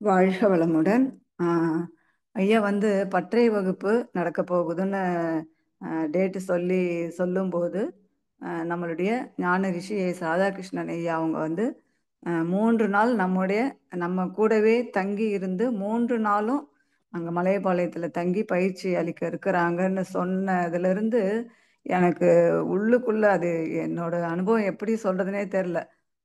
வாழ்க வளமுடன். ஐயா வந்து பற்றை வகுப்பு நடக்க போகுதுன்னு டேட்டு சொல்லும்போது நம்மளுடைய ஞான ரிஷி ராதாகிருஷ்ணன் ஐயா அவங்க வந்து 3 நாள் நம்ம கூடவே தங்கி இருந்து 3 நாளும் அங்கே மலையப்பாளையத்தில் தங்கி பயிற்சி அளிக்க இருக்கிறாங்கன்னு சொன்னதுலேருந்து எனக்கு உள்ளுக்குள்ள அது என்னோட அனுபவம் எப்படி சொல்றதுனே தெரில.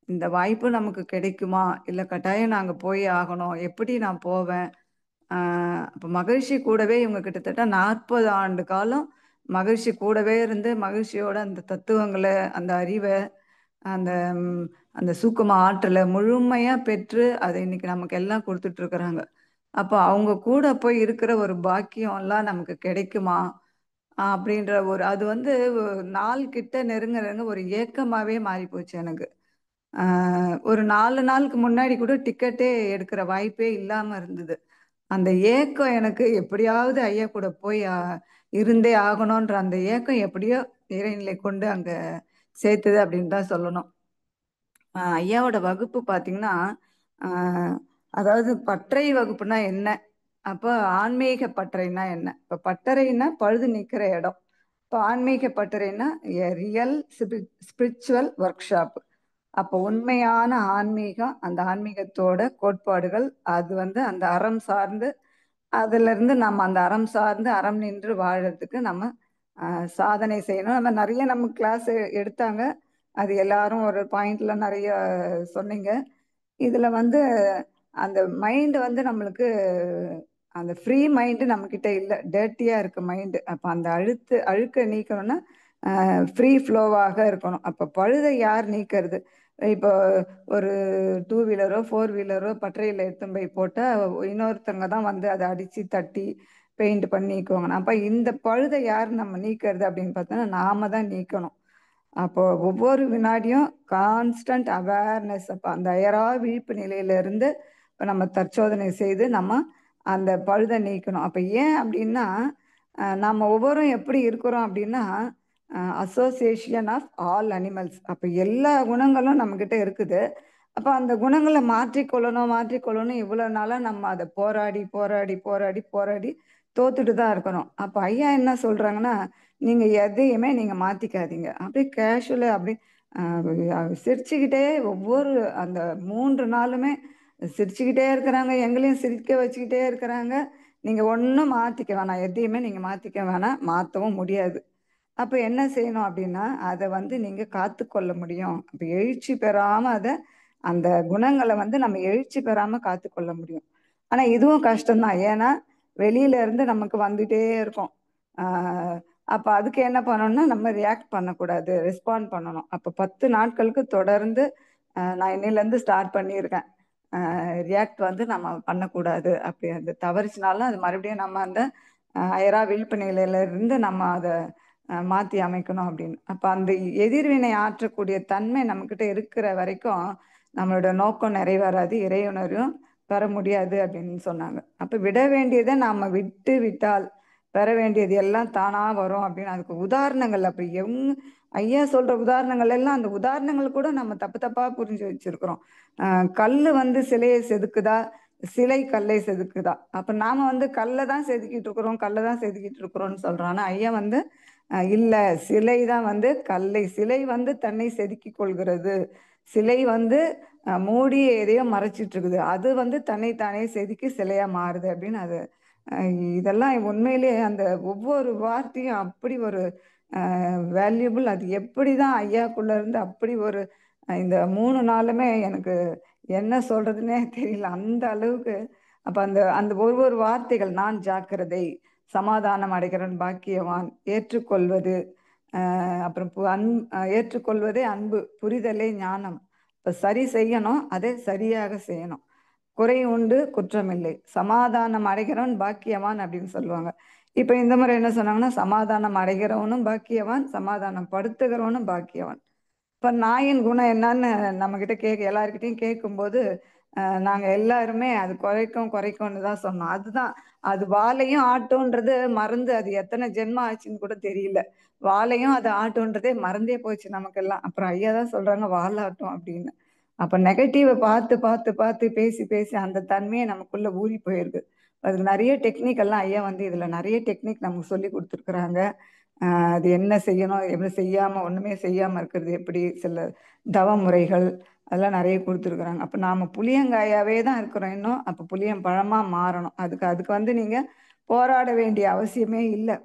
இந்த வாய்ப்பு நமக்கு கிடைக்குமா, இல்லை கட்டாயம் நாங்கள் போய் ஆகணும், எப்படி நான் போவேன்? அப்போ மகிழ்ச்சி கூடவே இவங்க கிட்டத்தட்ட 40 ஆண்டு காலம் மகிழ்ச்சி கூடவே இருந்து மகிழ்ச்சியோட அந்த தத்துவங்களை, அந்த அறிவை, அந்த அந்த சூக்கும ஆற்றலை முழுமையாக பெற்று அதை இன்னைக்கு நமக்கு எல்லாம் கொடுத்துட்டு இருக்கிறாங்க. அப்போ அவங்க கூட போய் இருக்கிற ஒரு பாக்கியம்லாம் நமக்கு கிடைக்குமா அப்படின்ற அது வந்து நாள் கிட்ட நெருங்க நெருங்க ஒரு ஏக்கமாகவே மாறி போச்சு எனக்கு. ஒரு 4 நாளுக்கு முன்னாடி கூட டிக்கெட்டே எடுக்கிற வாய்ப்பே இல்லாமல் இருந்தது. அந்த ஏக்கம் எனக்கு எப்படியாவது ஐயா கூட போய் இருந்தே ஆகணுன்ற அந்த ஏக்கம் எப்படியோ இறைநிலை கொண்டு அங்கே சேர்த்துது அப்படின்னு தான் சொல்லணும். ஐயாவோட வகுப்பு பார்த்தீங்கன்னா, அதாவது பற்றை வகுப்புனா என்ன, அப்போ ஆன்மீக பற்றைனா என்ன? இப்போ பட்டறைன்னா பழுது நிற்கிற இடம். இப்போ ஆன்மீக பட்டறைன்னா ரியல் ஸ்பிரிச்சுவல் ஒர்க் ஷாப். அப்போ உண்மையான ஆன்மீகம், அந்த ஆன்மீகத்தோட கோட்பாடுகள், அது வந்து அந்த அறம் சார்ந்து, அதிலிருந்து நம்ம அந்த அறம் சார்ந்து அறம் நின்று வாழறதுக்கு நம்ம சாதனை செய்யணும். நம்ம நிறைய நம்ம கிளாஸ் எடுத்தாங்க. அது எல்லாரும் ஒரு பாயிண்ட்ல நிறைய சொன்னீங்க. இதுல வந்து அந்த மைண்டு வந்து நம்மளுக்கு அந்த ஃப்ரீ மைண்டு நம்மக்கிட்ட இல்லை, டேர்ட்டியா இருக்கு மைண்டு. அப்போ அந்த அழுக்க நீக்கணும்னா ஃப்ரீ ஃப்ளோவாக இருக்கணும். அப்போ பழுதை யார் நீக்கிறது? இப்போ ஒரு 2 வீலரோ 4 வீலரோ பட்டறையில் எடுத்துன்னு போய் போட்டால் இன்னொருத்தவங்க தான் வந்து அதை அடித்து தட்டி பெயிண்ட் பண்ணிக்குவாங்க. அப்போ இந்த பழுதை யார் நம்ம நீக்கிறது அப்படின்னு பார்த்தோன்னா நாம தான் நீக்கணும். அப்போ ஒவ்வொரு வினாடியும் கான்ஸ்டன்ட் அவேர்னஸ், அப்போ அந்த அயரா விழிப்பு நிலையிலிருந்து நம்ம தற்சோதனை செய்து நம்ம அந்த பழுதை நீக்கணும். அப்போ ஏன் அப்படின்னா நம்ம ஒவ்வொருவரும் எப்படி இருக்கிறோம் அப்படின்னா அசோசியேஷன் ஆஃப் ஆல் அனிமல்ஸ். அப்போ எல்லா குணங்களும் நம்மக்கிட்ட இருக்குது. அப்போ அந்த குணங்களை மாற்றிக்கொள்ளணும் இவ்வளோ நாளாக நம்ம அதை போராடி போராடி போராடி போராடி தோத்துட்டு தான் இருக்கிறோம். அப்போ ஐயா என்ன சொல்கிறாங்கன்னா, நீங்கள் எதையுமே நீங்கள் மாற்றிக்காதீங்க. அப்படியே கேஷுவலாக அப்படி சிரிச்சுக்கிட்டே ஒவ்வொரு அந்த 3 நாளுமே சிரிச்சுக்கிட்டே இருக்கிறாங்க, எங்களையும் சிரிக்க வச்சுக்கிட்டே இருக்கிறாங்க. நீங்கள் ஒன்றும் மாற்றிக்க வேணாம், எதையுமே நீங்கள் மாற்றிக்க வேணாம், மாற்றவும் முடியாது. அப்போ என்ன செய்யணும் அப்படின்னா, அதை வந்து நீங்கள் காத்துக்கொள்ள முடியும். அப்போ எழுச்சி பெறாமல் அந்த குணங்களை வந்து நம்ம எழுச்சி பெறாமல் காத்துக்கொள்ள முடியும். ஆனால் இதுவும் கஷ்டம்தான். ஏன்னா வெளியில இருந்து நமக்கு வந்துட்டே இருக்கும். அப்போ அதுக்கு என்ன பண்ணணும்னா, நம்ம ரியாக்ட் பண்ணக்கூடாது, ரெஸ்பாண்ட் பண்ணணும். அப்போ 10 நாட்களுக்கு தொடர்ந்து நான் இன்னிலேருந்து ஸ்டார்ட் பண்ணியிருக்கேன். ரியாக்ட் வந்து நம்ம பண்ணக்கூடாது. அப்படி அது தவறுச்சுனாலும் அது மறுபடியும் நம்ம அந்த அயரா விழிப்பு நிலையிலிருந்து நம்ம அதை மாற்றி அமைக்கணும் அப்படின்னு. அப்போ அந்த எதிர்வினை ஆற்றக்கூடிய தன்மை நம்மக்கிட்ட இருக்கிற வரைக்கும் நம்மளோட நோக்கம் நிறைவேறாது, இறையுணர்வும் பெற முடியாது அப்படின்னு சொன்னாங்க. அப்போ விட வேண்டியதை நாம் விட்டால் பெற வேண்டியது எல்லாம் தானாக வரும் அப்படின்னு. அதுக்கு உதாரணங்கள் அப்படி ஐயா சொல்கிற உதாரணங்கள் எல்லாம், அந்த உதாரணங்கள் கூட நம்ம தப்பாக புரிஞ்சு வச்சுருக்கிறோம். கல் வந்து சிலையை செதுக்குதா, சிலை கல்லை செதுக்குதா? அப்போ நாம் வந்து கல்லை தான் செதுக்கிட்டு இருக்கிறோம்னு சொல்கிறோம். ஆனால் ஐயா வந்து இல்லை, சிலை தான் வந்து சிலை வந்து தன்னை செதுக்கி கொள்கிறது. சிலை வந்து மூடி எதையோ மறைச்சிட்டு இருக்குது, அது வந்து தன்னைத்தானே செதுக்கி சிலையாக மாறுது அப்படின்னு. அது இதெல்லாம் உண்மையிலேயே அந்த ஒவ்வொரு வார்த்தையும் அப்படி ஒரு வேல்யூபிள். அது எப்படி தான் ஐயாக்குள்ள இருந்து அப்படி ஒரு இந்த 3 நாளுமே எனக்கு என்ன சொல்றதுன்னே தெரியல, அந்த அளவுக்கு. அப்போ அந்த ஒவ்வொரு வார்த்தைகள், நான் ஜாக்கிரதை, சமாதானம் அடைகிறவன் பாக்கியவான், ஏற்றுக்கொள்வது, அப்புறம் ஏற்றுக்கொள்வதே அன்பு, புரிதலே ஞானம். இப்போ சரி செய்யணும், அதை சரியாக செய்யணும், குறை உண்டு குற்றமில்லை, சமாதானம் அடைகிறவன் பாக்கியவான் அப்படின்னு சொல்லுவாங்க. இப்போ இந்த முறை என்ன சொன்னாங்கன்னா, சமாதானம் அடைகிறவனும் பாக்கியவான், சமாதானம் படுத்துகிறவனும் பாக்கியவான். இப்போ நாயின் குணம் என்னன்னு நம்மக்கிட்ட எல்லாருக்கிட்டையும் கேட்கும்போது நாங்கள் எல்லாருமே அது குறைக்கும்னு தான் சொன்னோம். அதுதான், அது வாலையும் ஆட்டோன்றது மறந்து அது எத்தனை ஜென்மம் ஆச்சுன்னு கூட தெரியல. வாலையும் அது ஆட்டோன்றதே மறந்தே போச்சு நமக்கெல்லாம். அப்புறம் ஐயா தான் சொல்கிறாங்க வாலாட்டம் அப்படின்னு. அப்போ நெகட்டிவை பார்த்து பார்த்து பார்த்து பேசி பேசி அந்த தன்மையை நமக்குள்ளே ஊறி போயிருக்கு. அதுக்கு நிறைய டெக்னிக் எல்லாம் ஐயா வந்து இதில் நிறைய டெக்னிக் நமக்கு சொல்லி கொடுத்துருக்குறாங்க. அது என்ன செய்யணும், எப்படி ஒன்றுமே செய்யாமல் இருக்கிறது எப்படி, சில தவ முறைகள் அதெல்லாம் நிறைய கொடுத்துருக்குறாங்க. அப்போ நாம் புளியங்காயாவே தான் இருக்கிறோம் இன்னும். அப்போ புளியம் பழமாக மாறணும். அதுக்கு வந்து நீங்கள் போராட வேண்டிய அவசியமே இல்லை,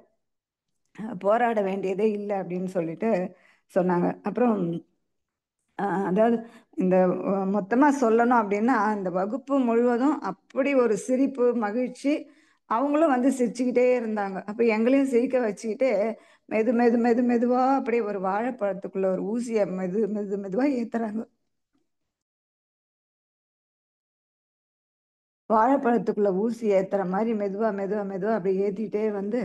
போராட வேண்டியதே இல்லை அப்படின்னு சொல்லிட்டு சொன்னாங்க. அப்புறம் அதாவது இந்த மொத்தமாக சொல்லணும் அப்படின்னா, இந்த வகுப்பு முழுவதும் அப்படி ஒரு சிரிப்பு, மகிழ்ச்சி. அவங்களும் வந்து சிரிச்சுக்கிட்டே இருந்தாங்க. அப்போ எங்களையும் சிரிக்க வச்சுக்கிட்டே மெதுவாக அப்படியே ஒரு வாழைப்பழத்துக்குள்ள ஒரு ஊசியை மெதுவாக ஏற்றுறாங்க. வாழைப்பழத்துக்குள்ள ஊசி ஏற்றுற மாதிரி மெதுவாக அப்படி ஏற்றிக்கிட்டே வந்து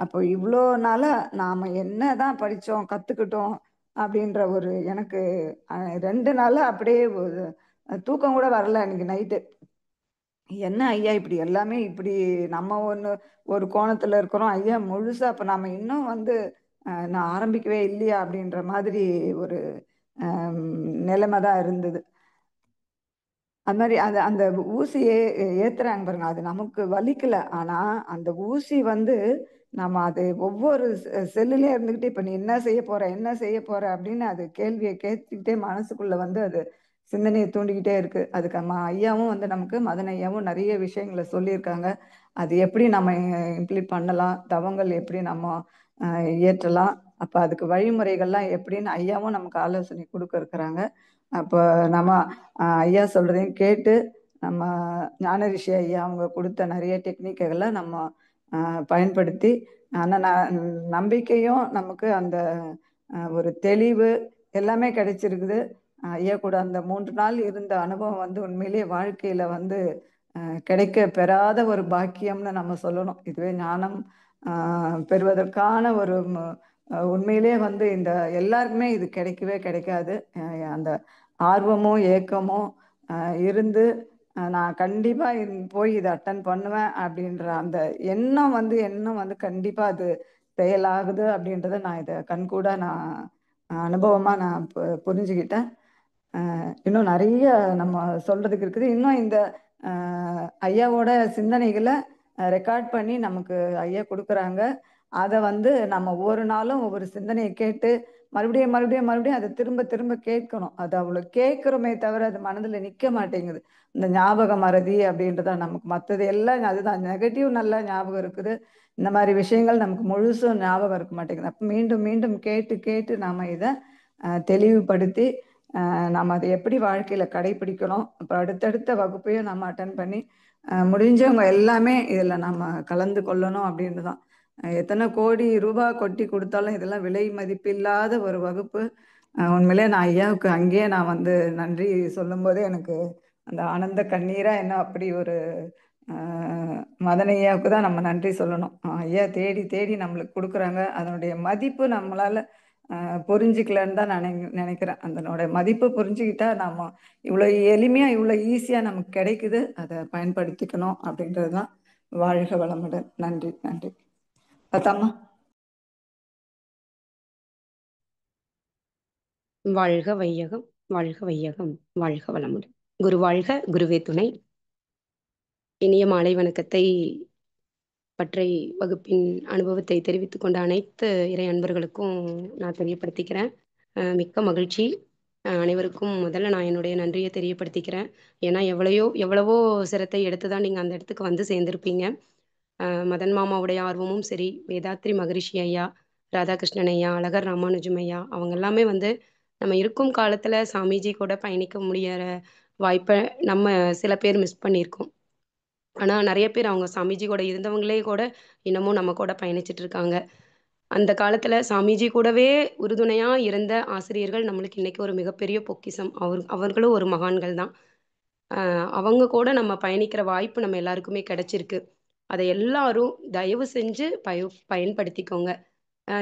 அப்போ இவ்வளோ நாளாக நாம் என்ன தான் படித்தோம், கற்றுக்கிட்டோம் அப்படின்ற ஒரு எனக்கு 2 நாளாக அப்படியே தூக்கம் கூட வரல இன்னைக்கு நைட்டு. என்ன ஐயா இப்படி எல்லாமே இப்படி நம்ம ஒரு கோணத்தில் இருக்கிறோம், ஐயா முழுசா. அப்போ நம்ம இன்னும் வந்து நான் ஆரம்பிக்கவே இல்லையா அப்படின்ற மாதிரி ஒரு நிலைமை தான் இருந்தது. அது மாதிரி அந்த ஊசியை ஏத்துறாங்க பாருங்க, அது நமக்கு வலிக்கல. ஆனா அந்த ஊசி வந்து நம்ம அது ஒவ்வொரு செல்லுலயே இருந்துக்கிட்டு இப்ப நீ என்ன செய்ய போற அப்படின்னு அது கேள்வியை கேட்டுக்கிட்டே மனசுக்குள்ள வந்து அது சிந்தனையை தூண்டிக்கிட்டே இருக்கு. அதுக்கு ஐயாவும் வந்து நமக்கு மதன் ஐயாவும் நிறைய விஷயங்களை சொல்லியிருக்காங்க. அது எப்படி நம்ம இம்ப்ளிமெண்ட் பண்ணலாம், தவங்கள் எப்படி நம்ம இயற்றலாம், அப்போ அதுக்கு வழிமுறைகள்லாம் எப்படின்னு ஐயாவும் நமக்கு ஆலோசனை கொடுக்க இருக்கிறாங்க. அப்போ நம்ம ஐயா சொல்றதையும் கேட்டு நம்ம ஞான ரிஷி ஐயா அவங்க கொடுத்த நிறைய டெக்னிக்குகளை நம்ம பயன்படுத்தி, ஆனால் நம்பிக்கையும் நமக்கு அந்த ஒரு தெளிவு எல்லாமே கிடைச்சிருக்குது. ஐயா கூட அந்த 3 நாள் இருந்த அனுபவம் வந்து உண்மையிலேயே வாழ்க்கையில வந்து கிடைக்க பெறாத ஒரு பாக்கியம்னு நம்ம சொல்லணும். இதுவே ஞானம் பெறுவதற்கான ஒரு உண்மையிலே வந்து இந்த எல்லாருக்குமே இது கிடைக்கவே கிடைக்காது. அந்த ஆர்வமும் ஏக்கமும் இருந்து நான் கண்டிப்பா போய் இதை அட்டன் பண்ணுவேன் அப்படின்ற அந்த எண்ணம் வந்து கண்டிப்பா அது செயலாகுது அப்படின்றத நான் இதை கண்கூட நான் அனுபவமா நான் புரிஞ்சுக்கிட்டேன். இன்னும் நிறைய நம்ம சொல்றதுக்கு இருக்குது. இன்னும் இந்த ஐயாவோட சிந்தனைகளை ரெக்கார்ட் பண்ணி நமக்கு ஐயா கொடுக்குறாங்க. அதை வந்து நம்ம ஒவ்வொரு நாளும் ஒவ்வொரு சிந்தனையை கேட்டு மறுபடியும் மறுபடியும் மறுபடியும் அதை திரும்ப திரும்ப கேட்கணும். அது அவ்வளோ கேட்குறோமே தவிர அது மனதில் நிற்க மாட்டேங்குது. இந்த ஞாபக மறதி அப்படின்றத நமக்கு மற்றது எல்லாம் அதுதான் நெகட்டிவ் நல்லா ஞாபகம் இருக்குது. இந்த மாதிரி விஷயங்கள் நமக்கு முழுசும் ஞாபகம் இருக்க மாட்டேங்குது. அப்போ மீண்டும் மீண்டும் கேட்டு கேட்டு நாம் இதை தெளிவுபடுத்தி நம்ம அதை எப்படி வாழ்க்கையில் கடைபிடிக்கணும். அப்போ அடுத்தடுத்த வகுப்பையும் நம்ம அட்டன் பண்ணி முடிஞ்சவங்க எல்லாமே இதில் நம்ம கலந்து கொள்ளணும் அப்படின்னு தான். எத்தனை கோடி ரூபாய் கொட்டி கொடுத்தாலும் இதெல்லாம் விலை மதிப்பில்லாத ஒரு வகுப்பு. உண்மையிலே நான் ஐயாவுக்கு அங்கேயே நான் வந்து நன்றி சொல்லும் போதே எனக்கு அந்த ஆனந்த கண்ணீரா என்ன அப்படி ஒரு மதன ஐயாவுக்கு தான் நம்ம நன்றி சொல்லணும். ஐயா தேடி தேடி நம்மளுக்கு கொடுக்குறாங்க. அதனுடைய மதிப்பு நம்மளால புரிஞ்சுக்கலன்னு தான் நான் நினைக்கிறேன். அதனுடைய மதிப்பு புரிஞ்சுக்கிட்டா நம்ம இவ்வளோ எளிமையாக இவ்வளோ ஈஸியாக நமக்கு கிடைக்குது. அதை பயன்படுத்திக்கணும் அப்படின்றது தான். வாழ்க வளமுடன். நன்றி நன்றி. அதாம்மா. வாழ்க வையகம், வாழ்க வையகம், வாழ்க வளமுடன். குரு வாழ்க, குருவே துணை. இனிய மாலை வணக்கத்தை பற்றை வகுப்பின் அனுபவத்தை தெரிவித்துக் கொண்ட அனைத்து இறை அன்பர்களுக்கும் நான் தெரியப்படுத்திக்கிறேன். மிக்க மகிழ்ச்சி. அனைவருக்கும் முதல்ல நான் என்னுடைய நன்றியை தெரியப்படுத்திக்கிறேன். ஏன்னா எவ்வளவோ சிரத்தை எடுத்து தான் நீங்கள் அந்த இடத்துக்கு வந்து சேர்ந்துருப்பீங்க. மதன் மாமாவுடைய ஆர்வமும் சரி, வேதாத்ரி மகரிஷி ஐயா, ராதாகிருஷ்ணன் ஐயா, அழகர் ராமானுஜம் ஐயா, அவங்க எல்லாமே வந்து நம்ம இருக்கும் காலத்தில் சாமிஜி கூட பயணிக்க முடியாத வாய்ப்பை நம்ம சில பேர் மிஸ் பண்ணியிருக்கோம். ஆனால் நிறைய பேர் அவங்க சாமிஜி கூட இருந்தவங்களே கூட இன்னமும் நம்ம கூட பயணிச்சுட்டு இருக்காங்க. அந்த காலத்தில் சாமிஜி கூடவே உறுதுணையாக இருந்த ஆசிரியர்கள் நம்மளுக்கு இன்றைக்கி ஒரு மிகப்பெரிய பொக்கிஷம். அவர்களும் ஒரு மகான்கள் தான். அவங்க கூட நம்ம பயணிக்கிற வாய்ப்பு நம்ம எல்லாருக்குமே கிடைச்சிருக்கு. அதை எல்லாரும் தயவு செஞ்சு பயன்படுத்திக்கோங்க.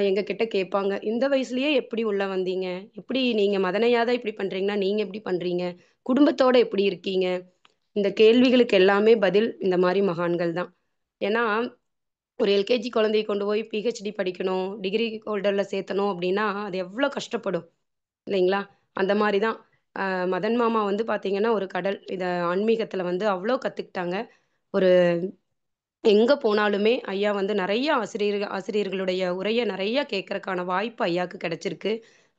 எங்ககிட்ட கேட்பாங்க, இந்த வயசுலயே எப்படி உள்ள வந்தீங்க, எப்படி நீங்கள் மதனையாதான் இப்படி பண்ணுறீங்கன்னா நீங்கள் எப்படி பண்ணுறீங்க, குடும்பத்தோடு எப்படி இருக்கீங்க, இந்த கேள்விகளுக்கு எல்லாமே பதில் இந்த மாதிரி மகான்கள் தான். ஏன்னா ஒரு எல்கேஜி குழந்தையை கொண்டு போய் பிஹெச்டி படிக்கணும், டிகிரி ஹோல்டரில் சேர்த்தணும் அப்படின்னா அது எவ்வளோ கஷ்டப்படும் இல்லைங்களா? அந்த மாதிரி தான் மதன் மாமா வந்து பார்த்திங்கன்னா ஒரு கடல். இதை ஆன்மீகத்தில் வந்து அவ்வளோ கற்றுக்கிட்டாங்க. ஒரு எங்கே போனாலுமே ஐயா வந்து நிறைய ஆசிரியர்களுடைய உரையை நிறைய கேட்கறக்கான வாய்ப்பு ஐயாவுக்கு கிடைச்சிருக்கு.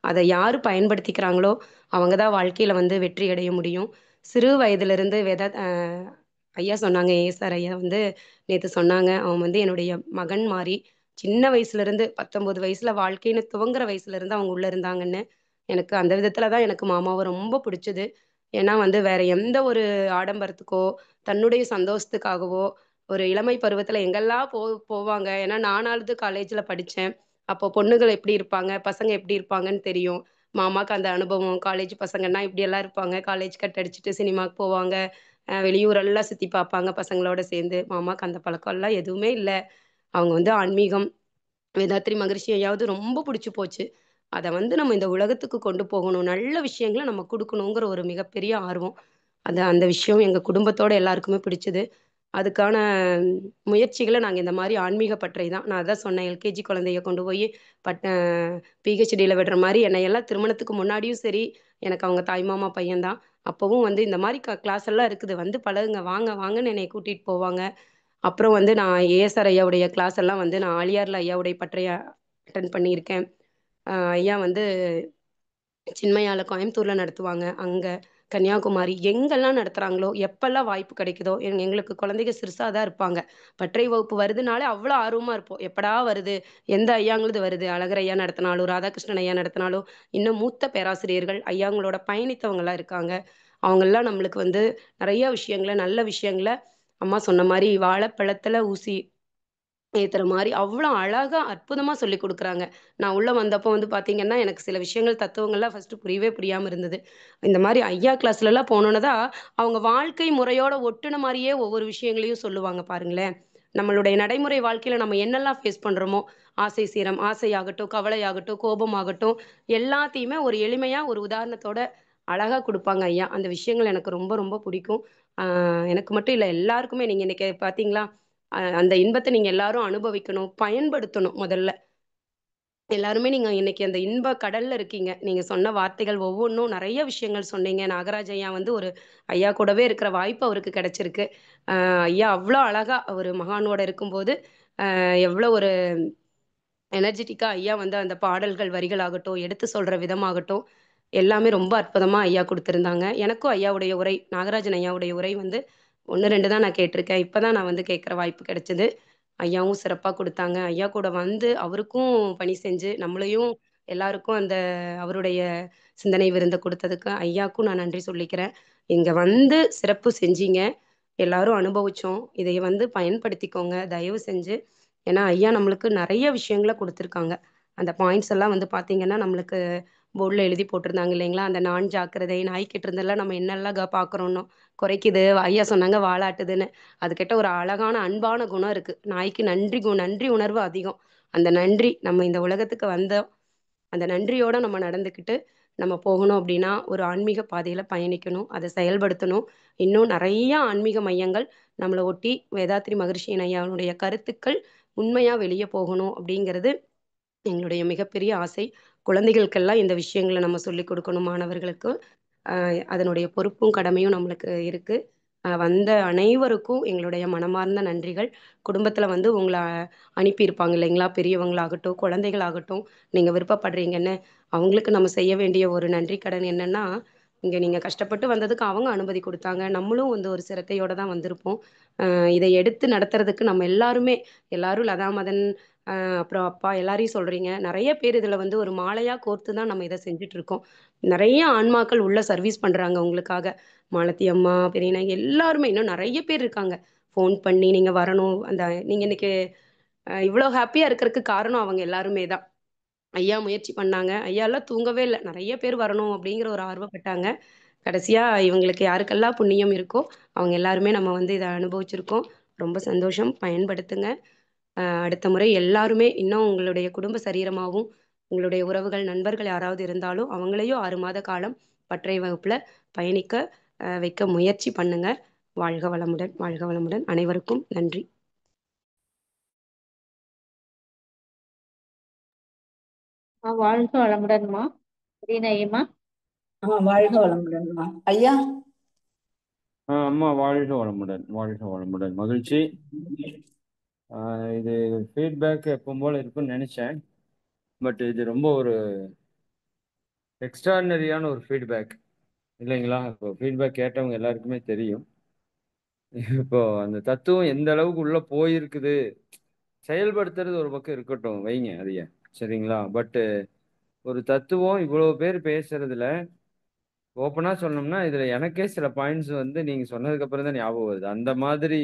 அதை யார் பயன்படுத்திக்கிறாங்களோ அவங்க தான் வாழ்க்கையில் வந்து வெற்றி அடைய முடியும். சிறு வயதிலிருந்து ஐயா சொன்னாங்க, ஏஎஸ்ஆர் ஐயா வந்து நேற்று சொன்னாங்க, அவன் வந்து என்னுடைய மகன் மாதிரி சின்ன வயசுலேருந்து 19 வயசில் வாழ்க்கைன்னு துவங்குற வயசுலேருந்து அவங்க உள்ளே இருந்தாங்கன்னு. எனக்கு அந்த விதத்தில் தான் எனக்கு மாமாவை ரொம்ப பிடிச்சது. ஏன்னா வந்து வேறு எந்த ஒரு ஆடம்பரத்துக்கோ தன்னுடைய சந்தோஷத்துக்காகவோ ஒரு இளமை பருவத்தில் எங்கெல்லாம் போவாங்க. ஏன்னா நானாவது காலேஜில் படித்தேன். அப்போ பொண்ணுகள் எப்படி இருப்பாங்க, பசங்க எப்படி இருப்பாங்கன்னு தெரியும். மாமாவுக்கு அந்த அனுபவம். காலேஜ் பசங்கன்னா இப்படியெல்லாம் இருப்பாங்க. காலேஜ் கட் அடிச்சுட்டு சினிமாவுக்கு போவாங்க, வெளியூரெல்லாம் சுற்றி பார்ப்பாங்க பசங்களோட சேர்ந்து. மாமாவுக்கு அந்த பழக்கம்லாம் எதுவுமே இல்லை. அவங்க வந்து ஆன்மீகம், வேதாத்ரி மகரிஷி ஐயாவது ரொம்ப பிடிச்சி போச்சு. அதை வந்து நம்ம இந்த உலகத்துக்கு கொண்டு போகணும், நல்ல விஷயங்களை நம்ம கொடுக்கணுங்கிற ஒரு மிகப்பெரிய ஆர்வம். அந்த விஷயம் எங்கள் குடும்பத்தோடு எல்லாருக்குமே பிடிச்சது. அதுக்கான முயற்சிகளை நாங்கள் இந்த மாதிரி ஆன்மீக பற்றை தான். நான் அதான் சொன்னேன், எல்கேஜி குழந்தைய கொண்டு போய் பிஹெச்டியில் விடுற மாதிரி என்னையெல்லாம் திருமணத்துக்கு முன்னாடியும் சரி, எனக்கு அவங்க தாய்மாமா பையன்தான். அப்போவும் வந்து இந்த மாதிரி கிளாஸ் எல்லாம் இருக்குது, வந்து பழகுங்க, வாங்க வாங்கன்னு என்னை கூட்டிகிட்டு போவாங்க. அப்புறம் வந்து நான் ஏஎஸ்ஆர் ஐயாவுடைய கிளாஸ் எல்லாம் வந்து நான் ஆலியாரில் ஐயாவுடைய பற்றைய அட்டன் பண்ணியிருக்கேன். ஐயா வந்து சின்மயாவில் கோயம்புத்தூரில் நடத்துவாங்க, அங்கே கன்னியாகுமரி எங்கெல்லாம் நடத்துகிறாங்களோ, எப்பெல்லாம் வாய்ப்பு கிடைக்குதோ. எங்களுக்கு குழந்தைங்க சிறுசாக தான் இருப்பாங்க. பற்றை வகுப்பு வருதுனாலே அவ்வளோ ஆர்வமாக இருப்போம், எப்படா வருது, எந்த ஐயாங்களுது வருது. அழகர் ஐயா நடத்தினாலும், ராதாகிருஷ்ணன் ஐயா நடத்தினாலும், இன்னும் மூத்த பேராசிரியர்கள் ஐயாங்களோட பயணித்தவங்களாம் இருக்காங்க. அவங்கெல்லாம் நம்மளுக்கு வந்து நிறைய விஷயங்களை, நல்ல விஷயங்களை, அம்மா சொன்ன மாதிரி வாழைப்பழத்தில் ஊசி ஏற்றுற மாதிரி அவ்வளோ அழகாக அற்புதமாக சொல்லி கொடுக்குறாங்க. நான் உள்ளே வந்தப்போ வந்து பார்த்திங்கன்னா எனக்கு சில விஷயங்கள் தத்துவங்கள்லாம் ஃபஸ்ட்டு புரியாமல் இருந்தது. இந்த மாதிரி ஐயா கிளாஸ்லலாம் போனோன்னு தான் அவங்க வாழ்க்கை முறையோட ஒட்டுன மாதிரியே ஒவ்வொரு விஷயங்களையும் சொல்லுவாங்க பாருங்களேன். நம்மளுடைய நடைமுறை வாழ்க்கையில நம்ம என்னெல்லாம் ஃபேஸ் பண்றோமோ, ஆசை சீரம், ஆசையாகட்டும், கவலையாகட்டும், கோபமாகட்டும், எல்லாத்தையுமே ஒரு எளிமையா ஒரு உதாரணத்தோட அழகா குடுப்பாங்க ஐயா. அந்த விஷயங்கள் எனக்கு ரொம்ப ரொம்ப பிடிக்கும். எனக்கு மட்டும் இல்ல, எல்லாருக்குமே. நீங்க இன்னைக்கு பார்த்தீங்களா? அந்த இன்பத்த நீங்க எல்லாரும் அனுபவிக்கணும், பயன்படுத்தணும் முதல்ல. எல்லாருமே நீங்க இன்னைக்கு அந்த இன்ப கடல்ல இருக்கீங்க. நீங்க சொன்ன வார்த்தைகள் ஒவ்வொன்னும் நெறைய விஷயங்கள் சொன்னீங்க. நாகராஜ் ஐயா வந்து ஒரு ஐயா கூடவே இருக்கிற வாய்ப்பு அவருக்கு கிடைச்சிருக்கு. ஐயா அவ்ளோ அழகா ஒரு மகானோட இருக்கும்போது, எவ்ளோ ஒரு எனர்ஜெட்டிக்கா ஐயா வந்து அந்த பாடல்கள் வரிகளாகட்டும், எடுத்து சொல்ற விதமாகட்டும், எல்லாமே ரொம்ப அற்புதமா ஐயா குடுத்திருந்தாங்க. எனக்கும் ஐயாவுடைய உரை, நாகராஜன் ஐயாவுடைய உரை வந்து 1, 2 தான் நான் கேட்டிருக்கேன். இப்ப தான் நான் வந்து கேட்கிற வாய்ப்பு கிடைச்சது. ஐயாவும் சிறப்பா குடுத்தாங்க. ஐயா கூட வந்து அவருக்கும் பணி செஞ்சு, நம்மளையும் எல்லாருக்கும் அந்த அவருடைய சிந்தனை விருந்த குடுத்ததுக்கு ஐயாக்கும் நான் நன்றி சொல்லிக்கிறேன். இங்க வந்து சிறப்பு செஞ்சீங்க. எல்லாரும் அனுபவிச்சோம். இதை வந்து பயன்படுத்திக்கோங்க தயவு செஞ்சு. ஏன்னா, ஐயா நம்மளுக்கு நெறைய விஷயங்கள குடுத்துருக்காங்க. அந்த பாயிண்ட்ஸ் எல்லாம் வந்து பார்த்தீங்கன்னா, நம்மளுக்கு போர்ட்ல எழுதி போட்டிருந்தாங்க இல்லைங்களா? அந்த நான் ஜாக்கிரதை, நாய் கிட்ட இருந்தெல்லாம் நம்ம என்னெல்லாம் பார்க்குறோம்னோ, குறைக்குது. ஐயா சொன்னாங்க வாலாட்டுதுன்னு. அதுகிட்ட ஒரு அழகான அன்பான குணம் இருக்கு. நாய்க்கு நன்றி உணர்வு அதிகம். அந்த நன்றி நம்ம இந்த உலகத்துக்கு வந்தோம். அந்த நன்றியோட நம்ம நடந்துக்கிட்டு, நம்ம போகணும் அப்படின்னா, ஒரு ஆன்மீக பாதையில பயணிக்கணும். அத செயல்படுத்தணும். இன்னும் நெறைய ஆன்மீக மையங்கள் நம்மள ஒட்டி வேதாத்ரி மகரிஷியின் ஐயாவுடைய கருத்துக்கள் உண்மையா வெளிய போகணும் அப்படிங்கிறது எங்களுடைய மிகப்பெரிய ஆசை. குழந்தைகளுக்கெல்லாம் இந்த விஷயங்கள நம்ம சொல்லிக் கொடுக்கணும் மாணவர்களுக்கு. அ அதனுடைய பொறுப்பும், கடமையும் நம்மளுக்கு இருக்கு. வந்த அனைவருக்கும் எங்களுடைய மனமார்ந்த நன்றிகள். குடும்பத்தில வந்து உங்கள அனுப்பியிருப்பாங்க இல்லைங்களா? பெரியவங்களாகட்டும், குழந்தைகளாகட்டும், நீங்க விருப்பப்படுறீங்கன்னு. அவங்களுக்கு நம்ம செய்ய வேண்டிய ஒரு நன்றி கடன் என்னன்னா, இங்க நீங்க கஷ்டப்பட்டு வந்ததுக்கு அவங்க அனுமதி குடுத்தாங்க. நம்மளும் வந்து ஒரு சிரத்தையோட தான் வந்திருப்போம். இத எடுத்து நடத்துறதுக்கு நம்ம எல்லாருமே, எல்லாரும் லதா மதன், அப்புறம் அப்பா எல்லாரையும் சொல்றீங்க. நெறைய பேர் இதுல வந்து ஒரு மாலையா கோர்த்து தான் நம்ம இத செஞ்சுட்டுருக்கோம். நெறைய ஆன்மாக்கள் உள்ள சர்வீஸ் பண்றாங்க உங்களுக்காக. மாலதி அம்மா, பெரியண்ணா எல்லாருமே இன்னும் நெறைய பேர் இருக்காங்க. ஃபோன் பண்ணி நீங்க வரணும். நீங்க இன்னைக்கு இவ்ளோ ஹேப்பியா இருக்கறக்கு காரணம் அவங்க எல்லாருமே தான். ஐயா முயற்சி பண்ணாங்க. ஐயாலாம் தூங்கவே இல்ல. நெறைய பேர் வரணும் அப்படிங்கிற ஒரு ஆர்வப்பட்டாங்க. கடைசியா இவங்களுக்கு யாருக்கெல்லாம் புண்ணியம் இருக்கோ, அவங்க எல்லாருமே நம்ம வந்து இத அனுபவிச்சிருக்கோம். ரொம்ப சந்தோஷம். பயன்படுத்துங்க. அடுத்த முறை எல்லாருமே இன்னும் உங்களுடைய குடும்ப சரீரமாவும், உங்களுடைய உறவுகள், நண்பர்கள் யாராவது இருந்தாலும், அவங்களையும் 6 மாத காலம் பட்டறை வகுப்புல பயணிக்க வைக்க முயற்சி பண்ணுங்க. வாழ்க வளமுடன், வாழ்க வளமுடன். அனைவருக்கும் நன்றி. வாழ்க வளமுடன்மா. ரீனாயம்மா. வாழ்க வளமுடன்மா. ஐயா. அம்மா வாழ்க வளமுடன், வாழ்க வளமுடன். மகிழ்ச்சி. இது ஃபீட்பேக் எப்பவும் போல இருக்குன்னு நினைச்சேன். பட் இது ரொம்ப ஒரு எக்ஸ்ட்ராடினரியான ஒரு ஃபீட்பேக் இல்லைங்களா? இப்போ ஃபீட்பேக் கேட்டவங்க எல்லாருக்குமே தெரியும். இப்போ அந்த தத்துவம் எந்த அளவுக்கு உள்ள போயிருக்குது, செயல்படுத்துறது ஒரு பக்கம் இருக்கட்டும், வைங்க அதைய, சரிங்களா? பட் ஒரு தத்துவம் இவ்வளவு பேர் பேசுறதுல ஓப்பனா சொன்னோம்னா, இதுல எனக்கே சில பாயிண்ட்ஸ் வந்து நீங்க சொன்னதுக்கு அப்புறம் தான் ஞாபகம் வருது. அந்த மாதிரி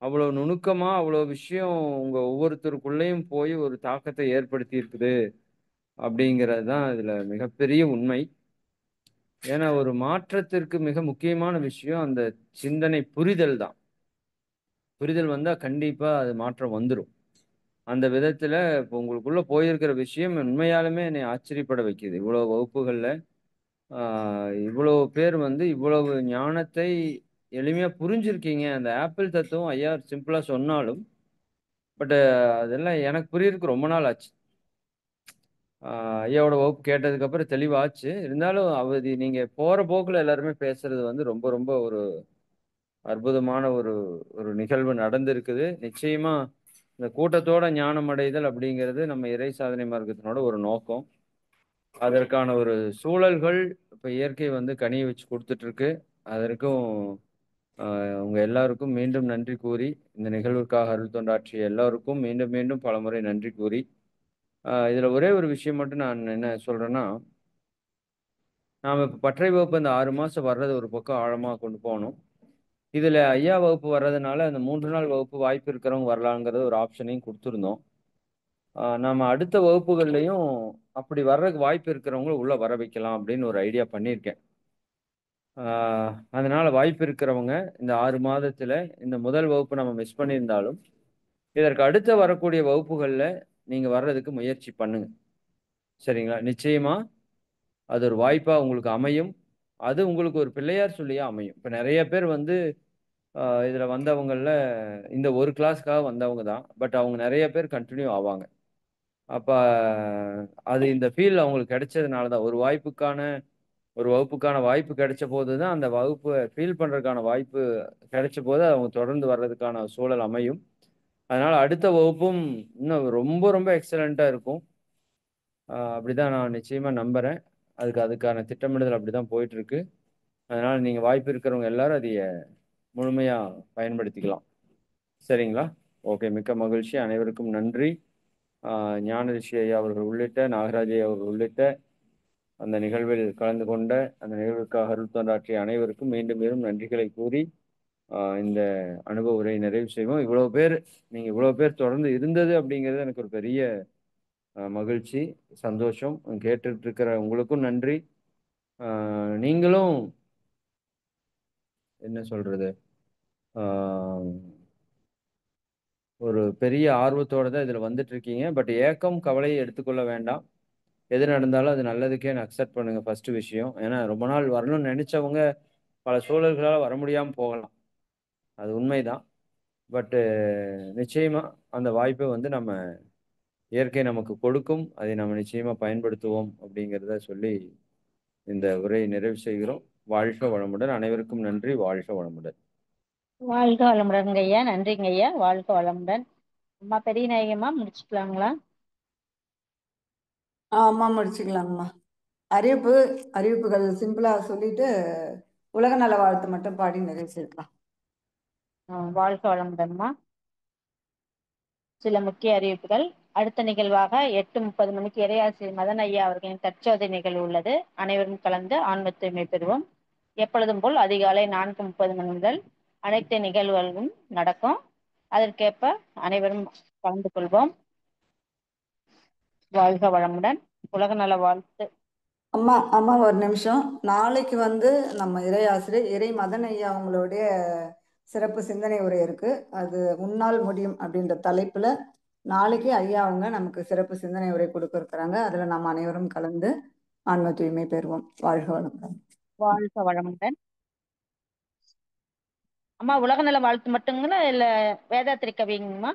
அவ்வளவு நுணுக்கமா அவ்வளவு விஷயம் உங்க ஒவ்வொருத்தருக்குள்ளேயும் போய் ஒரு தாக்கத்தை ஏற்படுத்தி இருக்குது அப்படிங்கிறது தான் இதுல மிகப்பெரிய உண்மை. ஏன்னா ஒரு மாற்றத்திற்கு மிக முக்கியமான விஷயம் அந்த சிந்தனை புரிதல் தான். புரிதல் வந்தா கண்டிப்பா அது மாற்றம் வந்துடும். அந்த விதத்துல இப்போ உங்களுக்குள்ள போயிருக்கிற விஷயம் உண்மையாலுமே என்னை ஆச்சரியப்பட வைக்குது. இவ்வளவு வகுப்புகள்ல இவ்வளவு பேர் வந்து இவ்வளவு ஞானத்தை எளிமையா புரிஞ்சிருக்கீங்க. அந்த ஆப்பிள் தத்துவம் ஐயா சிம்பிளா சொன்னாலும் பட் அதெல்லாம் எனக்கு புரியறதுக்கு ரொம்ப நாள் ஆச்சு. ஐயாவோட வகுப்பு கேட்டதுக்கு அப்புறம் தெளிவாச்சு. இருந்தாலும் நீங்க போற போக்குல எல்லாருமே பேசுறது வந்து ரொம்ப ரொம்ப ஒரு அற்புதமான ஒரு ஒரு நிகழ்வு நடந்திருக்குது. நிச்சயமா இந்த கூட்டத்தோட ஞானம் அடைதல் அப்படிங்கிறது நம்ம இறை சாதனை மார்க்கத்தினோட ஒரு நோக்கம். அதற்கான ஒரு சூழல்கள் இப்ப இயற்கை வந்து கனியை வச்சு கொடுத்துட்டு இருக்கு. அதற்கும் உங்க எல்லாருக்கும் மீண்டும் நன்றி கூறி, இந்த நிகழ்வுக்காக அருள் தொண்டாற்றிய எல்லாருக்கும் மீண்டும் மீண்டும் பலமுறை நன்றி கூறி, இதுல ஒரே ஒரு விஷயம் மட்டும் நான் என்ன சொல்றேன்னா, நாம இப்ப பட்டறை வகுப்பு இந்த 6 மாசம் வர்றது ஒரு பக்கம் ஆழமா கொண்டு போகணும். இதுல ஐயா வகுப்பு வர்றதுனால அந்த 3 நாள் வகுப்பு வாய்ப்பு இருக்கிறவங்க வரலாங்கிறது ஒரு ஆப்ஷனையும் கொடுத்துருந்தோம். நாம அடுத்த வகுப்புகள்லையும் அப்படி வர்றதுக்கு வாய்ப்பு இருக்கிறவங்கள உள்ள வர வைக்கலாம் அப்படின்னு ஒரு ஐடியா பண்ணியிருக்கேன். அதனால வாய்ப்பு இருக்கிறவங்க இந்த 6 மாதத்துல இந்த முதல் வகுப்பு நம்ம மிஸ் பண்ணியிருந்தாலும் இதற்கு அடுத்த வரக்கூடிய வகுப்புகளில் நீங்கள் வர்றதுக்கு முயற்சி பண்ணுங்க. சரிங்களா? நிச்சயமா அது ஒரு வாய்ப்பாக உங்களுக்கு அமையும். அது உங்களுக்கு ஒரு பிள்ளையார் சொல்லியா அமையும். இப்போ நிறைய பேர் வந்து இதில் வந்தவங்களில் இந்த ஒரு கிளாஸ்க்காக வந்தவங்க தான். பட் அவங்க நிறைய பேர் கண்டினியூ ஆவாங்க. அப்போ அது இந்த ஃபீல் அவங்களுக்கு கிடைச்சதுனால தான், ஒரு வகுப்புக்கான வாய்ப்பு கிடைச்ச போது தான் அந்த வகுப்பை ஃபீல் பண்ணுறதுக்கான வாய்ப்பு கிடைச்ச போது அவங்க தொடர்ந்து வர்றதுக்கான சூழல் அமையும். அதனால் அடுத்த வகுப்பும் இன்னும் ரொம்ப ரொம்ப எக்ஸலண்ட்டாக இருக்கும். அப்படிதான் நான் நிச்சயமாக நம்புகிறேன். அதுக்கான திட்டமிடுதல் அப்படி தான் போயிட்டுருக்கு. அதனால் நீங்கள் வாய்ப்பு இருக்கிறவங்க எல்லாரும் அதைய முழுமையாக பயன்படுத்திக்கலாம். சரிங்களா? ஓகே, மிக்க மகிழ்ச்சி. அனைவருக்கும் நன்றி. ஞான ரிஷி ஐயா அவர்கள் உள்ளிட்ட, நாகராஜ் ஐயா அவர்கள் உள்ளிட்ட அந்த நிகழ்வில் கலந்து கொண்ட, அந்த நிகழ்வுக்காக அருள் தொண்டாற்றிய அனைவருக்கும் மீண்டும் மீண்டும் நன்றிகளை கூறி இந்த அனுபவ உரையை நிறைவு செய்வோம். நீங்கள் இவ்வளோ பேர் தொடர்ந்து இருந்தது அப்படிங்கிறது எனக்கு ஒரு பெரிய மகிழ்ச்சி, சந்தோஷம். கேட்டுட்டு இருக்கிற உங்களுக்கும் நன்றி. நீங்களும் என்ன சொல்றது, ஒரு பெரிய ஆர்வத்தோடு தான் இதில் வந்துட்டு இருக்கீங்க. பட் ஏக்கம் கவலையை எடுத்துக்கொள்ள வேண்டாம். எது நடந்தாலும் அது நல்லதுக்கே அக்செப்ட் பண்ணுங்க ஃபர்ஸ்ட் விஷயம். ஏன்னா ரொம்ப நாள் வரணும்னு நினைச்சவங்க பல சூழல்களால் வர முடியாமல் போகலாம், அது உண்மைதான். பட்டு நிச்சயமா அந்த வாய்ப்பை வந்து நம்ம இயற்கை நமக்கு கொடுக்கும். அதை நம்ம நிச்சயமா பயன்படுத்துவோம் அப்படிங்கிறத சொல்லி இந்த உரையை நிறைவு செய்கிறோம். வாழ்க வளமுடன். அனைவருக்கும் நன்றி. வாழ்க வளமுடன். வாழ்க வளமுடன்ங்க ஐயா. நன்றிங்க ஐயா. வாழ்க வளமுடன். அம்மா பெரிய நாயகம்மா முடிச்சுக்கலாங்களா? அம்மா முடிச்சுக்கலாங்கம்மா. அறிவிப்புகள் சிம்பிளா சொல்லிட்டு உலக நல வாழ்த்து மட்டும் பாடி நிறைவு செய்யலாம். வாழ்க வளமுடன்மா. சில முக்கிய அறிவிப்புகள். அடுத்த நிகழ்வாக 8:30 மணிக்கு இறையாசிரியர் மதன் ஐயா அவர்களின் தற்சோதனை நிகழ்வு உள்ளது. அனைவரும் கலந்து ஆன்ம தூய்மை பெறுவோம். எப்பொழுதும் போல் அதிகாலை 4:30 மணி முதல் அனைத்து நிகழ்வுகளும் நடக்கும். அதற்கேற்ப அனைவரும் கலந்து கொள்வோம். வாழ்க வளமுடன். உலக நல வாழ்த்து. அம்மா ஒரு நிமிஷம். நாளைக்கு வந்து நம்ம இறையாசிரியர் இறை மதன் ஐயா அவங்களுடைய சிறப்பு சிந்தனை உரை இருக்கு. அது உன்னால் முடியும் அப்படின்ற தலைப்புல நாளைக்கு ஐயா அவங்க நமக்கு சிறப்பு சிந்தனை உரை கொடுக்க இருக்கிறாங்க. அதுல நம்ம அனைவரும் கலந்து ஆன்ம தூய்மை பெறுவோம். வாழ்க வளமுடன். வாழ்க வளமுடன். அம்மா உலக நல வாழ்த்து மட்டுங்களா இல்ல வேதாத்திரி கவிங்கம்மா?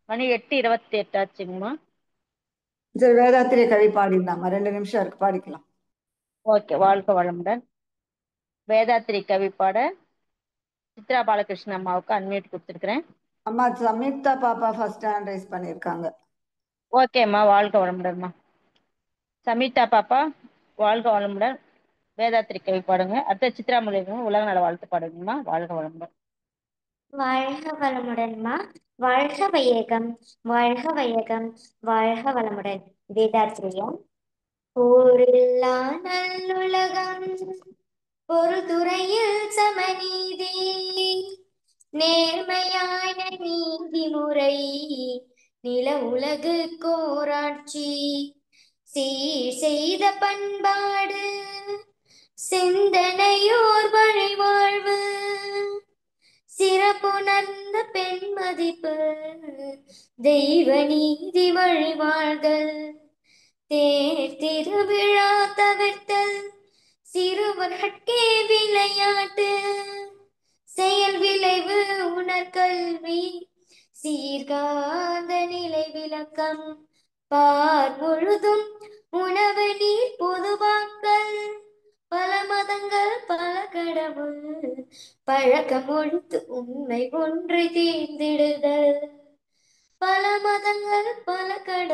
மணி 8:28 ஆச்சுங்கம்மா. சரி, வேதாத்திரிய கவி பாடிடலாமா? 2 நிமிஷம் இருக்கு, பாடிக்கலாம். ஓகே. வாழ்க வளமுடன். வேதாத்திரி கவி பாட சித்ரா பாலகிருஷ்ணன் அம்மாவுக்கு அன்மியூட் கொடுத்துருக்கிறேன். அம்மா சம்யுக்தா பாப்பா ஃபர்ஸ்ட் ஹேண்ட் ரைஸ் பண்ணியிருக்காங்க. ஓகேம்மா. வாழ்க வளமுடன்மா. சமிதா பாப்பா வாழ்க வளமுடன். வேதாத்திரி கவி பாடுங்க. அடுத்த சித்ரா மொழிங்க உலக நல வாழ்த்து பாடுங்கம்மா. வாழ்க வளமுடன். வாழ்க வளமுடன்மா. வாழ்க வையகம். வாழ்க வையகம். வாழ்க வளமுடன். வேதாத்திரியம். போரில்லா நல்லுலகம், பொறுதுறையில் சமநீதி, நேர்மையான நீதிமுறை, நில உலகு கோராட்சி, சீர் செய்த பண்பாடு, சிந்தனையோர் வழிவாழ்வு, சிறப்புணர்ந்த பெண் மதிப்பு, தெய்வ நீதி வழிவாழ்தல், தேர் திருவிழா தவிர்த்தல், சிறுவர்கட்கே விளையாட்டு, செயல் விளைவு உணர்கல்வி, சீர்காந்த நிலை விளக்கம், பார் முழுதும் உணவு நீர் பொதுவாக்கல், பல மதங்கள் பல கடவுள் பழக்கம் ஒழித்து உண்மை ஒன்றை தேர்ந்திடுதல், பல மதங்கள் பல கடவுள்